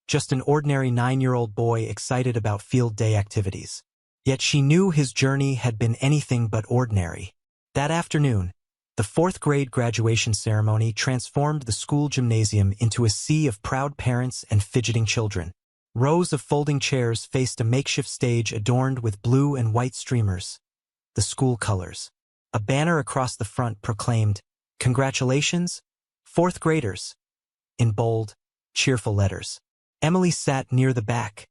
Just an ordinary 9-year-old boy excited about field day activities. Yet she knew his journey had been anything but ordinary. That afternoon, the 4th grade graduation ceremony transformed the school gymnasium into a sea of proud parents and fidgeting children. Rows of folding chairs faced a makeshift stage adorned with blue and white streamers, the school colors. A banner across the front proclaimed, "Congratulations, 4th graders," in bold, cheerful letters. Emily sat near the back,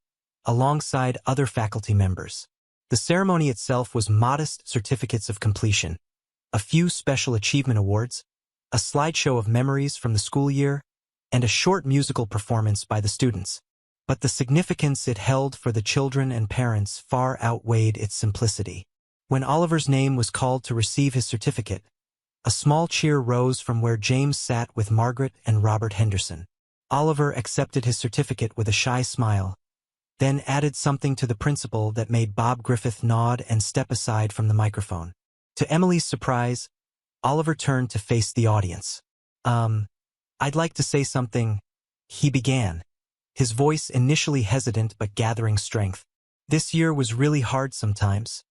alongside other faculty members. The ceremony itself was modest certificates of completion, a few special achievement awards, a slideshow of memories from the school year, and a short musical performance by the students. But the significance it held for the children and parents far outweighed its simplicity. When Oliver's name was called to receive his certificate, a small cheer rose from where James sat with Margaret and Robert Henderson. Oliver accepted his certificate with a shy smile, then added something to the principal that made Bob Griffith nod and step aside from the microphone. To Emily's surprise, Oliver turned to face the audience. I'd like to say something," he began, his voice initially hesitant but gathering strength. "This year was really hard sometimes,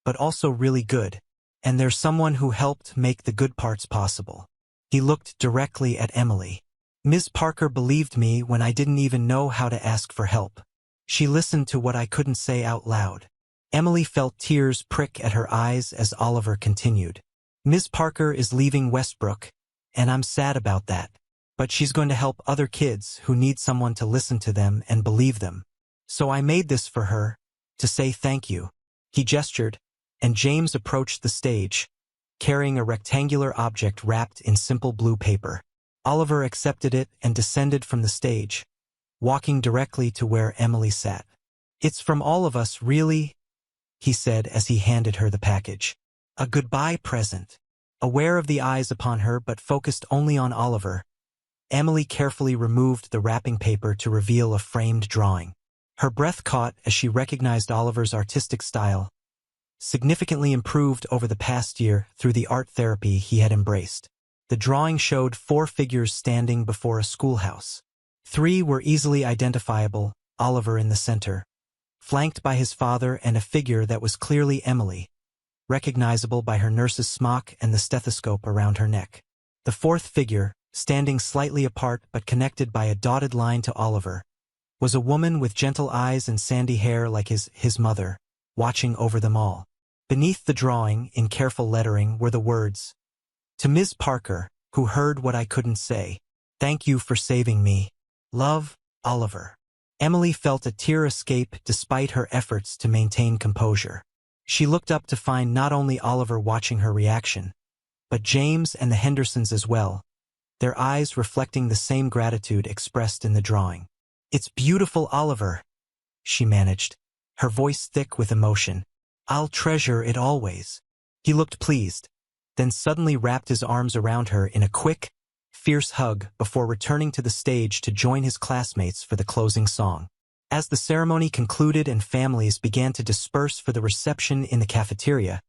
but also really good, and there's someone who helped make the good parts possible." He looked directly at Emily. "Ms. Parker believed me when I didn't even know how to ask for help. She listened to what I couldn't say out loud." Emily felt tears prick at her eyes as Oliver continued. "Ms. Parker is leaving Westbrook, and I'm sad about that. But she's going to help other kids who need someone to listen to them and believe them. So I made this for her, to say thank you." He gestured, and James approached the stage, carrying a rectangular object wrapped in simple blue paper. Oliver accepted it and descended from the stage, walking directly to where Emily sat. "It's from all of us, really," he said as he handed her the package. "A goodbye present." Aware of the eyes upon her but focused only on Oliver, Emily carefully removed the wrapping paper to reveal a framed drawing. Her breath caught as she recognized Oliver's artistic style, significantly improved over the past year through the art therapy he had embraced. The drawing showed 4 figures standing before a schoolhouse. 3 were easily identifiable, Oliver in the center, flanked by his father and a figure that was clearly Emily, recognizable by her nurse's smock and the stethoscope around her neck. The 4th figure, standing slightly apart but connected by a dotted line to Oliver, was a woman with gentle eyes and sandy hair like his mother, watching over them all. Beneath the drawing, in careful lettering, were the words, "To Ms. Parker, who heard what I couldn't say, thank you for saving me. Love, Oliver." Emily felt a tear escape despite her efforts to maintain composure. She looked up to find not only Oliver watching her reaction, but James and the Hendersons as well, their eyes reflecting the same gratitude expressed in the drawing. "It's beautiful, Oliver," she managed, her voice thick with emotion. "I'll treasure it always." He looked pleased, then suddenly wrapped his arms around her in a quick, fierce hug before returning to the stage to join his classmates for the closing song. As the ceremony concluded and families began to disperse for the reception in the cafeteria,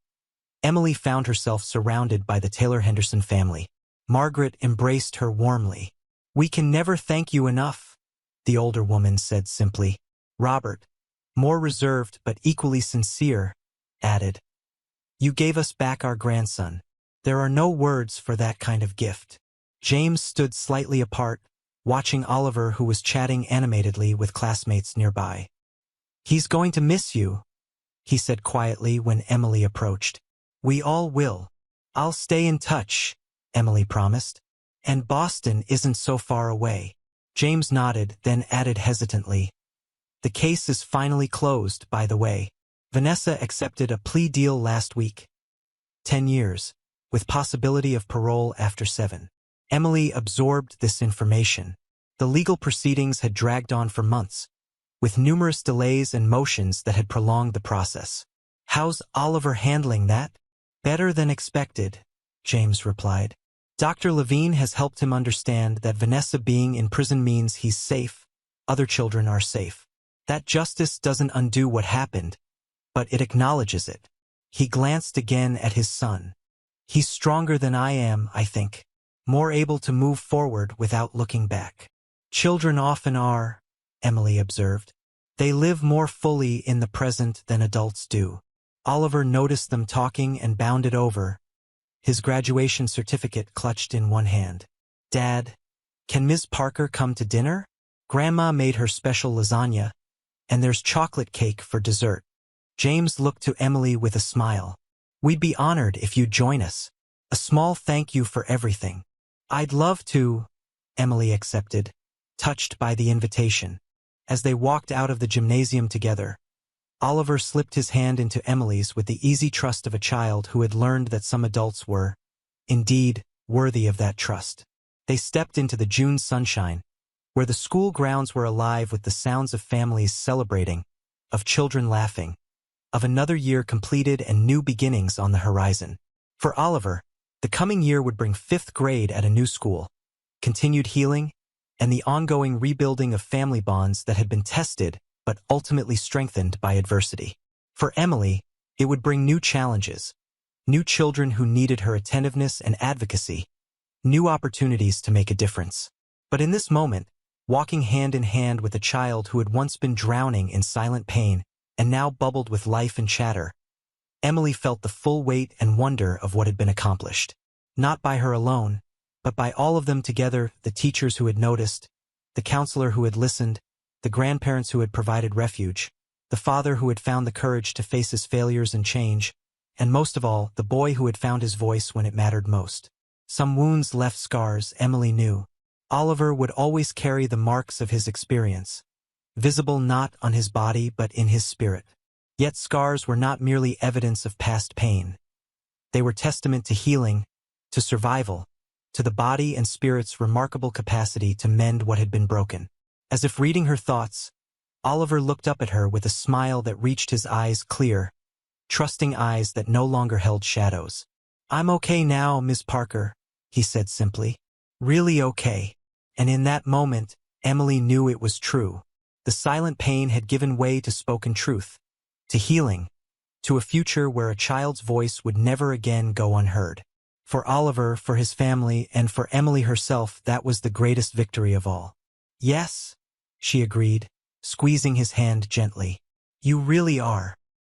Emily found herself surrounded by the Taylor Henderson family. Margaret embraced her warmly. "We can never thank you enough," the older woman said simply. Robert, more reserved but equally sincere, added, "You gave us back our grandson. There are no words for that kind of gift." James stood slightly apart, watching Oliver, who was chatting animatedly with classmates nearby. "He's going to miss you," he said quietly when Emily approached. "We all will. I'll stay in touch," Emily promised. "And Boston isn't so far away." James nodded, then added hesitantly, "The case is finally closed, by the way. Vanessa accepted a plea deal last week. 10 years, with possibility of parole after 7. Emily absorbed this information. The legal proceedings had dragged on for months, with numerous delays and motions that had prolonged the process. "How's Oliver handling that?" "Better than expected," James replied. "Dr. Levine has helped him understand that Vanessa being in prison means he's safe, other children are safe. That justice doesn't undo what happened, but it acknowledges it." He glanced again at his son. "He's stronger than I am, I think. More able to move forward without looking back." "Children often are," Emily observed. "They live more fully in the present than adults do." Oliver noticed them talking and bounded over, his graduation certificate clutched in one hand. "Dad, can Ms. Parker come to dinner? Grandma made her special lasagna, and there's chocolate cake for dessert." James looked to Emily with a smile. "We'd be honored if you'd join us. A small thank you for everything." "I'd love to," Emily accepted, touched by the invitation. As they walked out of the gymnasium together, Oliver slipped his hand into Emily's with the easy trust of a child who had learned that some adults were, indeed, worthy of that trust. They stepped into the June sunshine, where the school grounds were alive with the sounds of families celebrating, of children laughing, of another year completed and new beginnings on the horizon. For Oliver, the coming year would bring 5th grade at a new school, continued healing, and the ongoing rebuilding of family bonds that had been tested but ultimately strengthened by adversity. For Emily, it would bring new challenges, new children who needed her attentiveness and advocacy, new opportunities to make a difference. But in this moment, walking hand in hand with a child who had once been drowning in silent pain and now bubbled with life and chatter, Emily felt the full weight and wonder of what had been accomplished. Not by her alone, but by all of them together, the teachers who had noticed, the counselor who had listened, the grandparents who had provided refuge, the father who had found the courage to face his failures and change, and most of all, the boy who had found his voice when it mattered most. Some wounds left scars, Emily knew. Oliver would always carry the marks of his experience, visible not on his body but in his spirit. Yet scars were not merely evidence of past pain. They were testament to healing, to survival, to the body and spirit's remarkable capacity to mend what had been broken. As if reading her thoughts, Oliver looked up at her with a smile that reached his eyes clear, trusting eyes that no longer held shadows. "I'm okay now, Miss Parker," he said simply. "Really okay." And in that moment, Emily knew it was true. The silent pain had given way to spoken truth, to healing, to a future where a child's voice would never again go unheard. For Oliver, for his family, and for Emily herself, that was the greatest victory of all. "Yes," she agreed, squeezing his hand gently. "You really are."